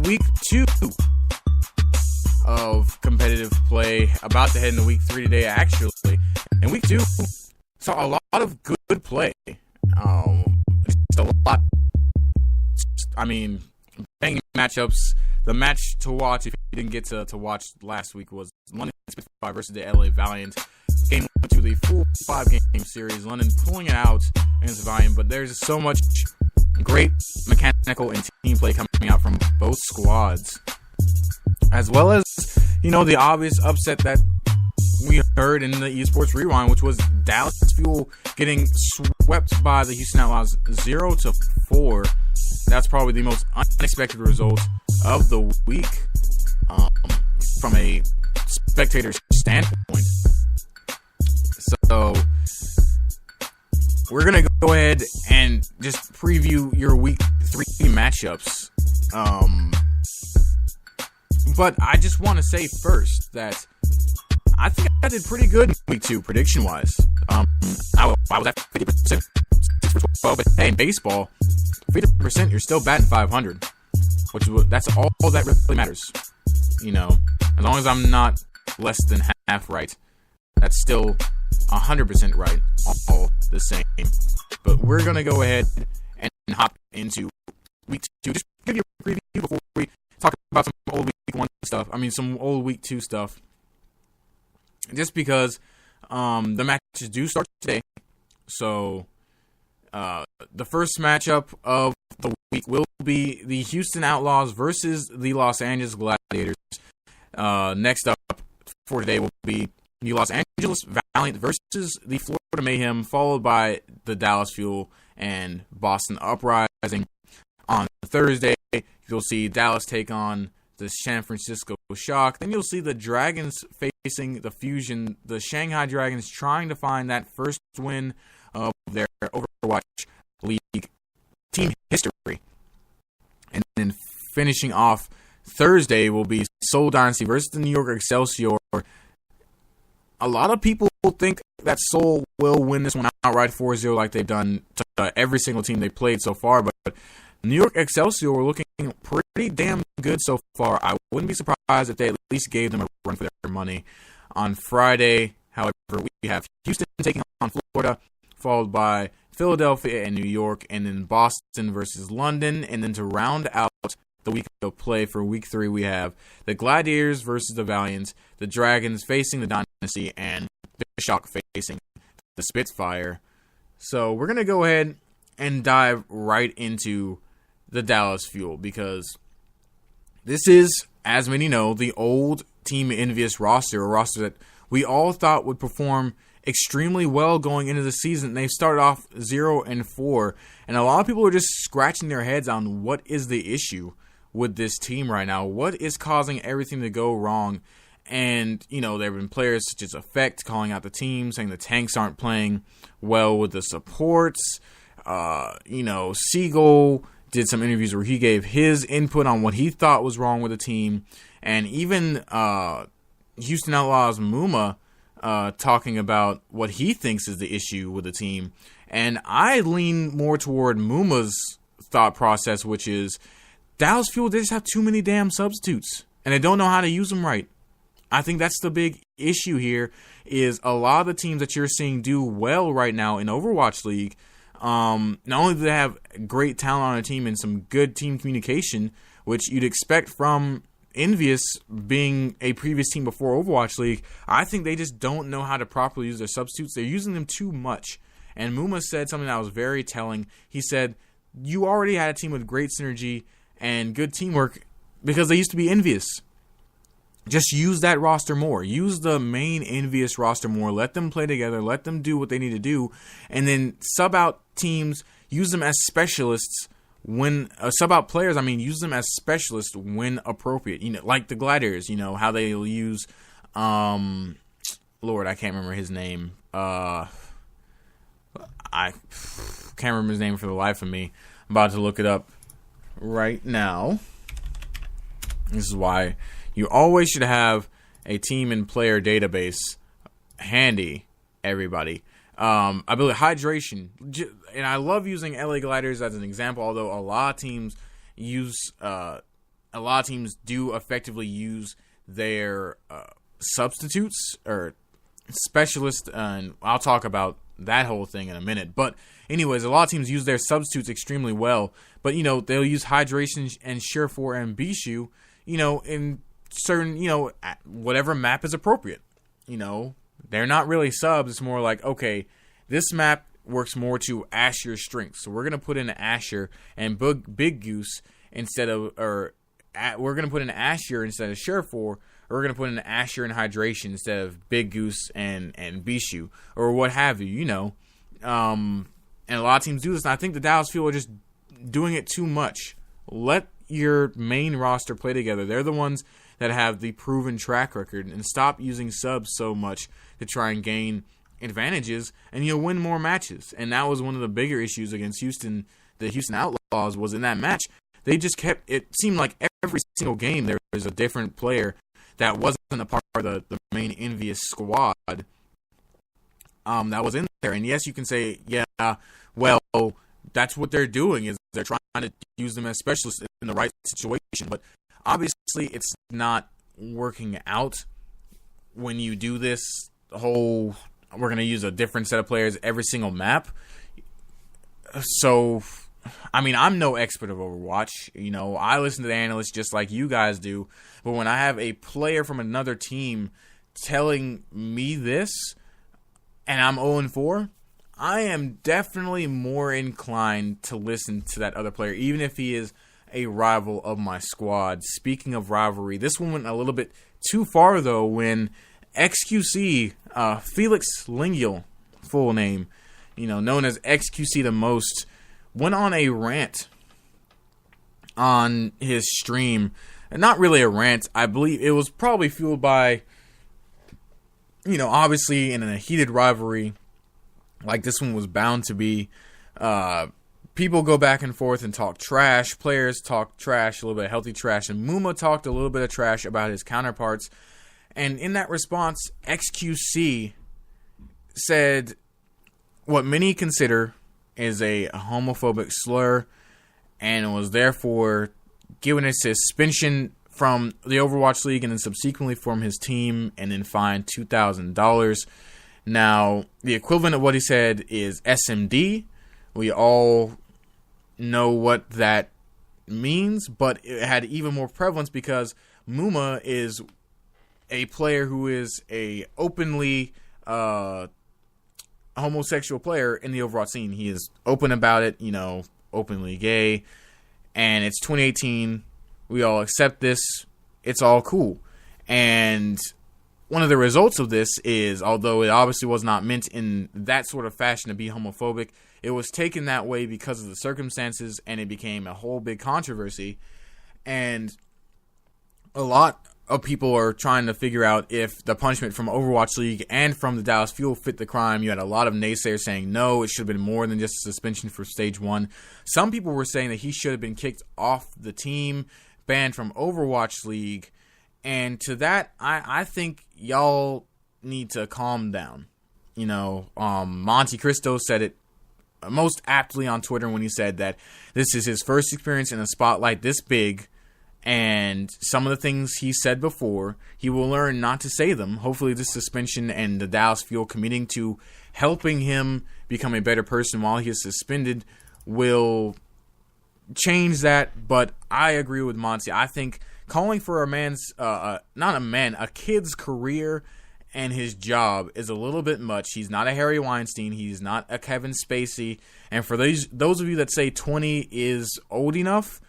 week 2 of competitive play. About to head into week 3 today, actually. And week 2 saw a lot of good play. Just a lot. I mean, banging matchups. The match to watch, if you didn't get to watch last week, was London Spitfire versus the LA Valiant. Game to the full 5-game series. London pulling it out against Valiant, but there's so much great mechanical and team play coming out from both squads. As well as, the obvious upset that we heard in the Esports Rewind, which was Dallas Fuel getting swept by the Houston Outlaws 0-4. That's probably the most unexpected result of the week from a spectator standpoint. So we're going to go ahead and just preview your week 3 matchups. But I just want to say first that I think I did pretty good in week 2 prediction-wise. I was at 50%, 6 for 12, but hey, in baseball, 50%, you're still batting 500, that's all that really matters. As long as I'm not less than half right, that's still 100% right, all the same. But we're going to go ahead and hop into week 2. Just give you a preview before we talk about some old week 1 stuff. Some old week 2 stuff. Just because the matches do start today. So the first matchup of the week will be the Houston Outlaws versus the Los Angeles Gladiators. Next up for today will be the Los Angeles Valiant versus the Florida Mayhem, followed by the Dallas Fuel and Boston Uprising. On Thursday, you'll see Dallas take on the San Francisco Shock. Then you'll see the Dragons facing the Fusion, the Shanghai Dragons trying to find that first win of their Overwatch League team history. And then finishing off Thursday will be Seoul Dynasty versus the New York Excelsior. A lot of people think that Seoul will win this one outright 4-0 like they've done to every single team they've played so far, but New York Excelsior were looking pretty damn good so far. I wouldn't be surprised if they at least gave them a run for their money. On Friday, however, we have Houston taking on Florida, followed by Philadelphia and New York, and then Boston versus London. And then to round out the week of play for week 3, we have the Gladiators versus the Valiants, the Dragons facing the Dynasty, and the Shock facing the Spitfire. So we're going to go ahead and dive right into the Dallas Fuel, because this is, as many know, the old Team Envious roster, a roster that we all thought would perform extremely well going into the season. They've started off 0-4, and a lot of people are just scratching their heads on what is the issue with this team right now. What is causing everything to go wrong? And, there have been players such as Effect calling out the team, saying the tanks aren't playing well with the supports. Siegel did some interviews where he gave his input on what he thought was wrong with the team. And even Houston Outlaws Muma talking about what he thinks is the issue with the team. And I lean more toward Muma's thought process, which is Dallas Fuel, they just have too many damn substitutes, and they don't know how to use them right. I think that's the big issue here, is a lot of the teams that you're seeing do well right now in Overwatch League, not only do they have great talent on a team and some good team communication, which you'd expect from Envious being a previous team before Overwatch League, I think they just don't know how to properly use their substitutes. They're using them too much. And Muma said something that was very telling. He said, you already had a team with great synergy and good teamwork because they used to be Envious. Just use that roster more. Use the main Envious roster more. Let them play together. Let them do what they need to do. And then sub out teams. Use them as specialists when sub out players. I mean, use them as specialists when appropriate. You know, like the Gladiators. You know how they'll use. Lord, I can't remember his name. I can't remember his name for the life of me. I'm about to look it up right now. This is why you always should have a team and player database handy, everybody. I believe hydration, and I love using LA Gliders as an example, although a lot of teams do effectively use their substitutes or specialists, and I'll talk about that whole thing in a minute. But anyways, a lot of teams use their substitutes extremely well, but you know, they'll use hydration and Surefour and Bishu, you know, in certain, you know, whatever map is appropriate. You know, they're not really subs. It's more like, okay, this map works more to Asher's strengths, so we're gonna put in Asher and Big Goose instead of, or we're gonna put in Asher instead of Surefour, or we're gonna put in Asher and hydration instead of Big Goose and Bishu, or what have you. You know, and a lot of teams do this, and I think the Dallas Fuel are just doing it too much. Let your main roster play together. They're the ones that have the proven track record, and stop using subs so much to try and gain advantages, and you'll win more matches. And that was one of the bigger issues against Houston. The Houston Outlaws was in that match. They just kept, it seemed like every single game there was a different player that wasn't a part of the main Envious squad that was in there. And yes, you can say, yeah, well, that's what they're doing, is they're trying to use them as specialists in the right situation. But obviously, it's not working out when you do this whole, we're going to use a different set of players every single map. So, I mean, I'm no expert of Overwatch. You know, I listen to the analysts just like you guys do. But when I have a player from another team telling me this, and I'm 0-4, I am definitely more inclined to listen to that other player, even if he is a rival of my squad. Speaking of rivalry, this one went a little bit too far, though, when XQC, Felix Lingiel, full name, you know, known as XQC the Most, went on a rant on his stream. And not really a rant. I believe it was probably fueled by, you know, obviously in a heated rivalry like this one was bound to be, people go back and forth and talk trash. Players talk trash, a little bit of healthy trash. And Muma talked a little bit of trash about his counterparts. And in that response, XQC said what many consider is a homophobic slur, and was therefore given a suspension from the Overwatch League and then subsequently from his team, and then fined $2,000. Now, the equivalent of what he said is SMD. We all know what that means, but it had even more prevalence because Muma is a player who is a openly homosexual player in the Overwatch scene. He is open about it, you know, openly gay, and it's 2018. We all accept this. It's all cool. And one of the results of this is, although it obviously was not meant in that sort of fashion to be homophobic, it was taken that way because of the circumstances, and it became a whole big controversy. And a lot of people are trying to figure out if the punishment from Overwatch League and from the Dallas Fuel fit the crime. You had a lot of naysayers saying, no, it should have been more than just a suspension for Stage 1. Some people were saying that he should have been kicked off the team, banned from Overwatch League. And to that, I think y'all need to calm down. You know, Monte Cristo said it most aptly on Twitter when he said that this is his first experience in a spotlight this big, and some of the things he said before, he will learn not to say them. Hopefully this suspension and the Dallas Fuel committing to helping him become a better person while he is suspended will change that. But I agree with Monty. I think calling for a kid's career and his job is a little bit much. He's not a Harry Weinstein. He's not a Kevin Spacey. And for those of you that say 20 is old enough,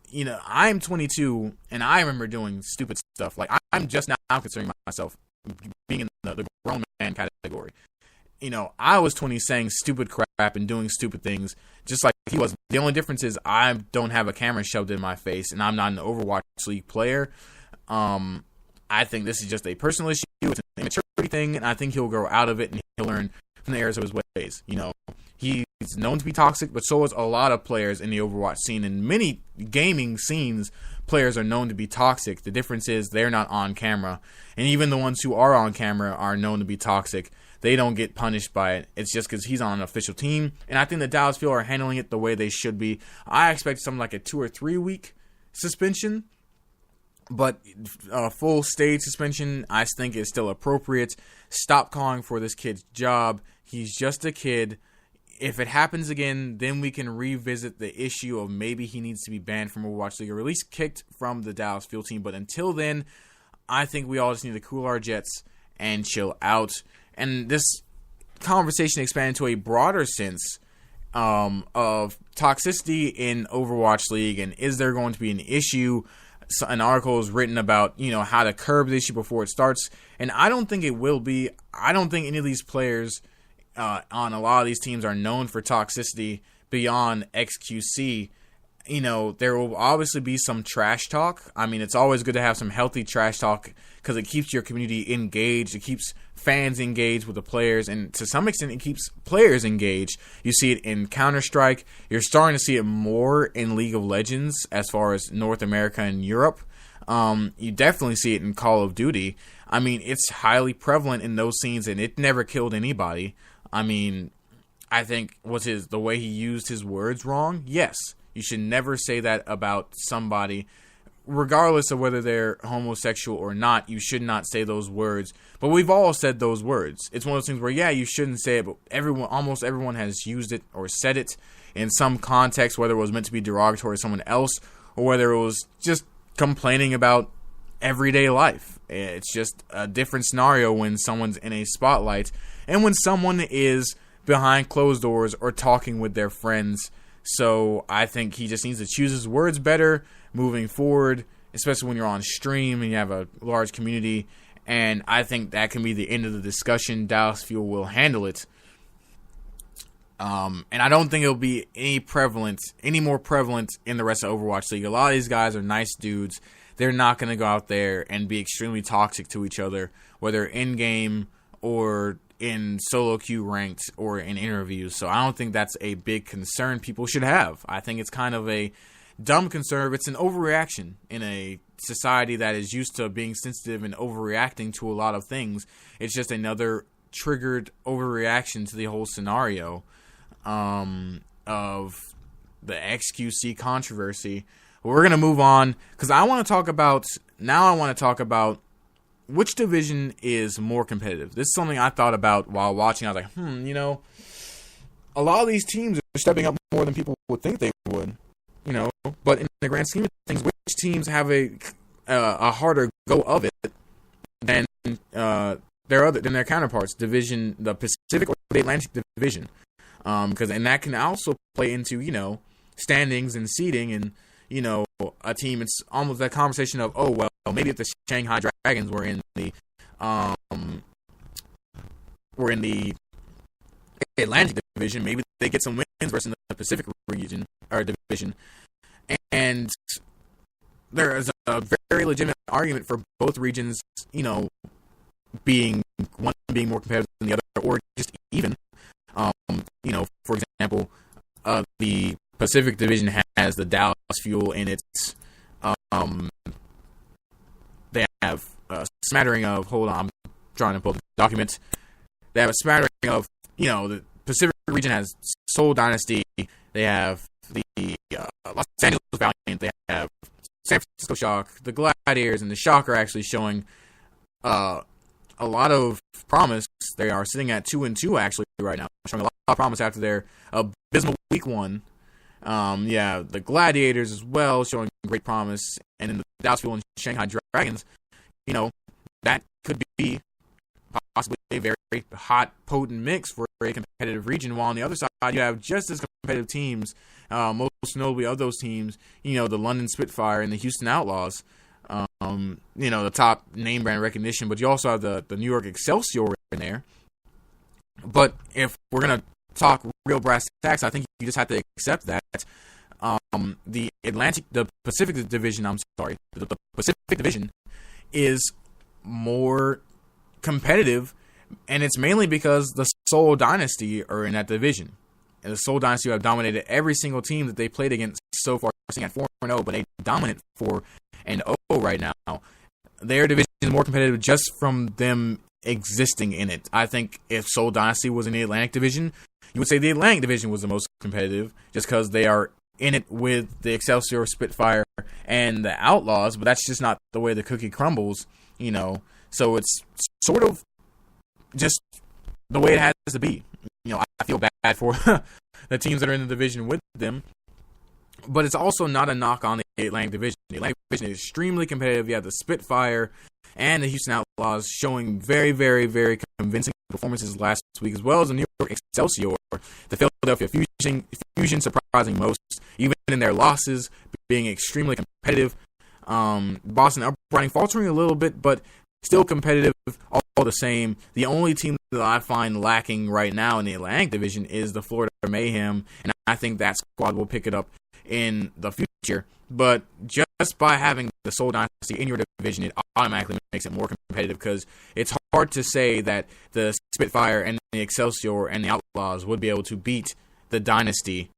you know, I'm 22 and I remember doing stupid stuff. Like, I'm just now considering myself being in the grown man category. You know, I was 20 saying stupid crap and doing stupid things just like he was. The only difference is I don't have a camera shoved in my face and I'm not an Overwatch League player. I think this is just a personal issue. It's an immaturity thing, and I think he'll grow out of it and he'll learn from the errors of his ways. You know, he's known to be toxic, but so is a lot of players in the Overwatch scene. In many gaming scenes, players are known to be toxic. The difference is they're not on camera, and even the ones who are on camera are known to be toxic. They don't get punished by it. It's just because he's on an official team, and I think the Dallas Fuel are handling it the way they should be. I expect something like a 2 or 3 week suspension. But a full stage suspension, I think, is still appropriate. Stop calling for this kid's job. He's just a kid. If it happens again, then we can revisit the issue of maybe he needs to be banned from Overwatch League or at least kicked from the Dallas Fuel team. But until then, I think we all just need to cool our jets and chill out. And this conversation expanded to a broader sense of toxicity in Overwatch League, and is there going to be an issue? An article is written about, you know, how to curb the issue before it starts, and I don't think it will be. I don't think any of these players on a lot of these teams are known for toxicity beyond XQC. You know, there will obviously be some trash talk. I mean, it's always good to have some healthy trash talk because it keeps your community engaged. It keeps fans engaged with the players, and to some extent, it keeps players engaged. You see it in Counter-Strike. You're starting to see it more in League of Legends as far as North America and Europe. You definitely see it in Call of Duty. I mean, it's highly prevalent in those scenes, and it never killed anybody. I mean, I think the way he used his words wrong? Yes. You should never say that about somebody, regardless of whether they're homosexual or not. You should not say those words. But we've all said those words. It's one of those things where, yeah, you shouldn't say it, but almost everyone has used it or said it in some context, whether it was meant to be derogatory to someone else or whether it was just complaining about everyday life. It's just a different scenario when someone's in a spotlight and when someone is behind closed doors or talking with their friends. So I think he just needs to choose his words better moving forward, especially when you're on stream and you have a large community. And I think that can be the end of the discussion. Dallas Fuel will handle it. And I don't think it'll be any more prevalent in the rest of Overwatch League. A lot of these guys are nice dudes. They're not going to go out there and be extremely toxic to each other, whether in-game or in solo queue ranked or in interviews. So I don't think that's a big concern people should have. I think it's kind of a dumb concern. It's an overreaction in a society that is used to being sensitive and overreacting to a lot of things. It's just another triggered overreaction to the whole scenario of the XQC controversy. We're going to move on because I want to talk about which division is more competitive. This is something I thought about while watching. I was like, you know, a lot of these teams are stepping up more than people would think they would, you know. But in the grand scheme of things, which teams have a harder go of it than their counterparts? The Pacific or the Atlantic Division, and that can also play into, you know, standings and seeding and, you know, a team. It's almost that conversation of, oh, well, maybe if the Shanghai Dragons were in the Atlantic Division, maybe they get some wins versus the Pacific region or division. And there is a very legitimate argument for both regions, you know, being more competitive than the other, or just even. You know, for example, the Pacific Division has the Dallas Fuel in its. They have a smattering of. Hold on, I'm trying to pull the document. They have a smattering of. You know, the Pacific region has Seoul Dynasty. They have the Los Angeles Valiant. They have San Francisco Shock. The Gladiators and the Shock are actually showing a lot of promise. They are sitting at 2-2 actually right now, showing a lot of promise after their abysmal week 1. Yeah, the Gladiators as well, showing great promise. And then the Dallas Fuel and Shanghai Dragons, that could be possibly a very hot, potent mix for a competitive region. While on the other side, you have just as competitive teams, most notably of those teams, the London Spitfire and the Houston Outlaws. The top name brand recognition, but you also have the New York Excelsior in there. But if we're going to talk real brass tacks, I think you just have to accept that the Pacific Division is more competitive, and it's mainly because the Seoul Dynasty are in that division. And the Seoul Dynasty have dominated every single team that they played against so far, sitting at 4-0, but they dominant 4-0 right now. Their division is more competitive just from them existing in it. I think if Seoul Dynasty was in the Atlantic Division, you would say the Atlantic Division was the most competitive, just because they are in it with the Excelsior, Spitfire, and the Outlaws, but that's just not the way the cookie crumbles, So it's sort of just the way it has to be. I feel bad for the teams that are in the division with them, but it's also not a knock on the Atlantic Division. The Atlantic Division is extremely competitive. You have the Spitfire and the Houston Outlaws showing very, very, very convincing performances last week, as well as the New York Excelsior, the Philadelphia Fusion surprising most, even in their losses, being extremely competitive. Boston Uprising faltering a little bit, but still competitive all the same. The only team that I find lacking right now in the Atlantic Division is the Florida Mayhem, and I think that squad will pick it up in the future. But just by having the Seoul Dynasty in your division, it automatically makes it more competitive, because it's hard to say that the Spitfire and the Excelsior and the Outlaws would be able to beat the Dynasty.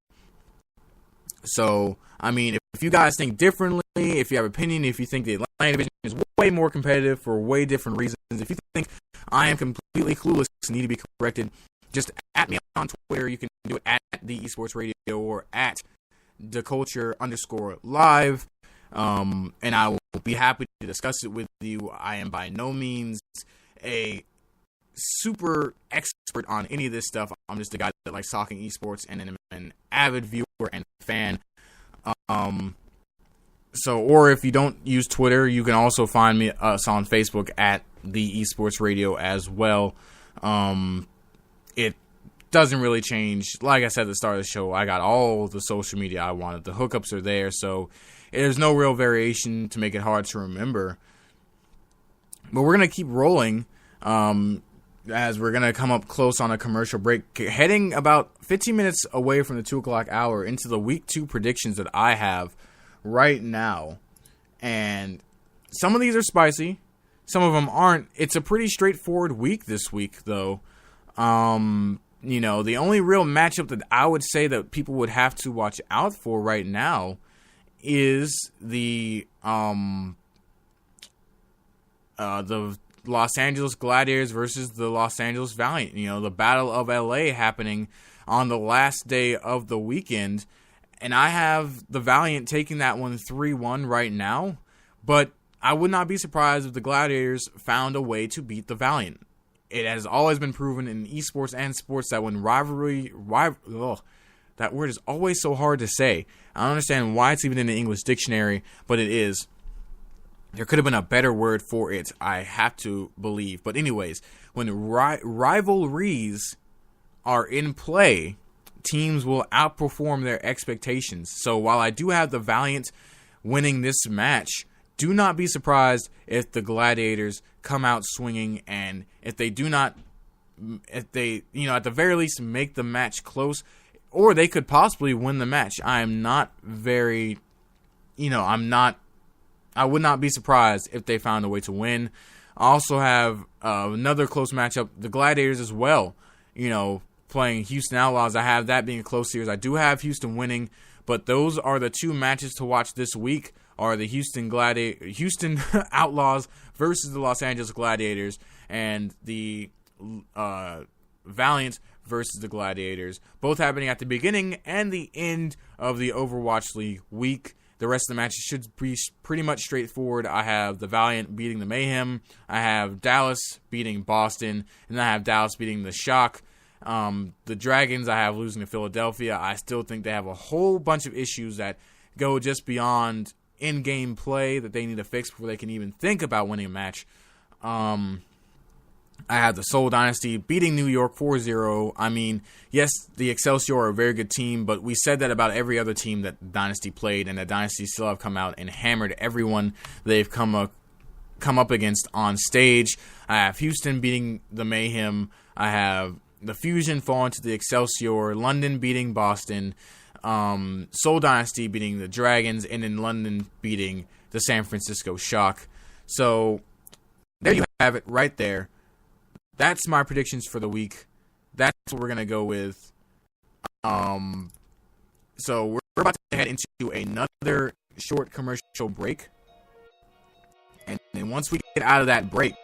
So, if you guys think differently, if you have opinion, if you think the Atlantic Division is way more competitive for way different reasons, if you think I am completely clueless and need to be corrected, just at me on Twitter. You can do it at the Esports Radio or at theculture_live. And I will be happy to discuss it with you. I am by no means a super expert on any of this stuff. I'm just a guy that likes talking esports and an avid viewer and fan. Or if you don't use Twitter, you can also find us on Facebook at the Esports Radio as well. It doesn't really change. Like I said at the start of the show, I got all the social media I wanted. The hookups are there, so there's no real variation to make it hard to remember. But we're going to keep rolling as we're going to come up close on a commercial break. Heading about 15 minutes away from the 2 o'clock hour into the Week 2 predictions that I have right now. And some of these are spicy. Some of them aren't. It's a pretty straightforward week this week, though. The only real matchup that I would say that people would have to watch out for right now is the Los Angeles Gladiators versus the Los Angeles Valiant. The Battle of LA happening on the last day of the weekend. And I have the Valiant taking that one 3-1 right now. But I would not be surprised if the Gladiators found a way to beat the Valiant. It has always been proven in esports and sports that when that word is always so hard to say. I don't understand why it's even in the English dictionary, but it is. There could have been a better word for it, I have to believe. But anyways, when rivalries are in play, teams will outperform their expectations. So while I do have the Valiant winning this match, do not be surprised if the Gladiators come out swinging, and if they at the very least make the match close, or they could possibly win the match. I would not be surprised if they found a way to win. I also have another close matchup, the Gladiators as well, playing Houston Outlaws. I have that being a close series. I do have Houston winning, but those are the two matches to watch this week, are the Houston Outlaws versus the Los Angeles Gladiators, and the Valiant versus the Gladiators, both happening at the beginning and the end of the Overwatch League week. The rest of the matches should be pretty much straightforward. I have the Valiant beating the Mayhem, I have Dallas beating Boston, and I have Dallas beating the Shock. The Dragons I have losing to Philadelphia. I still think they have a whole bunch of issues that go just beyond in-game play that they need to fix before they can even think about winning a match. I have the Seoul Dynasty beating New York 4-0. I mean, yes, the Excelsior are a very good team, but we said that about every other team that the Dynasty played, and the Dynasty still have come out and hammered everyone they've come up against on stage. I have Houston beating the Mayhem. I have the Fusion falling to the Excelsior, London beating Boston, Seoul Dynasty beating the Dragons, and then London beating the San Francisco Shock. So there you have it right there. That's my predictions for the week. That's what we're going to go with. So we're about to head into another short commercial break. And then once we get out of that break,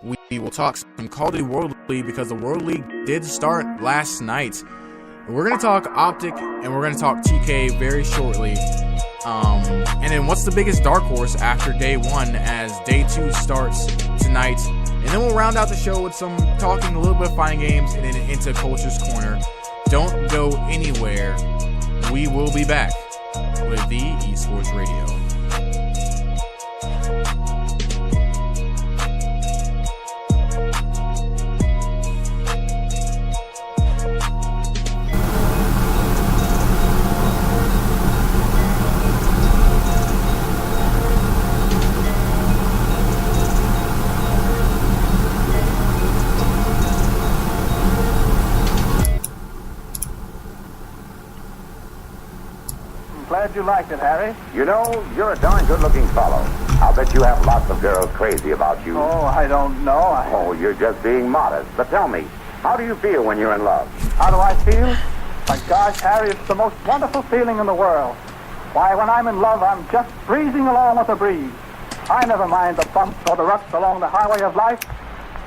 we will talk some Call of Duty World League, because the World League did start last night. We're going to talk Optic and we're going to talk TK very shortly. And then what's the biggest dark horse after day one, as day two starts tonight. And then we'll round out the show with some talking, a little bit of fighting games, and then into Culture's Corner. Don't go anywhere. We will be back with the Esports Radio. Glad you liked it, Harry. You know, you're a darn good-looking fellow. I'll bet you have lots of girls crazy about you. Oh, I don't know. Oh, you're just being modest. But tell me, how do you feel when you're in love? How do I feel? My gosh, Harry, it's the most wonderful feeling in the world. Why, when I'm in love, I'm just breezing along with the breeze. I never mind the bumps or the ruts along the highway of life.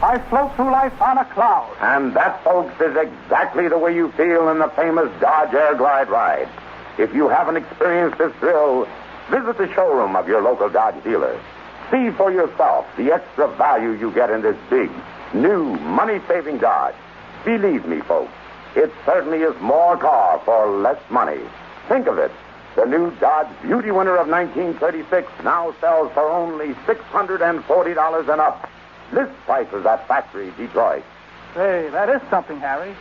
I float through life on a cloud. And that, folks, is exactly the way you feel in the famous Dodge Air Glide ride. If you haven't experienced this thrill, visit the showroom of your local Dodge dealer. See for yourself the extra value you get in this big, new, money-saving Dodge. Believe me, folks, it certainly is more car for less money. Think of it. The new Dodge Beauty Winner of 1936 now sells for only $640 and up. List prices at Factory Detroit. Say, that is something, Harry.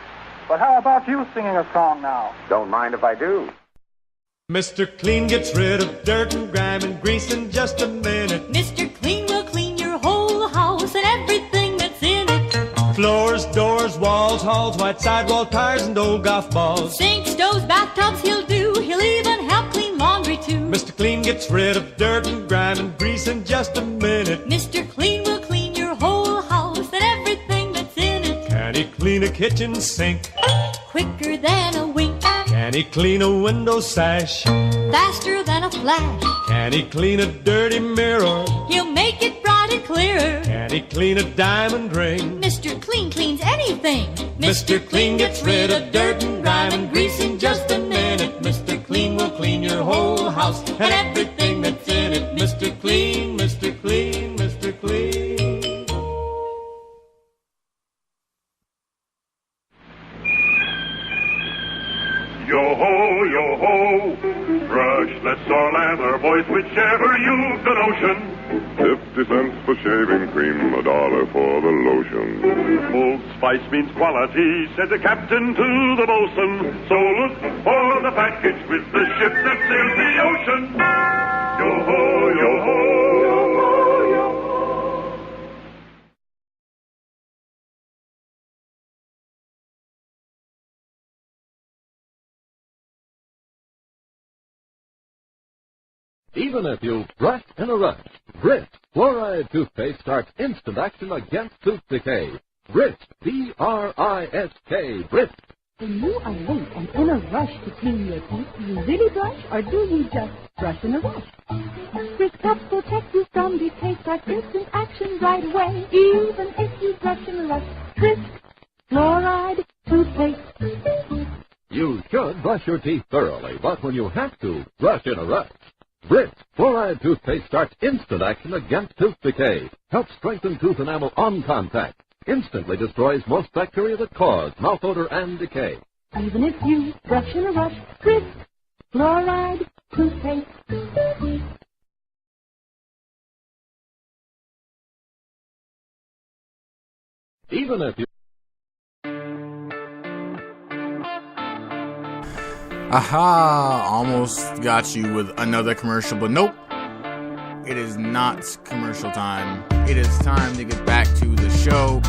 But how about you singing a song now? Don't mind if I do. Mr. Clean gets rid of dirt and grime and grease in just a minute. Mr. Clean will clean your whole house and everything that's in it. Floors, doors, walls, halls, white sidewall tires, and old golf balls. Sinks, stoves, bathtubs he'll do. He'll even help clean laundry too. Mr. Clean gets rid of dirt and grime and grease in just a minute. Mr. Clean will clean your whole house and everything that's in it. Can he clean a kitchen sink? Quicker than a wink. Can he clean a window sash? Faster than a flash. Can he clean a dirty mirror? He'll make it bright and clear. Can he clean a diamond ring? Mr. Clean cleans anything. Mr. Clean gets rid of dirt and grime and grease in just a minute. Mr. Clean will clean your whole house and everything that's in it. Mr. Clean, Mr. Clean, Mr. Clean. Yo-ho, yo-ho, brushless or lather, boys, whichever you've the notion. 50 cents for shaving cream, $1 for the lotion. Old Spice means quality, said the captain to the bosun. So look for the package with the ship that sails the ocean. Yo-ho, yo-ho, yo-ho, yo-ho. Even if you brush in a rush, Brist Fluoride Toothpaste starts instant action against tooth decay. Brist, B-R-I-S-K, Brist. When you are late and in a rush to clean your teeth, do you really brush or do you just brush in a rush? Crisp cups protect you from decay, start instant action right away. Even if you brush in a rush, Crisp Fluoride Toothpaste. You should brush your teeth thoroughly, but when you have to, brush in a rush. Brist Fluoride Toothpaste starts instant action against tooth decay. Helps strengthen tooth enamel on contact. Instantly destroys most bacteria that cause mouth odor and decay. Even if you brush in a rush, crisp fluoride toothpaste. Even if you... Aha! Almost got you with another commercial, but nope. It is not commercial time. It is time to get back to the show.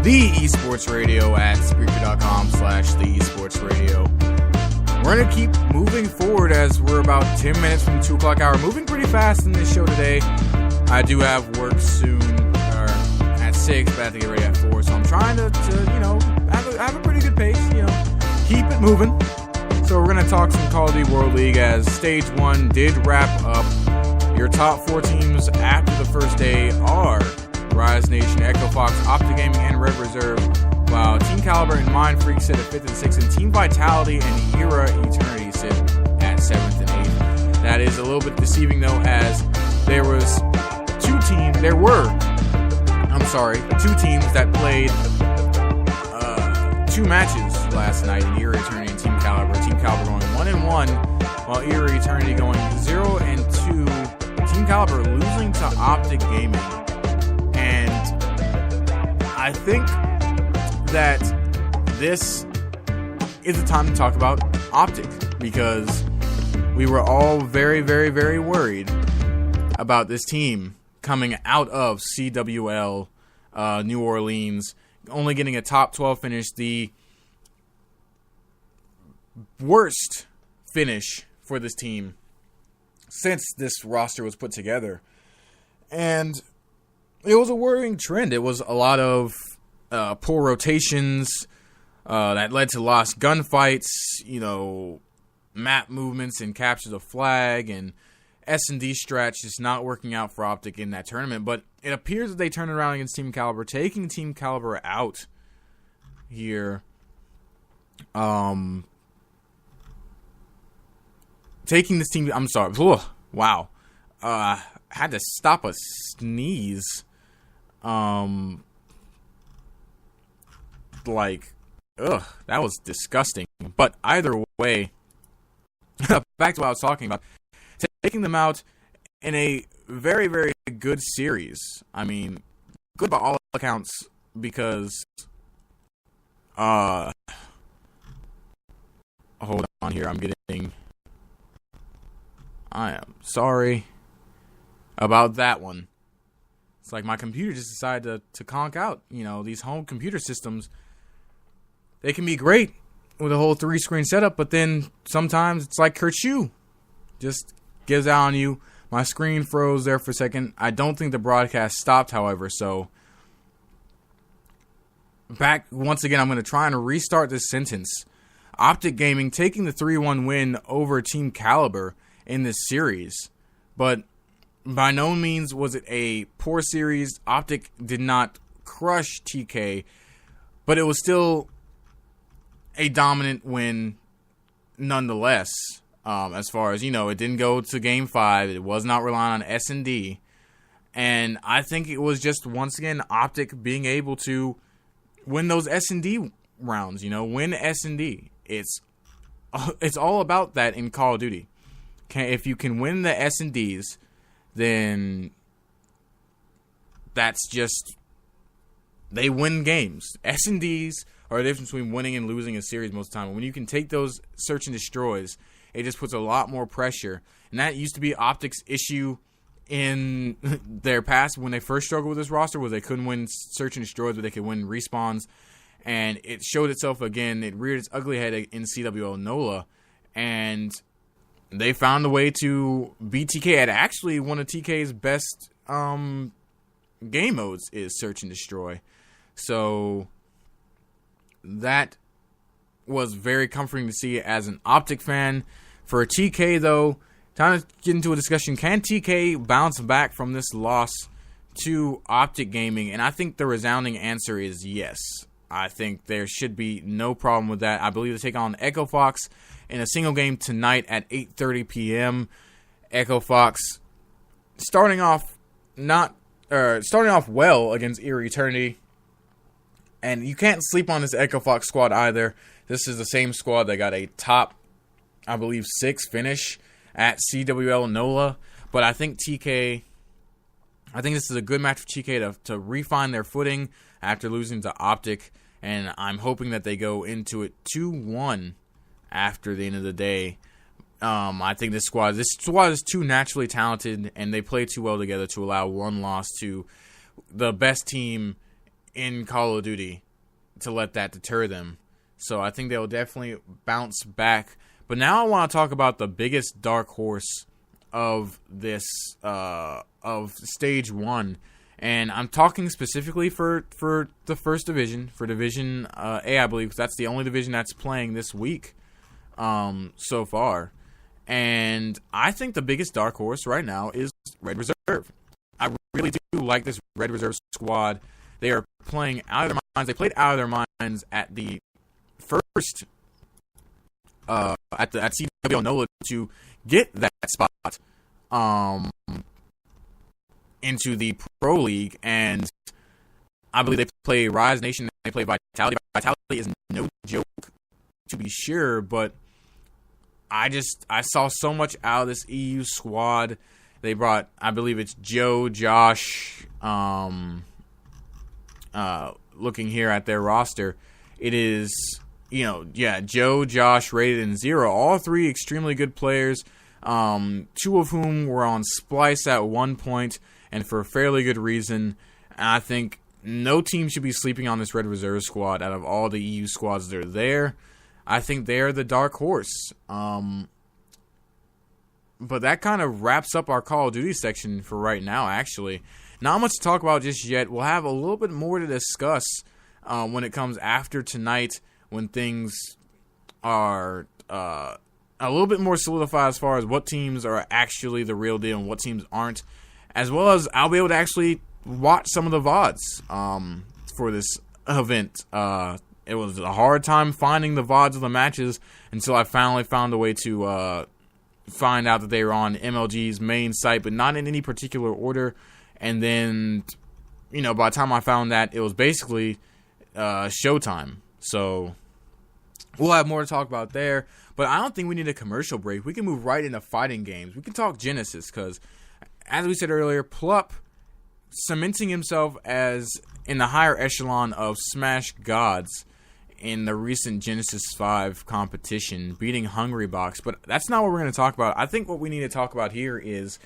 The Esports Radio at Spreaker.com/The Esports Radio. We're going to keep moving forward as we're about 10 minutes from the 2 o'clock hour. Moving pretty fast in this show today. I do have work soon, or at 6, but I have to get ready at 4. So I'm trying to have a pretty good pace, keep it moving. So we're going to talk some Call of Duty World League as Stage 1 did wrap up. Your top 4 teams after the first day are Rise Nation, Echo Fox, Optic Gaming, and Red Reserve, while Team Caliber and Mind Freak sit at 5th and 6th, and Team Vitality and Era Eternity sit at 7th and 8th. That is a little bit deceiving, though, as there were 2 teams that played 2 matches last night in Era Eternity and Team Caliber. Team Caliber going 1-1, while Era Eternity going 0-2. Team Caliber losing to Optic Gaming. And I think that this is the time to talk about Optic, because we were all very, very, very worried about this team coming out of CWL New Orleans, only getting a top 12 finish, the worst finish for this team since this roster was put together. And it was a worrying trend. It was a lot of poor rotations that led to lost gunfights, map movements and captures of flag, and S&D strats just not working out for Optic in that tournament. But it appears that they turned around against Team Caliber, taking Team Caliber out here. Taking this team, I'm sorry. Wow. Had to stop a sneeze. That was disgusting. But either way, back to what I was talking about. Taking them out in a very, very good series. I mean, good by all accounts, because hold on here, I am sorry about that one. It's like my computer just decided to conk out. These home computer systems, they can be great with a whole 3-screen setup, but then sometimes it's like Kerchoo. Just gives out on you. My screen froze there for a second. I don't think the broadcast stopped, however, so back once again, I'm going to try and restart this sentence. Optic Gaming taking the 3-1 win over Team Caliber in this series, but by no means was it a poor series. Optic did not crush TK, but it was still a dominant win nonetheless. As far as, it didn't go to Game 5. It was not relying on S&D. And I think it was just, once again, Optic being able to win those S&D rounds, win S&D. It's all about that in Call of Duty. If you can win the S&Ds, then that's just, they win games. S&Ds are the difference between winning and losing a series most of the time. When you can take those search and destroys, it just puts a lot more pressure. And that used to be Optic's issue in their past when they first struggled with this roster, was they couldn't win search and destroys, but they could win respawns. And it showed itself again. It reared its ugly head in CWL NOLA. And they found a way to beat TK at actually one of TK's best game modes is search and destroy. So that was very comforting to see as an Optic fan. For TK, though, time to get into a discussion. Can TK bounce back from this loss to Optic Gaming? And I think the resounding answer is yes. I think there should be no problem with that. I believe they take on Echo Fox in a single game tonight at 8:30 p.m. Echo Fox starting off well against Era Eternity. And you can't sleep on this Echo Fox squad either. This is the same squad that got a top, I believe, 6 finish at CWL NOLA. But I think this is a good match for TK to refine their footing after losing to Optic. And I'm hoping that they go into it 2-1 after the end of the day. I think this squad is too naturally talented, and they play too well together to allow one loss to the best team in Call of Duty to let that deter them. So I think they'll definitely bounce back. But now I want to talk about the biggest dark horse of this of Stage 1. And I'm talking specifically for the first division, for Division A, I believe, because that's the only division that's playing this week so far. And I think the biggest dark horse right now is Red Reserve. I really do like this Red Reserve squad. They are playing out of their minds. They played out of their minds at the first at CWL NOLA to get that spot into the Pro League, and I believe they play Rise Nation, they play Vitality. Vitality is no joke, to be sure, but I saw so much out of this EU squad. They brought, I believe it's Joe, Josh, looking here at their roster, it is, Joe, Josh, Rated, and Zero, all 3 extremely good players, 2 of whom were on Splice at one point, and for a fairly good reason. I think no team should be sleeping on this Red Reserve squad out of all the EU squads that are there. I think they're the dark horse. But that kind of wraps up our Call of Duty section for right now, actually. Not much to talk about just yet. We'll have a little bit more to discuss when it comes after tonight, when things are a little bit more solidified as far as what teams are actually the real deal and what teams aren't. As well as I'll be able to actually watch some of the VODs for this event. It was a hard time finding the VODs of the matches until I finally found a way to find out that they were on MLG's main site, but not in any particular order. And then, by the time I found that, it was basically showtime. So we'll have more to talk about there. But I don't think we need a commercial break. We can move right into fighting games. We can talk Genesis because, as we said earlier, Plup cementing himself as in the higher echelon of Smash Gods in the recent Genesis 5 competition, beating Hungrybox. But that's not what we're going to talk about. I think what we need to talk about here is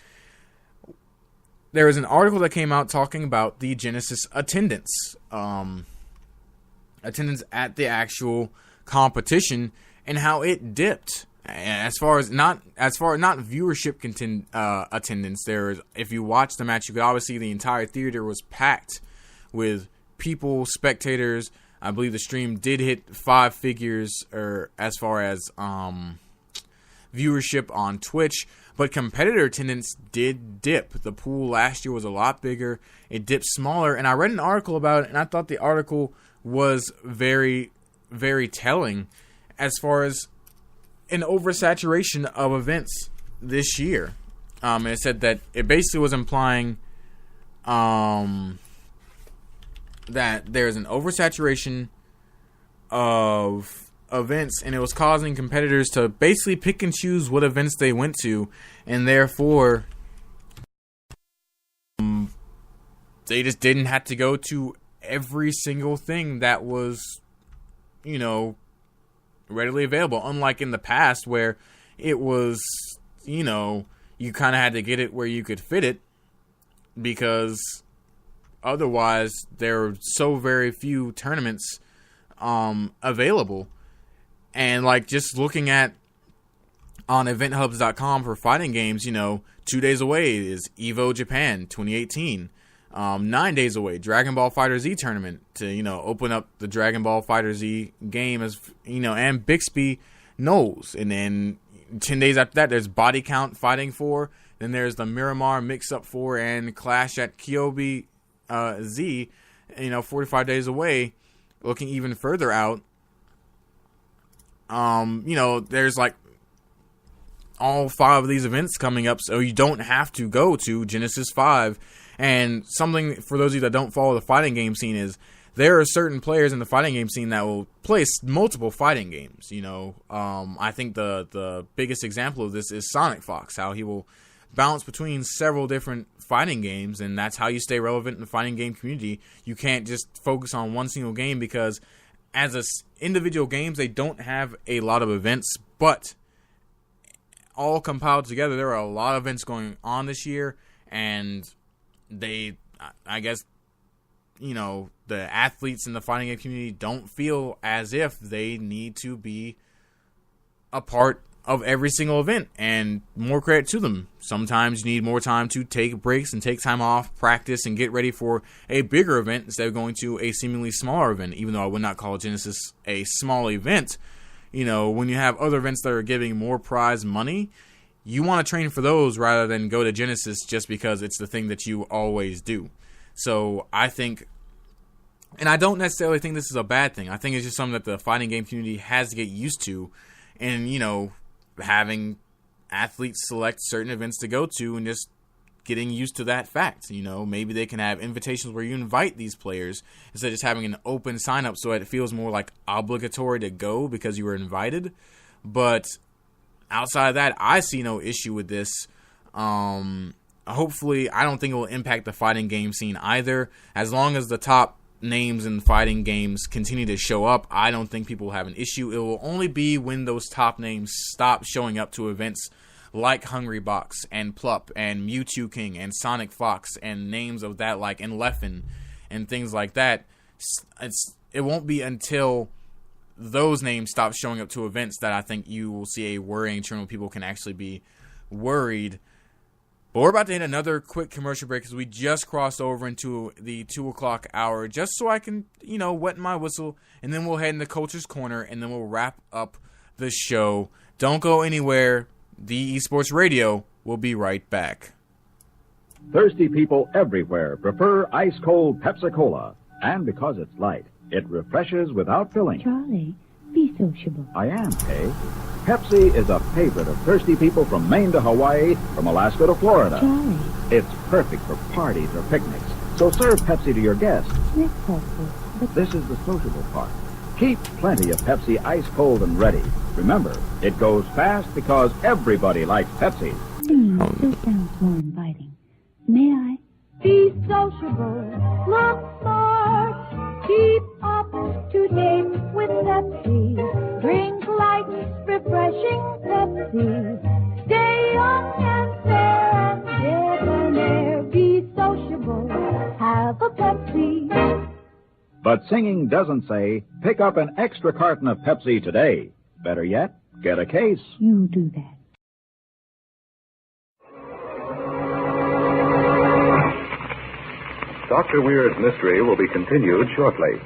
there is an article that came out talking about the Genesis attendance. Attendance at the actual competition and how it dipped. As far as not viewership attendance, if you watch the match, you could obviously see the entire theater was packed with people, spectators. I believe the stream did hit 5 figures, or as far as viewership on Twitch, but competitor attendance did dip. The pool last year was a lot bigger. It dipped smaller, and I read an article about it, and I thought the article was very, very telling as far as an oversaturation of events this year. And it said that it basically was implying that there's an oversaturation of events, and it was causing competitors to basically pick and choose what events they went to, and therefore they just didn't have to go to every single thing that was, readily available, unlike in the past where it was, you kind of had to get it where you could fit it, because otherwise there are so very few tournaments available. And like just looking at on eventhubs.com for fighting games, 2 days away is Evo Japan 2018. 9 days away, Dragon Ball FighterZ tournament to, open up the Dragon Ball FighterZ game as, and Bixby knows. And then 10 days after that, there's Body Count Fighting 4. Then there's the Miramar Mix-Up 4 and Clash at Kyobi Z, 45 days away. Looking even further out, there's like all 5 of these events coming up, so you don't have to go to Genesis 5. And something for those of you that don't follow the fighting game scene is there are certain players in the fighting game scene that will play multiple fighting games. I think the biggest example of this is Sonic Fox, how he will bounce between several different fighting games, and that's how you stay relevant in the fighting game community. You can't just focus on one single game, because as individual games, they don't have a lot of events, but all compiled together, there are a lot of events going on this year, and I guess, the athletes in the fighting game community don't feel as if they need to be a part of every single event, and more credit to them. Sometimes you need more time to take breaks and take time off, practice, and get ready for a bigger event instead of going to a seemingly smaller event, even though I would not call Genesis a small event. When you have other events that are giving more prize money, you want to train for those rather than go to Genesis just because it's the thing that you always do. So I think, and I don't necessarily think this is a bad thing. I think it's just something that the fighting game community has to get used to, and, having athletes select certain events to go to and just getting used to that fact. Maybe they can have invitations where you invite these players instead of just having an open sign up, so it feels more like obligatory to go because you were invited. But outside of that, I see no issue with this. Hopefully, I don't think it will impact the fighting game scene either. As long as the top names in fighting games continue to show up, I don't think people will have an issue. It will only be when those top names stop showing up to events like Hungrybox and Plup and Mewtwo King and Sonic Fox and names of that like, and Leffen and things like that. It won't be until those names stop showing up to events that I think you will see a worrying trend where people can actually be worried. But we're about to hit another quick commercial break because we just crossed over into the 2 o'clock hour, just so I can, wet my whistle, and then we'll head into Culture's Corner, and then we'll wrap up the show. Don't go anywhere. The Esports Radio will be right back. Thirsty people everywhere prefer ice-cold Pepsi-Cola, and because it's light, it refreshes without filling. Charlie, be sociable. I am, eh? Pepsi is a favorite of thirsty people from Maine to Hawaii, from Alaska to Florida. Charlie. It's perfect for parties or picnics, so serve Pepsi to your guests. That's helpful, but this is the sociable part. Keep plenty of Pepsi ice cold and ready. Remember, it goes fast because everybody likes Pepsi. Singing still sounds more inviting. May I? Be sociable, look smart, keep up to date with Pepsi. Drink light, refreshing Pepsi. Stay young and fair and debonair. Be sociable, have a Pepsi. But singing doesn't say, pick up an extra carton of Pepsi today. Better yet, get a case. You do that. Dr. Weird's mystery will be continued shortly.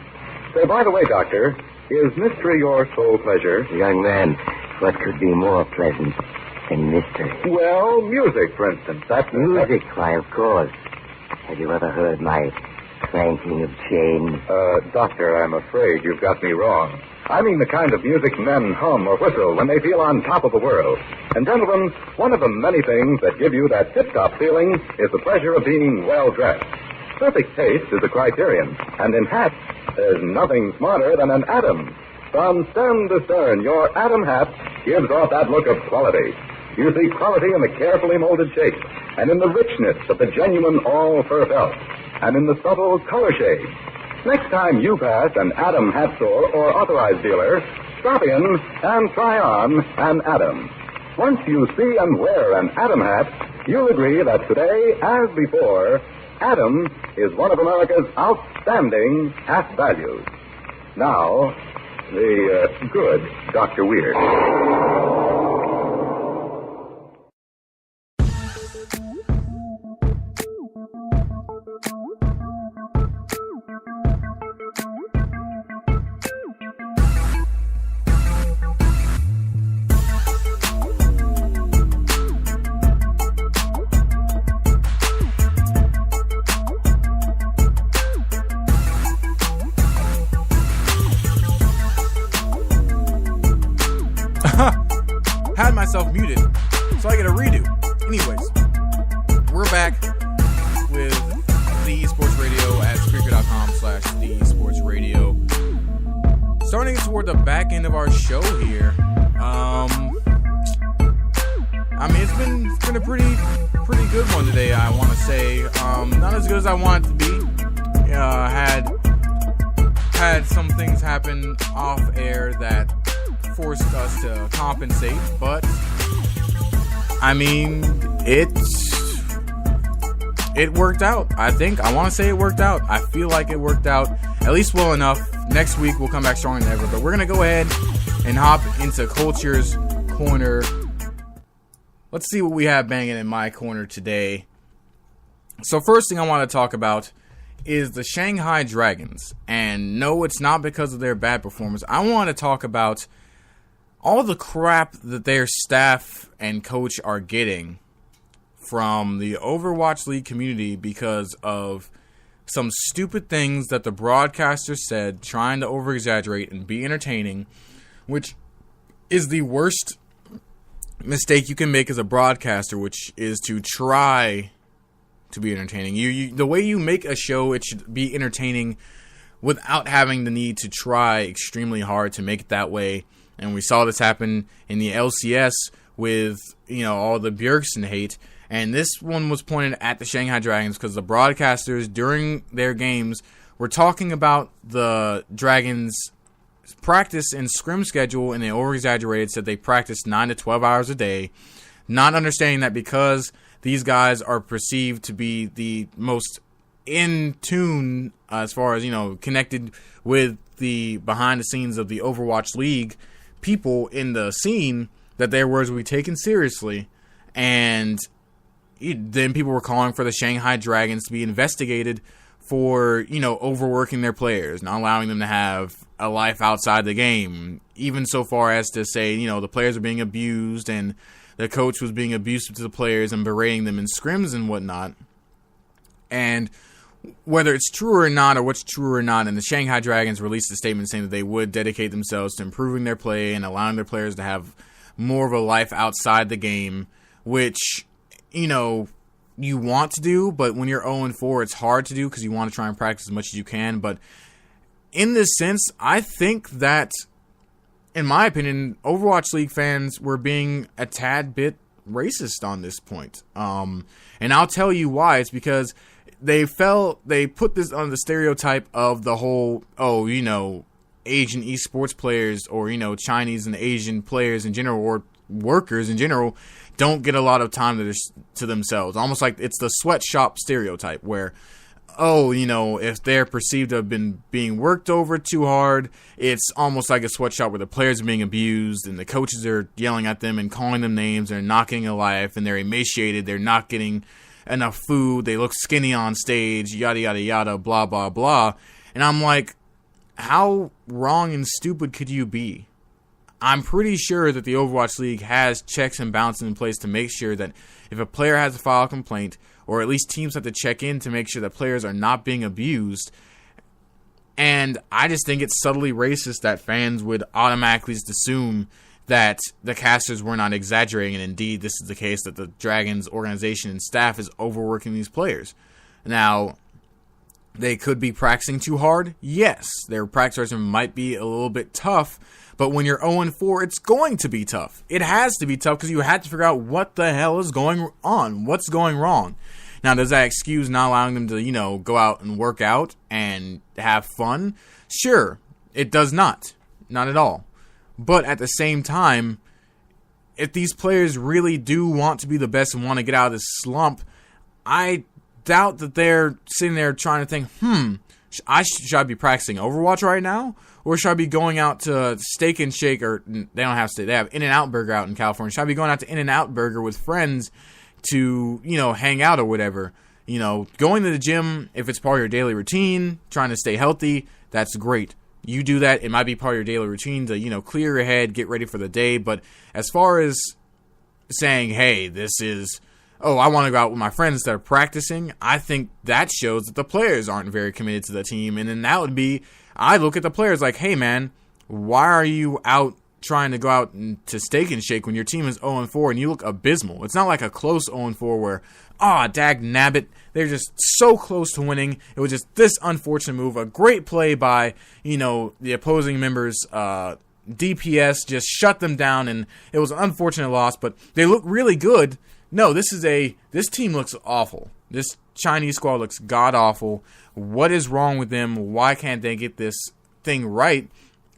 Say, by the way, Doctor, is mystery your sole pleasure? Young man, what could be more pleasant than mystery? Well, music, for instance. That's music, why, of course. Have you ever heard my clanking of chains? Doctor, I'm afraid you've got me wrong. I mean the kind of music men hum or whistle when they feel on top of the world. And, gentlemen, one of the many things that give you that tip-top feeling is the pleasure of being well-dressed. Perfect taste is a criterion, and in hats, there's nothing smarter than an Atom. From stem to stern, your Atom hat gives off that look of quality. You see quality in the carefully molded shape, and in the richness of the genuine all-fur felt, and in the subtle color shades. Next time you pass an Atom hat store or authorized dealer, stop in and try on an Atom. Once you see and wear an Atom hat, you'll agree that today, as before, Atom is one of America's outstanding hat values. Now, the good Dr. Weir. the back end of our show here. I mean, it's been a pretty good one today, I want to say. Not as good as I want it to be. Had some things happen off air that forced us to compensate, but I mean, it worked out. I want to say it worked out. I feel like it worked out at least well enough. Next week we'll come back stronger than ever, but we're gonna go ahead and hop into Culture's Corner. Let's see what we have banging in my corner today. So first thing I want to talk about is the Shanghai Dragons. And no, it's not because of their bad performance. I want to talk about all the crap that their staff and coach are getting from the Overwatch League community because of some stupid things that the broadcaster said, trying to over-exaggerate and be entertaining, which is the worst mistake you can make as a broadcaster, which is to try to be entertaining. The way you make a show, it should be entertaining without having the need to try extremely hard to make it that way. And we saw this happen in the LCS with, all the Bjergsen hate. And this one was pointed at the Shanghai Dragons because the broadcasters during their games were talking about the Dragons' practice and scrim schedule, and they over-exaggerated, said they practiced 9 to 12 hours a day, not understanding that because these guys are perceived to be the most in tune as far as, connected with the behind the scenes of the Overwatch League people in the scene, that their words will be taken seriously. And then people were calling for the Shanghai Dragons to be investigated for, overworking their players, not allowing them to have a life outside the game, even so far as to say, the players are being abused and the coach was being abusive to the players and berating them in scrims and whatnot. And whether it's true or not, or what's true or not, and the Shanghai Dragons released a statement saying that they would dedicate themselves to improving their play and allowing their players to have more of a life outside the game, which, you want to do, but when you're 0-4, it's hard to do because you want to try and practice as much as you can. But in this sense, I think that, in my opinion, Overwatch League fans were being a tad bit racist on this point. And I'll tell you why. It's because they put this on the stereotype of the whole, Asian esports players or, Chinese and Asian players in general, or workers in general, don't get a lot of time to themselves. Almost like it's the sweatshop stereotype where, if they're perceived to have been being worked over too hard, it's almost like a sweatshop where the players are being abused and the coaches are yelling at them and calling them names. They're not getting a life and they're emaciated. They're not getting enough food. They look skinny on stage, yada, yada, yada, blah, blah, blah. And I'm like, how wrong and stupid could you be? I'm pretty sure that the Overwatch League has checks and balances in place to make sure that if a player has to file a complaint, or at least teams have to check in to make sure that players are not being abused. And I just think it's subtly racist that fans would automatically just assume that the casters were not exaggerating, and indeed this is the case, that the Dragons organization and staff is overworking these players. Now, they could be practicing too hard. Yes, their practice regimen might be a little bit tough, but when you're 0-4, it's going to be tough. It has to be tough because you had to figure out what the hell is going on, what's going wrong. Now, does that excuse not allowing them to, go out and work out and have fun? Sure, it does not. Not at all. But at the same time, if these players really do want to be the best and want to get out of this slump, I doubt that they're sitting there trying to think, should I be practicing Overwatch right now? Or should I be going out to Steak and Shake, or they don't have Steak, they have In-N-Out Burger out in California. Should I be going out to In-N-Out Burger with friends to, hang out or whatever? Going to the gym, if it's part of your daily routine, trying to stay healthy, that's great. You do that. It might be part of your daily routine to, clear your head, get ready for the day. But as far as saying, hey, this is, I want to go out with my friends instead of practicing, I think that shows that the players aren't very committed to the team. And then that would be, I look at the players like, hey, man, why are you out trying to go out to Steak and Shake when your team is 0-4 and you look abysmal. It's not like a close 0-4 where, dag nabbit, they're just so close to winning. It was just this unfortunate move. A great play by, the opposing members' DPS just shut them down, and it was an unfortunate loss, but they look really good. No, this team looks awful. This Chinese squad looks god-awful. What is wrong with them? Why can't they get this thing right?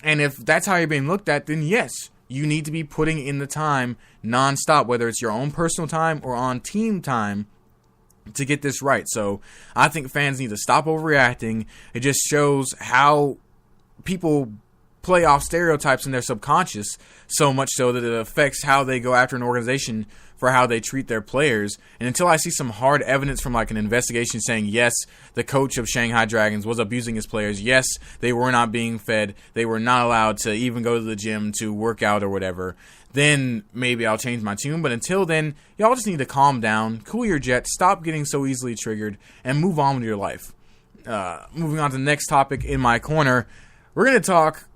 And if that's how you're being looked at, then yes, you need to be putting in the time nonstop, whether it's your own personal time or on team time, to get this right. So I think fans need to stop overreacting. It just shows how people play off stereotypes in their subconscious, so much so that it affects how they go after an organization for how they treat their players. And until I see some hard evidence from like an investigation saying, yes, the coach of Shanghai Dragons was abusing his players, yes, they were not being fed, they were not allowed to even go to the gym to work out or whatever, then maybe I'll change my tune. But until then, y'all just need to calm down, cool your jets, stop getting so easily triggered, and move on with your life. Moving on to the next topic in my corner, we're going to talk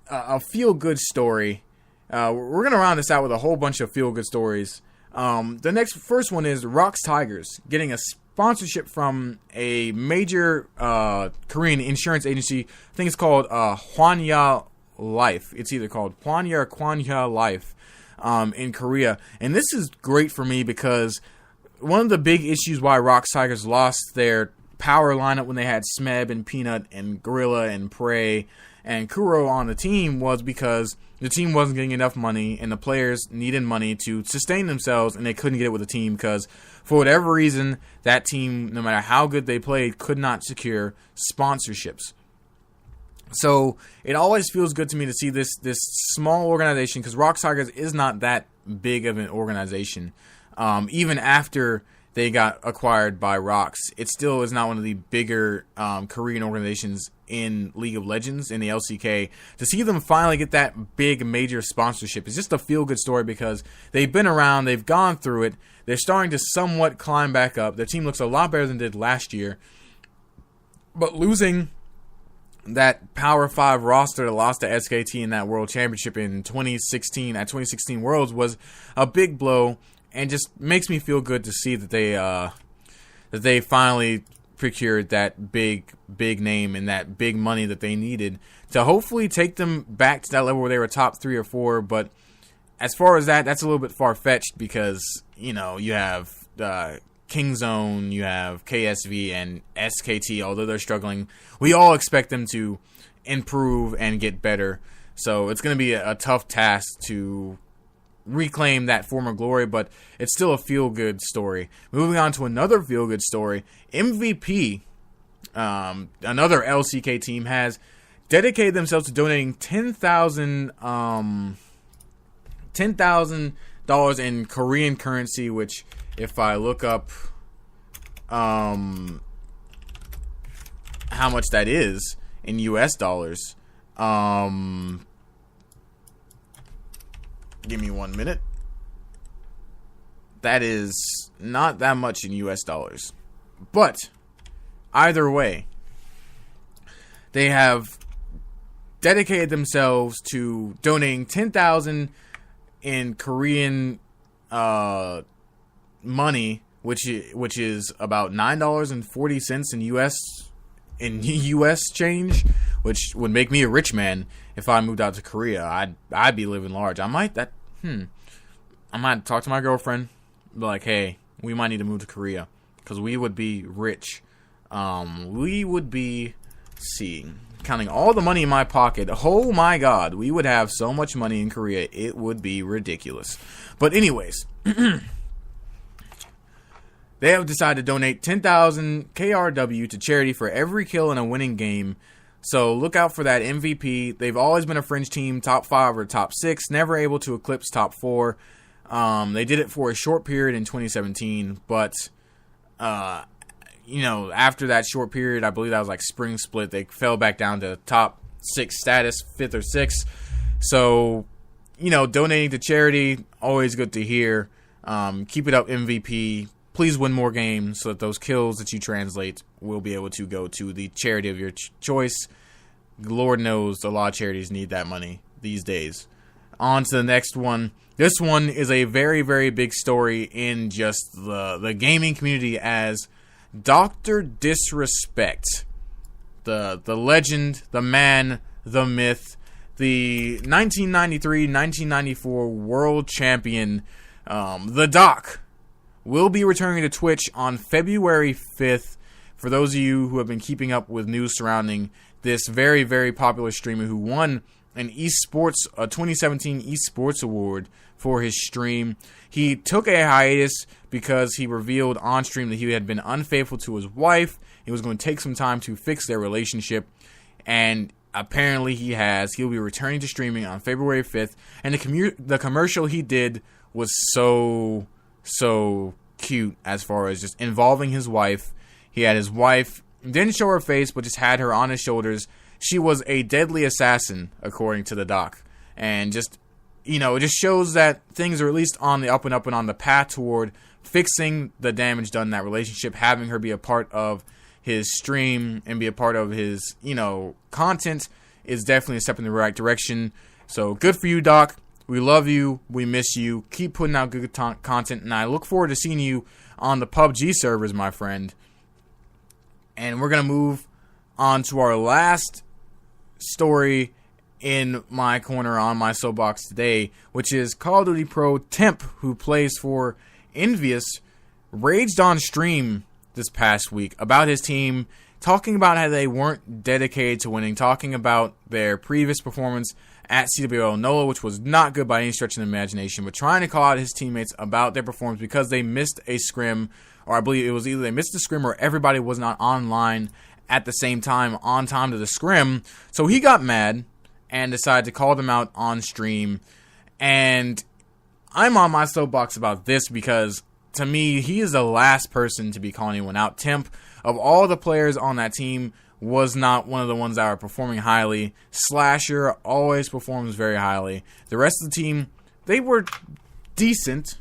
a feel-good story. We're going to round this out with a whole bunch of feel-good stories. The first one is Rox Tigers getting a sponsorship from a major Korean insurance agency. I think it's called Hwanya Life. It's either called Hwanya or Kwanya Life in Korea. And this is great for me because one of the big issues why Rox Tigers lost their power lineup when they had Smeb and Peanut and Gorilla and Prey and Kuro on the team was because the team wasn't getting enough money and the players needed money to sustain themselves, and they couldn't get it with the team because for whatever reason that team, no matter how good they played, could not secure sponsorships. So it always feels good to me to see this small organization, because Rox Tigers is not that big of an organization. Even after they got acquired by Rox, it still is not one of the bigger Korean organizations in League of Legends, in the LCK. To see them finally get that big major sponsorship is just a feel-good story because they've been around, they've gone through it, they're starting to somewhat climb back up. Their team looks a lot better than it did last year. But losing that Power 5 roster that lost to SKT in that World Championship in 2016, at 2016 Worlds, was a big blow, and just makes me feel good to see that they finally procured that big name and that big money that they needed to hopefully take them back to that level where they were top 3 or 4. But as far as that's a little bit far-fetched because, you have Kingzone, you have KSV, and SKT. Although they're struggling, we all expect them to improve and get better. So it's going to be a tough task to reclaim that former glory, but it's still a feel-good story. Moving on to another feel-good story, MVP, another LCK team, has dedicated themselves to donating $10,000 in Korean currency, which, if I look up how much that is in US dollars, give me 1 minute. That is not that much in US dollars. But either way, they have dedicated themselves to donating $10,000 in Korean money, which is about $9.40 in US change, which would make me a rich man if I moved out to Korea. I'd be living large. I might talk to my girlfriend, be like, hey, we might need to move to Korea because we would be rich. We would be, counting all the money in my pocket. Oh my God, we would have so much money in Korea. It would be ridiculous. But anyways, they have decided to donate 10,000 KRW to charity for every kill in a winning game. So look out for that MVP. They've always been a fringe team, top 5 or top 6, never able to eclipse top 4. They did it for a short period in 2017, but after that short period, I believe that was like spring split, they fell back down to top 6 status, 5th or 6th. So, donating to charity, always good to hear. Keep it up, MVP. Please win more games so that those kills that you translate will be able to go to the charity of your choice. Lord knows a lot of charities need that money these days. on to the next one. This one is a very, very big story in just the gaming community, as Dr. Disrespect, the legend, the man, the myth, the 1993-1994 world champion, the Doc, will be returning to Twitch on February 5th. For those of you who have been keeping up with news surrounding this very, very popular streamer who won a 2017 Esports Award for his stream. He took a hiatus because he revealed on stream that he had been unfaithful to his wife. He was going to take some time to fix their relationship, and apparently he has. He'll be returning to streaming on February 5th, and the commercial he did was so cute as far as just involving his wife. He had his wife, didn't show her face, but just had her on his shoulders. She was a deadly assassin, according to the Doc. And just, it just shows that things are at least on the up and on the path toward fixing the damage done in that relationship, having her be a part of his stream and be a part of his, content is definitely a step in the right direction. So good for you, Doc. We love you. We miss you. Keep putting out good content, and I look forward to seeing you on the PUBG servers, my friend. And we're going to move on to our last story in my corner on my soapbox today, which is Call of Duty Pro Temp, who plays for Envious, raged on stream this past week about his team, talking about how they weren't dedicated to winning, talking about their previous performance at CWL NOLA, which was not good by any stretch of the imagination, but trying to call out his teammates about their performance because they missed a scrim, or I believe it was either they missed the scrim or everybody was not online at the same time, on time to the scrim. So he got mad and decided to call them out on stream. And I'm on my soapbox about this because, to me, he is the last person to be calling anyone out. Temp, of all the players on that team, was not one of the ones that are performing highly. Slasher always performs very highly. The rest of the team, they were decent.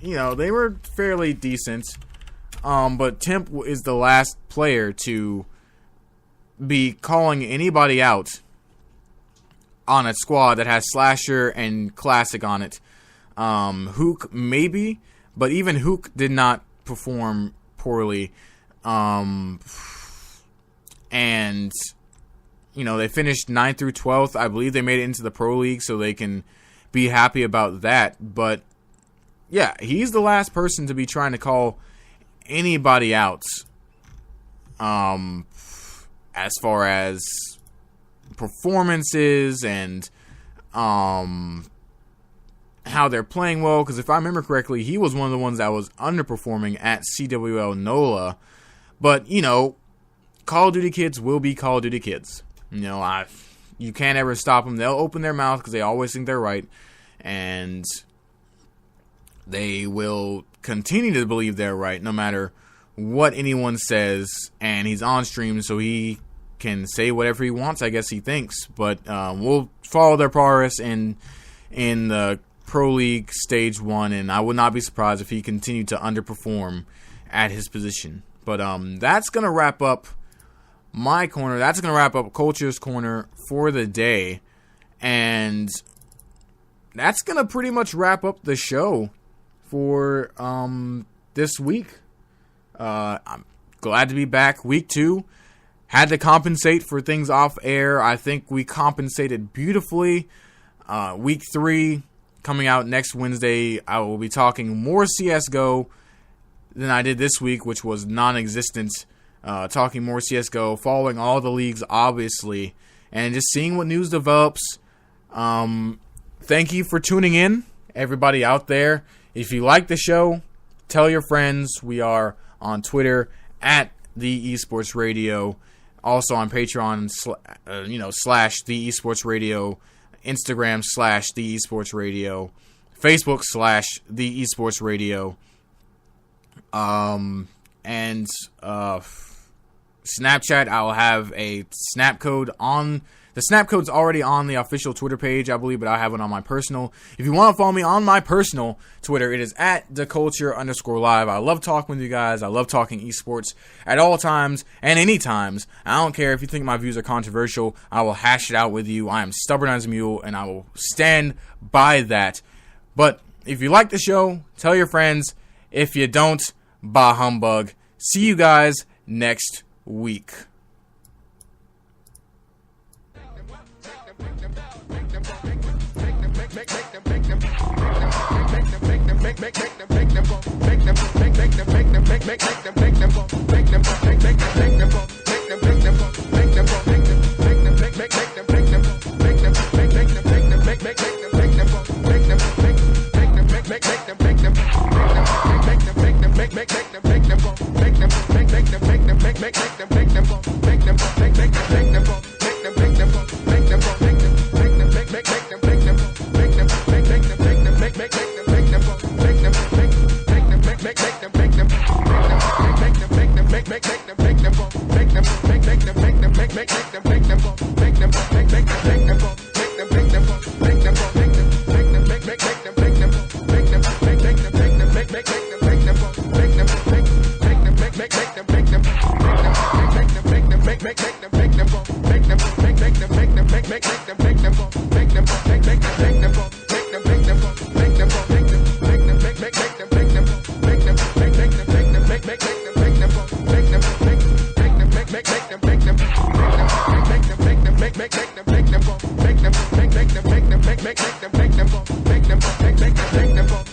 They were fairly decent. But Temp is the last player to be calling anybody out on a squad that has Slasher and Classic on it. Hook maybe, but even Hook did not perform poorly. And they finished 9th through 12th. I believe they made it into the Pro League, so they can be happy about that. But yeah, he's the last person to be trying to call anybody out. As far as performances and how they're playing well, because if I remember correctly, he was one of the ones that was underperforming at CWL NOLA. But Call of Duty kids will be Call of Duty kids. You can't ever stop them. They'll open their mouth because they always think they're right, and they will continue to believe they're right no matter what anyone says. And he's on stream, so he can say whatever he wants, I guess he thinks. But we'll follow their progress in the Pro League Stage 1, and I would not be surprised if he continued to underperform at his position. But that's going to wrap up my corner. That's going to wrap up Culture's Corner for the day. And that's going to pretty much wrap up the show for this week. I'm glad to be back. Week 2. Had to compensate for things off air. I think we compensated beautifully. Week 3 coming out next Wednesday. I will be talking more CSGO than I did this week, which was non-existent. Talking more CSGO, following all the leagues, obviously, and just seeing what news develops. Thank you for tuning in, everybody out there. If you like the show, tell your friends. We are on Twitter at The Esports Radio. Also on Patreon, / The Esports Radio. Instagram / The Esports Radio. Facebook / The Esports Radio. And Snapchat, I will have a snap code on. The snap code's already on the official Twitter page, I believe, but I have it on my personal. If you want to follow me on my personal Twitter, it is at theculture_live. I love talking with you guys. I love talking esports at all times and any times. I don't care if you think my views are controversial. I will hash it out with you. I am stubborn as a mule, and I will stand by that. But if you like the show, tell your friends. If you don't, bah humbug. See you guys next week. Make them